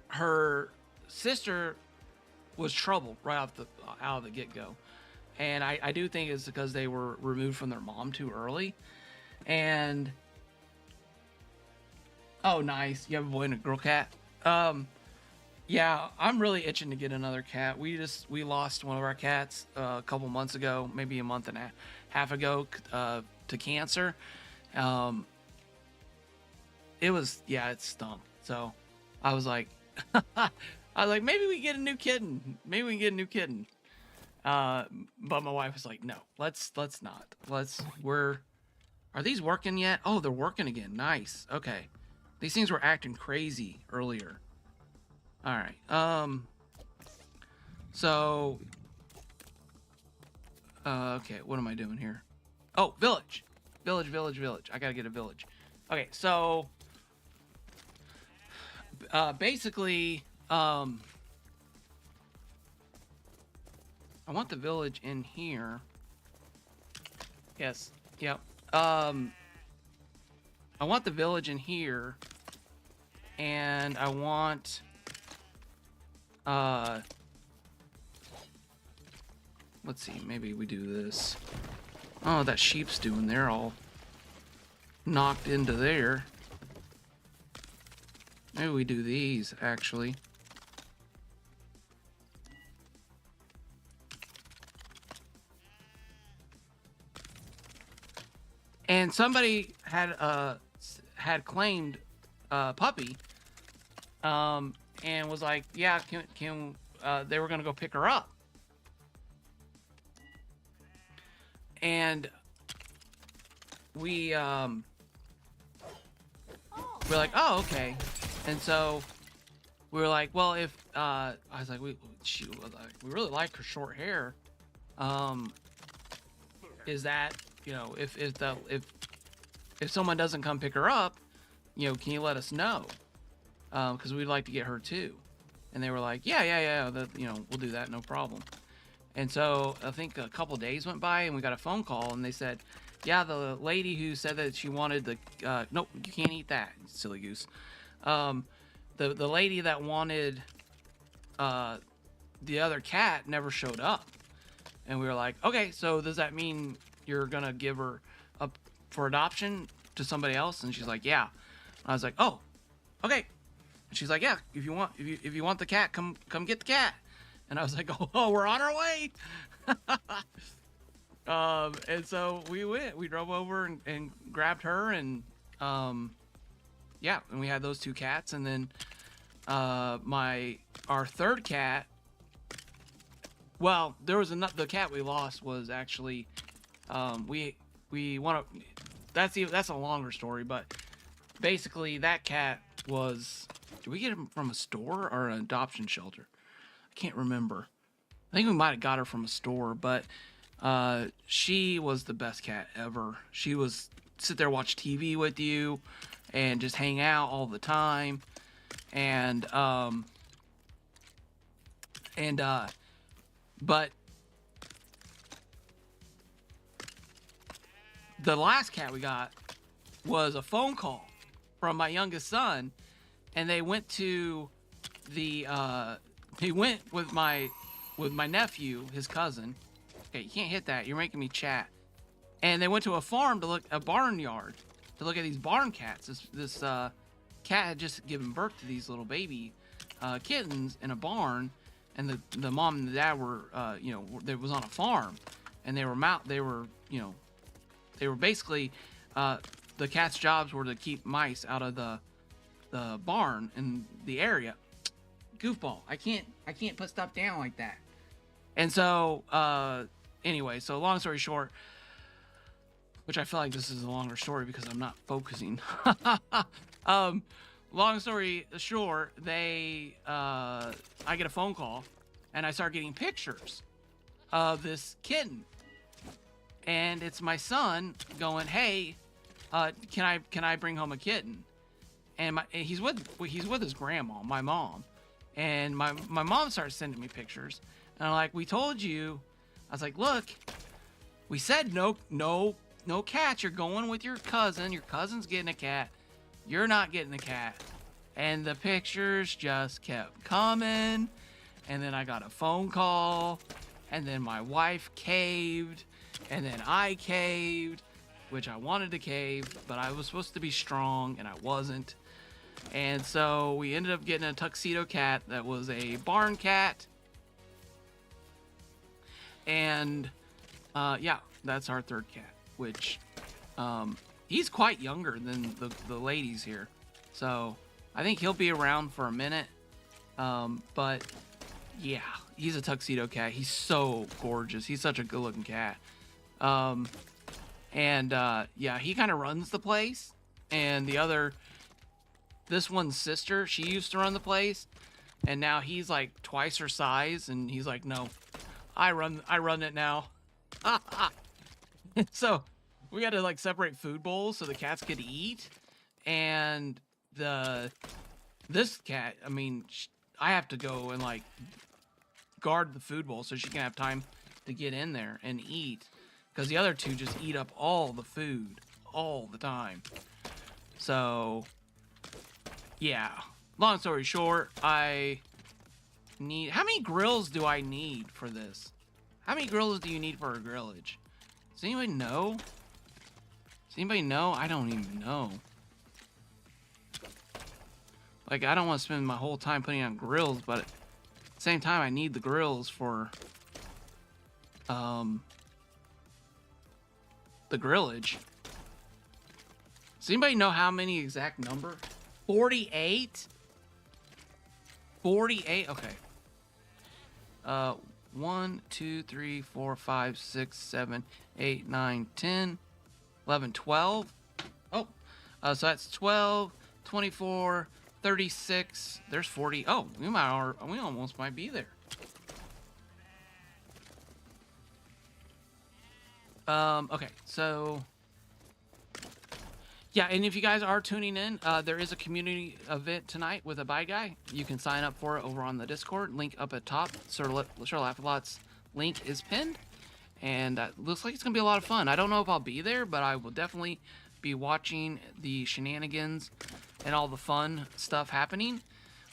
Speaker 1: her sister was trouble right out of the get-go. And I do think it's because they were removed from their mom too early. And oh, nice, you have a boy and a girl cat. Yeah, I'm really itching to get another cat. We lost one of our cats a couple months ago, maybe a month and a half ago, to cancer. It stunk. So I was like, maybe we get a new kitten. But my wife was like, no, let's not. Are these working yet? Oh, they're working again. Nice. Okay. These things were acting crazy earlier. All right. So, okay, what am I doing here? Oh, village. I gotta get a village. Okay, so basically, I want the village in here. Yes. Yep. I want the village in here. And I want... let's see. Maybe we do this. Oh, that sheep's doing. They're all knocked into there. Maybe we do these, actually. And somebody had claimed puppy, and was like, yeah, can they were gonna go pick her up. And we're like, oh, okay. And so we were like, well, if I was like, we really like her short hair. Is that, you know, if someone doesn't come pick her up, you know, can you let us know? Because we'd like to get her too. And they were like, yeah, you know, we'll do that, no problem. And so I think a couple days went by and we got a phone call and they said, yeah, the lady who said that she wanted the, nope, you can't eat that, silly goose. The lady that wanted the other cat never showed up. And we were like, okay, so does that mean you're gonna give her up for adoption to somebody else? And she's like, yeah. I was like, oh, okay. And she's like, yeah, if you want the cat, come get the cat. And I was like, oh, we're on our way. And so we drove over and grabbed her, and yeah, and we had those two cats. And then our third cat, well, there was the cat we lost was actually we want to, that's a longer story, but basically that cat was, did we get him from a store or an adoption shelter? I can't remember. I think we might have got her from a store, but she was the best cat ever. She was sit there, watch TV with you and just hang out all the time. And but the last cat we got was a phone call from my youngest son, and they went to the he went with my nephew, his cousin. Okay, you can't hit that. You're making me chat. And they went to a farm to look, a barnyard, to look at these barn cats. This cat had just given birth to these little baby kittens in a barn, and the mom and the dad were you know, they was on a farm, and they were basically the cat's jobs were to keep mice out of the barn in the area. Goofball, I can't put stuff down like that. And so anyway, so long story short, which I feel like this is a longer story because I'm not focusing. Long story short, I get a phone call and I start getting pictures of this kitten, and it's my son going, hey, can I bring home a kitten? And he's with his grandma, my mom. And my mom starts sending me pictures, and I'm like, we told you. I was like, look, we said no cats. You're going with your cousin. Your cousin's getting a cat. You're not getting a cat. And the pictures just kept coming. And then I got a phone call, and then my wife caved, and then I caved, which I wanted to cave, but I was supposed to be strong and I wasn't. And so we ended up getting a tuxedo cat that was a barn cat. And yeah, that's our third cat, which he's quite younger than the ladies here. So I think he'll be around for a minute. But yeah, he's a tuxedo cat. He's so gorgeous. He's such a good looking cat. Yeah, he kind of runs the place. And this one's sister, she used to run the place, and now he's like twice her size, and he's like, no, I run it now. So we got to like separate food bowls so the cats could eat. And this cat, I mean, I have to go and like guard the food bowl so she can have time to get in there and eat, because the other two just eat up all the food all the time. So, yeah. Long story short, I need... How many grills do I need for this? How many grills do you need for a grillage? Does anybody know? Does anybody know? I don't even know. Like, I don't want to spend my whole time putting on grills, but at the same time, I need the grills for, the grillage. Does anybody know how many exact number? 48? 48? Okay. 1, 2, 3, 4, 5, 6, 7, 8, 9, 10, 11, 12. Oh, so that's 12, 24, 36. There's 40. Oh, we almost might be there. Okay, so yeah, and if you guys are tuning in, there is a community event tonight with a buy guy. You can sign up for it over on the Discord. Link up at top. Sir Laugh-A-Lot's link is pinned. And looks like it's going to be a lot of fun. I don't know if I'll be there, but I will definitely be watching the shenanigans and all the fun stuff happening.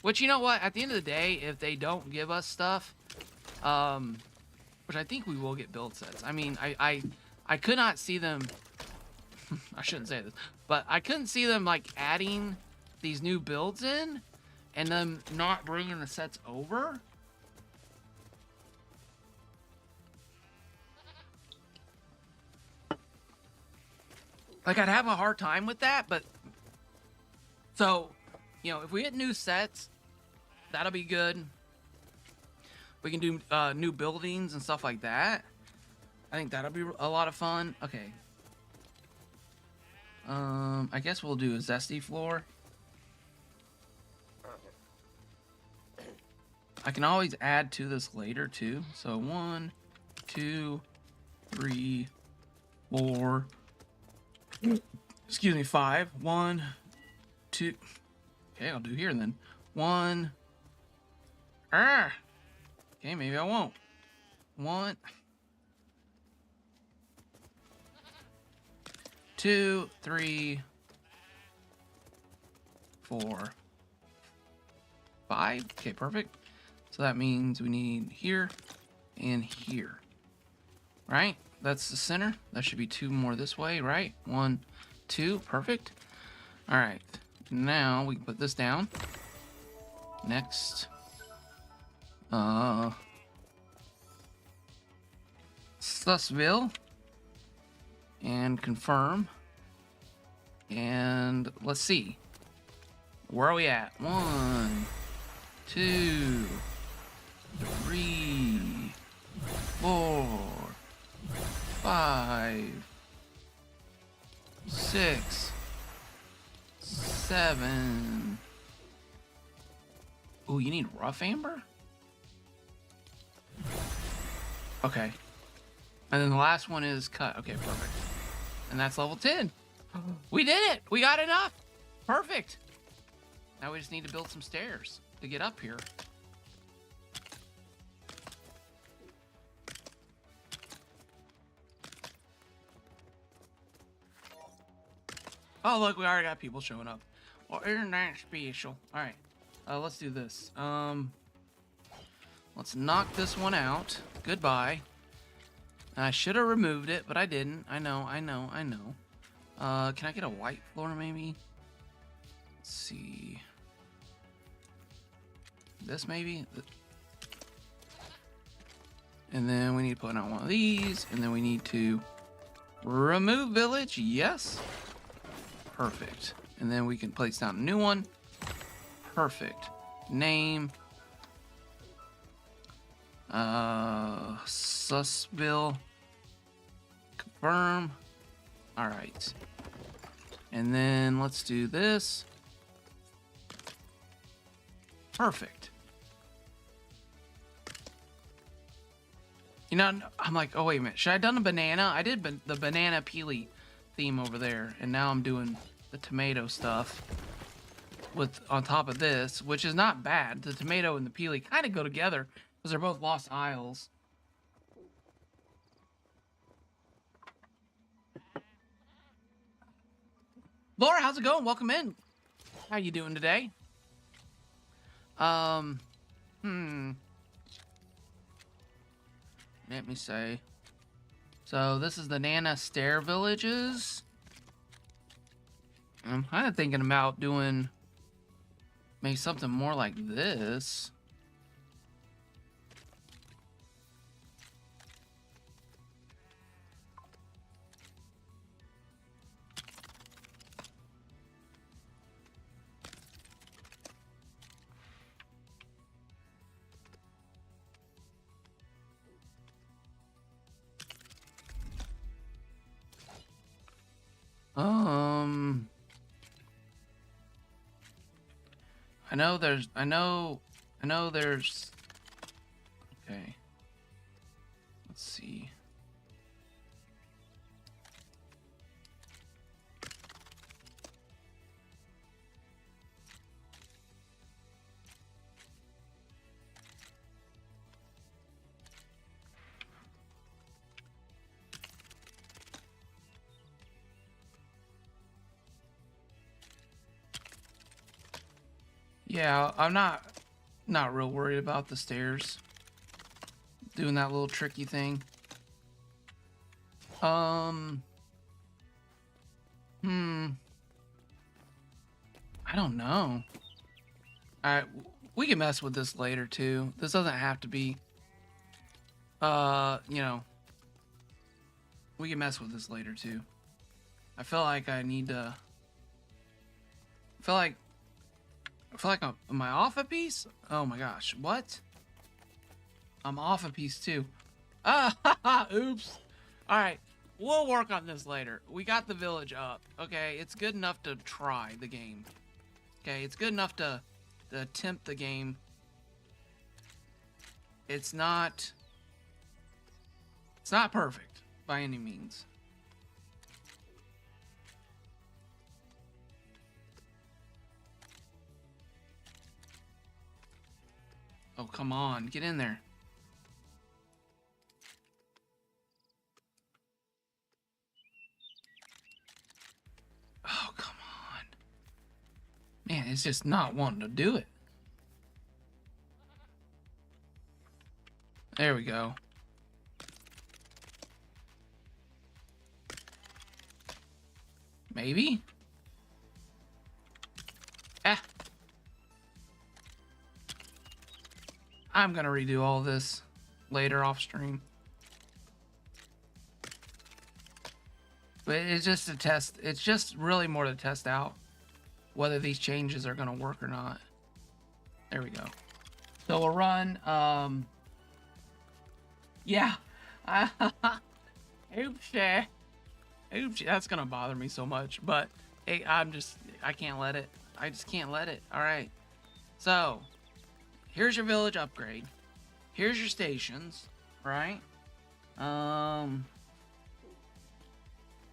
Speaker 1: Which, you know what? At the end of the day, if they don't give us stuff, which I think we will get build sets. I mean, I could not see them... I shouldn't say this, but I couldn't see them like adding these new builds in and them not bringing the sets over. Like, I'd have a hard time with that, but so, you know, if we get new sets, that'll be good. We can do new buildings and stuff like that. I think that'll be a lot of fun. Okay. I guess we'll do a zesty floor. I can always add to this later too. So 1, 2, 3, 4. Excuse me, 5. 1, 2. Okay, I'll do here then. 1. Okay, maybe I won't. 1. 2, 3, 4, 5. Okay, perfect. So that means we need here and here. Right? That's the center. That should be 2 more this way, right? 1, 2. Perfect. All right. Now we can put this down. Next. Sussville. And confirm. And let's see. Where are we at? 1, 2, 3, 4, 5, 6, 7. Ooh, you need rough amber? Okay. And then the last one is cut. Okay, perfect. And that's level 10. We did it! We got enough! Perfect! Now we just need to build some stairs to get up here. Oh, look, we already got people showing up. Well, isn't that special? Alright, let's do this. Let's knock this one out. Goodbye. I should have removed it, but I didn't. I know. Can I get a white floor, maybe? Let's see. This, maybe? And then we need to put on one of these, and then we need to remove village. Yes. Perfect. And then we can place down a new one. Perfect. Name. Sussville. Confirm. All right. And then let's do this. Perfect. You know, I'm like, oh, wait a minute. Should I have done a banana? I did the banana peely theme over there. And now I'm doing the tomato stuff with on top of this, which is not bad. The tomato and the peely kind of go together because they're both Lost Isles. Laura, how's it going? Welcome in. How you doing today? Let me say. So this is the Nana Stair Villages. I'm kind of thinking about doing maybe something more like this. I know there's, okay. Let's see. Yeah, I'm not real worried about the stairs. Doing that little tricky thing. I don't know. Alright, we can mess with this later too. This doesn't have to be, you know, we can mess with this later too. I feel like I need to, I feel like am I off a piece? Oh my gosh, what? I'm off a piece too. Ah, oops. All right, we'll work on this later. We got the village up. Okay, it's good enough to try the game. Okay, it's good enough to attempt the game. It's not perfect by any means. Oh, come on, get in there. Oh, come on. Man, it's just not wanting to do it. There we go. Maybe? Ah. I'm gonna redo all this later off stream. But it's just a test. It's just really more to test out whether these changes are gonna work or not. There we go. So we'll run, yeah. Oops. Oops, that's gonna bother me so much, but hey, I can't let it. I just can't let it. All right. So here's your village upgrade. Here's your stations, right?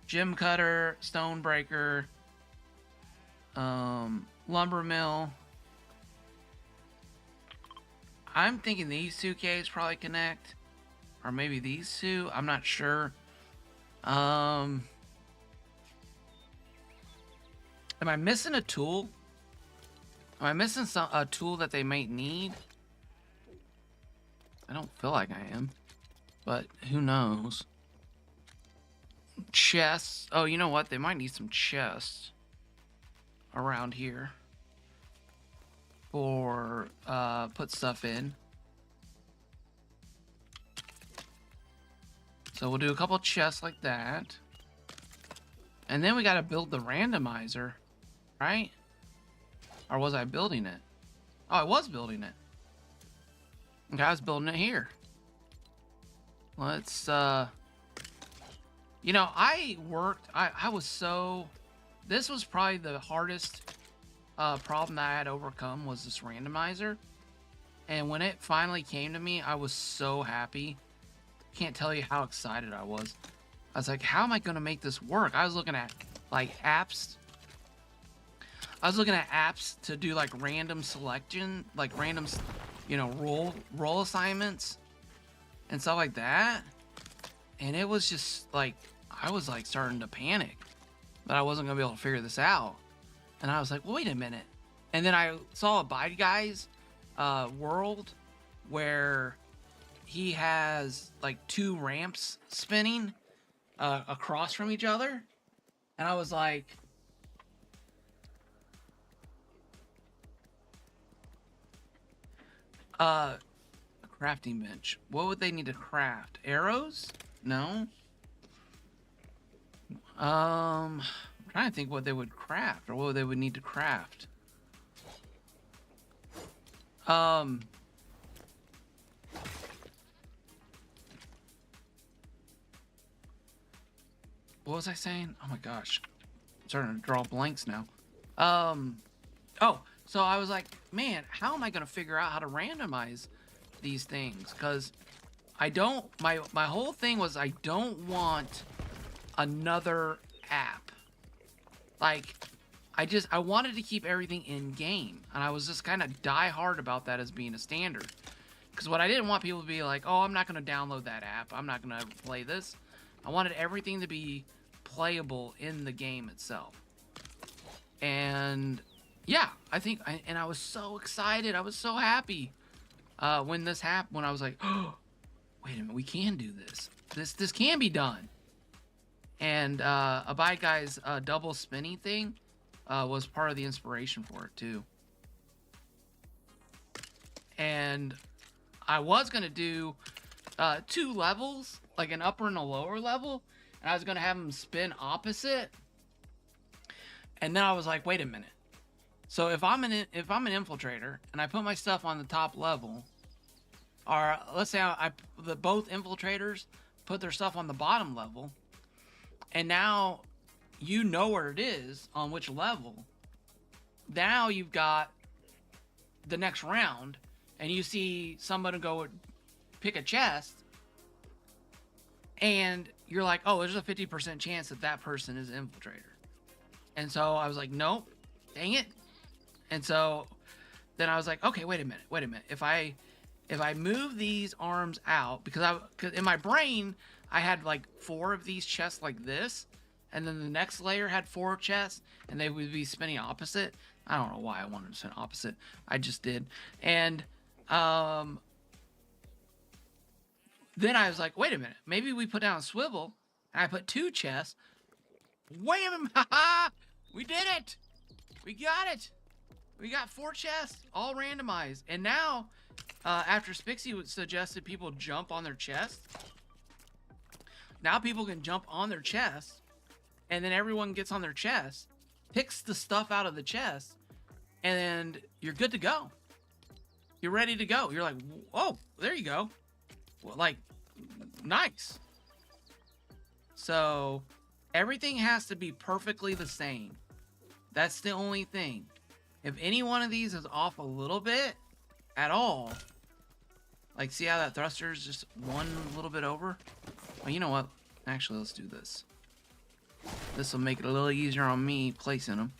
Speaker 1: Gem cutter, stone breaker, lumber mill. I'm thinking these two caves probably connect, or maybe these two. I'm not sure. Am I missing a tool? Am I missing a tool that they might need? I don't feel like I am, but who knows? Chests. Oh, you know what? They might need some chests around here for put stuff in. So we'll do a couple chests like that. And then we got to build the randomizer, right? Or was I building it? Oh, I was building it. Okay, I was building it here. Let's, you know, I was so, this was probably the hardest problem that I had overcome was this randomizer. And when it finally came to me, I was so happy. Can't tell you how excited I was. I was like, how am I going to make this work? I was looking at like apps. I was looking at apps to do like random selection, like random, you know, role assignments and stuff like that. And it was just like, I was like starting to panic. but I wasn't gonna be able to figure this out. And I was like, well, wait a minute. And then I saw a Bad Guy's world where he has like 2 ramps spinning across from each other. And I was like, a crafting bench. What would they need to craft? Arrows? No. I'm trying to think what they would craft or what they would need to craft. What was I saying? Oh my gosh. I'm starting to draw blanks now. Oh, so I was like, man, how am I going to figure out how to randomize these things? Because I don't, my whole thing was I don't want another app. Like, I wanted to keep everything in game. And I was just kind of die hard about that as being a standard. Because what I didn't want people to be like, oh, I'm not going to download that app. I'm not going to play this. I wanted everything to be playable in the game itself. And yeah, I was so excited. I was so happy when this happened. When I was like, oh, wait a minute, we can do this. This can be done. And a Bad Guy's double spinning thing was part of the inspiration for it too. And I was gonna do 2 levels, like an upper and a lower level, and I was gonna have them spin opposite. And then I was like, wait a minute. So if I'm an infiltrator and I put my stuff on the top level, or let's say both infiltrators put their stuff on the bottom level, and now you know where it is on which level. Now you've got the next round, and you see somebody go pick a chest, and you're like, oh, there's a 50% chance that person is an infiltrator. And so I was like, nope, dang it. And so then I was like, okay, wait a minute. If I move these arms out, because in my brain, I had like 4 of these chests like this, and then the next layer had 4 chests, and they would be spinning opposite. I don't know why I wanted to spin opposite. I just did. And then I was like, wait a minute, maybe we put down a swivel, and I put 2 chests. Wham! Haha! We did it! We got it! We got 4 chests, all randomized. And now, after Spixie suggested people jump on their chest, now people can jump on their chest, and then everyone gets on their chest, picks the stuff out of the chest, and you're good to go. You're ready to go. You're like, oh, there you go. Well, like, nice. So everything has to be perfectly the same. That's the only thing. If any one of these is off a little bit at all, like, see how that thruster is just one little bit over? Well, you know what? Actually, let's do this. This will make it a little easier on me placing them.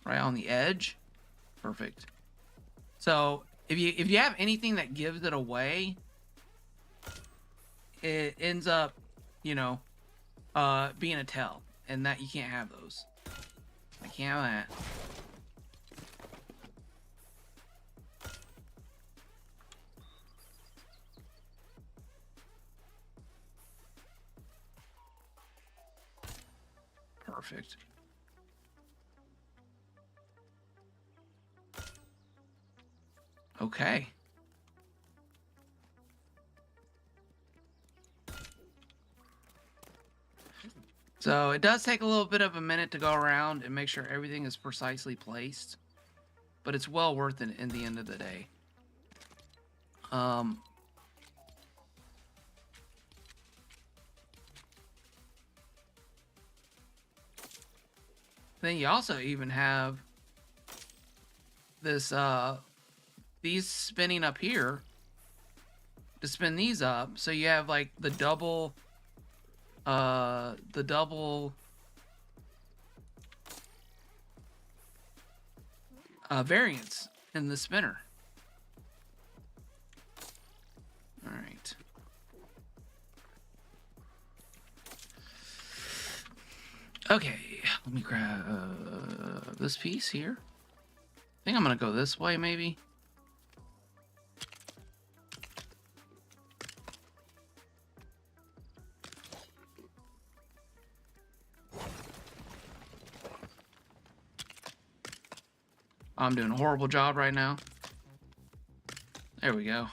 Speaker 1: Right on the edge. Perfect. So if you have anything that gives it away, it ends up, being a tell, and that you can't have those. I can't have that. Perfect. Okay. So it does take a little bit of a minute to go around and make sure everything is precisely placed, but it's well worth it in the end of the day. Then you also even have this these spinning up here to spin these up, so you have like the double variance in the spinner. All right. Okay, let me grab this piece here. I think I'm gonna go this way, maybe. I'm doing a horrible job right now. There we go.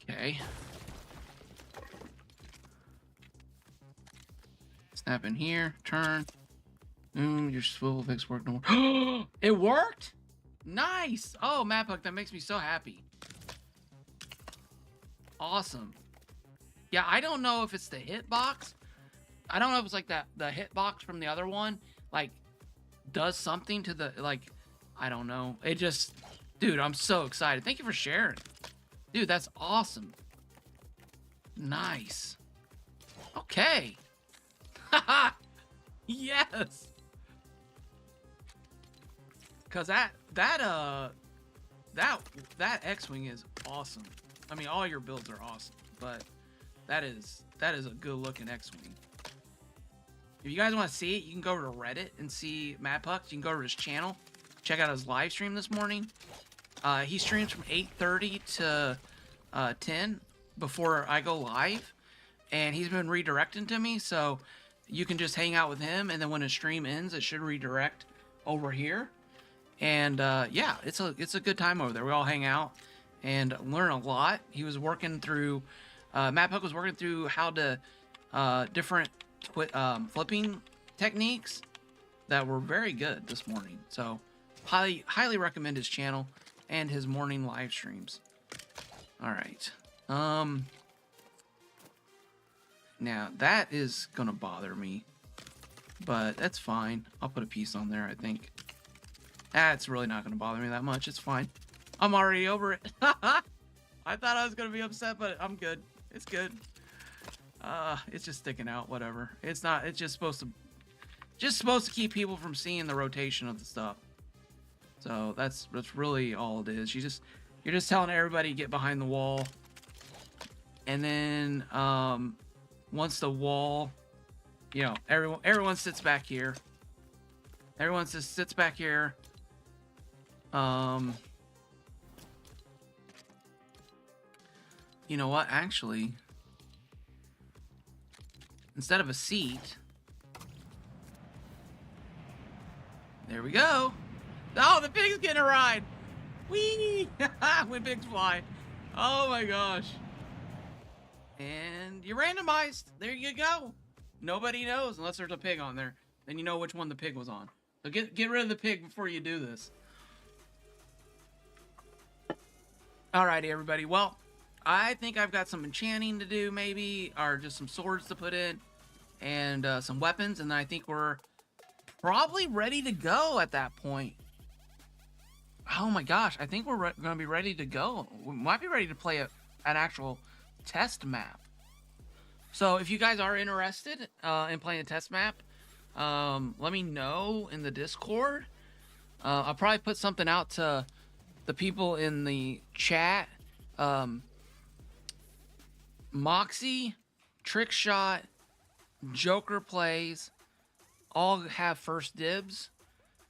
Speaker 1: Okay. Snap in here, turn. Your swivel fix worked no more. It worked? Nice! Oh, map hook, that makes me so happy. Awesome. Yeah, I don't know if it's the hitbox. I don't know if it's like that the hitbox from the other one, like, does something to the, like, I don't know. It just, dude, I'm so excited. Thank you for sharing. Dude, that's awesome. Nice. Okay. Haha. Yes. Cause that X-Wing is awesome. I mean, all your builds are awesome, but that is a good looking X-Wing. If you guys want to see it, you can go over to Reddit and see Matt Pucks. You can go over to his channel, check out his live stream this morning. He streams from 8:30 to 10 before I go live, and he's been redirecting to me, so you can just hang out with him, and then when his stream ends, it should redirect over here. And yeah, it's a good time over there. We all hang out and learn a lot. He was working through, Matt Puck was working through how to different flipping techniques that were very good this morning. So highly recommend his channel and his morning live streams. All right. Now that is gonna bother me, but that's fine. I'll put a piece on there, I think. That's really not gonna bother me that much. It's fine. I'm already over it. I thought I was gonna be upset, but I'm good. It's good. It's just sticking out, whatever. It's not, it's just supposed to keep people from seeing the rotation of the stuff. So that's really all it is. You're just telling everybody to get behind the wall. And then once the wall, you know, everyone sits back here. Everyone just sits back here. You know what? Actually, instead of a seat, there we go. Oh, the pig's getting a ride. Whee! When pigs fly. Oh my gosh. And you're randomized. There you go. Nobody knows unless there's a pig on there. Then you know which one the pig was on. So get rid of the pig before you do this. Alrighty, everybody. Well, I think I've got some enchanting to do, maybe, or just some swords to put in, and some weapons, and I think we're probably ready to go at that point. Oh my gosh, I think we're going to be ready to go. We might be ready to play an actual test map. So if you guys are interested in playing a test map, let me know in the Discord. I'll probably put something out to the people in the chat. Moxie, Trickshot, Joker Plays all have first dibs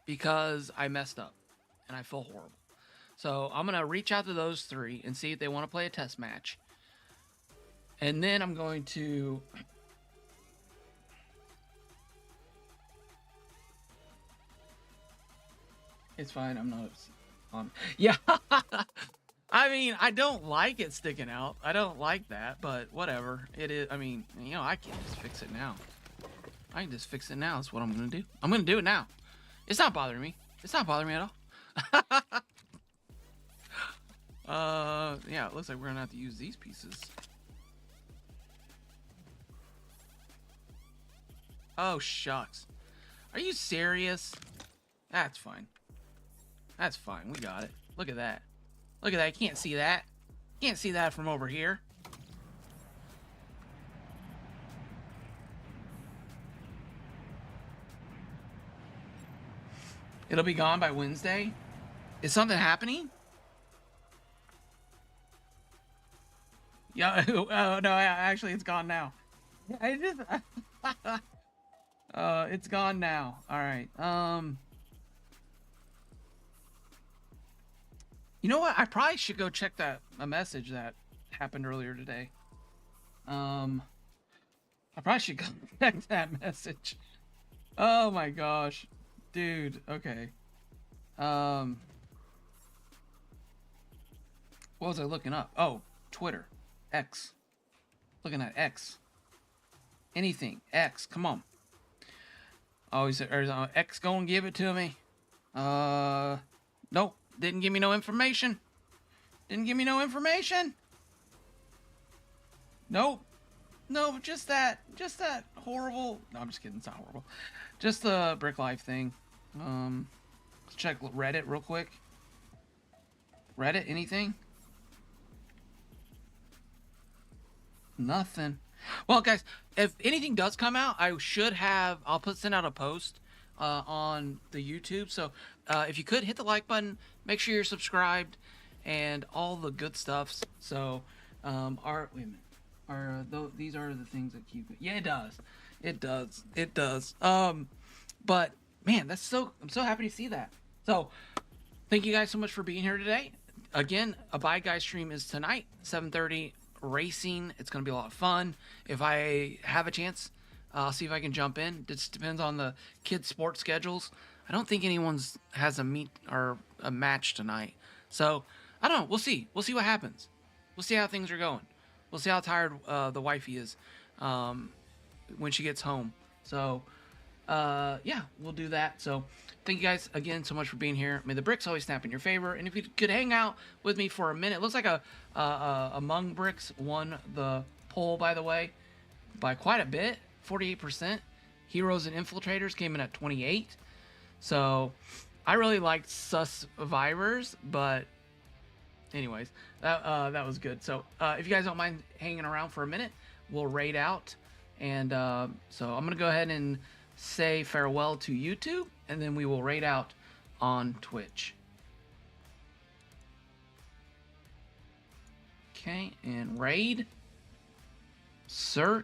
Speaker 1: because I messed up and I feel horrible. So I'm going to reach out to those three and see if they want to play a test match. And then I'm going to... It's fine, I'm not on. Yeah, I mean, I don't like it sticking out. I don't like that, but whatever. It is, I mean, you know, I can just fix it now. I can just fix it now. That's what I'm going to do. I'm going to do it now. It's not bothering me. It's not bothering me at all. Yeah, it looks like we're going to have to use these pieces. Oh, shucks. Are you serious? That's fine. That's fine. We got it. Look at that. Look at that. You can't see that. Can't see that from over here. It'll be gone by Wednesday. Is something happening? Yeah. Oh, no, actually, it's gone now. I just... It's gone now. All right. You know what? I probably should go check a message that happened earlier today. I probably should go check that message. Oh my gosh, dude. Okay. What was I looking up? Oh, Twitter, X. Looking at X. Anything, X. Come on. Oh, is X gonna give it to me? Nope. Didn't give me no information. Didn't give me no information. Nope. No, just that horrible. No, I'm just kidding. It's not horrible. Just the Brick Life thing. Let's check Reddit real quick. Reddit, anything? Nothing. Well, guys, if anything does come out, I'll send out a post on the YouTube. So if you could hit the like button, make sure you're subscribed, and all the good stuffs. So wait a minute. These are the things that keep it. Yeah, it does. But man, I'm so happy to see that. So thank you guys so much for being here today. Again, a Bye Guys stream is tonight, 7:30 racing. It's going to be a lot of fun. If I have a chance, I'll see if I can jump in. It just depends on the kids' sports schedules. I don't think anyone's has a meet or a match tonight. So I don't know. We'll see. We'll see what happens. We'll see how things are going. We'll see how tired the wifey is when she gets home. So yeah, we'll do that. So thank you guys again so much for being here. May the bricks always snap in your favor. And if you could hang out with me for a minute. It looks like Among Bricks won the poll, by the way, by quite a bit, 48%. Heroes and Infiltrators came in at 28. So I really liked Survivors, but anyways, that was good. So if you guys don't mind hanging around for a minute, we'll raid out. And so I'm going to go ahead and say farewell to YouTube, and then we will raid out on Twitch. Okay, and raid. Search.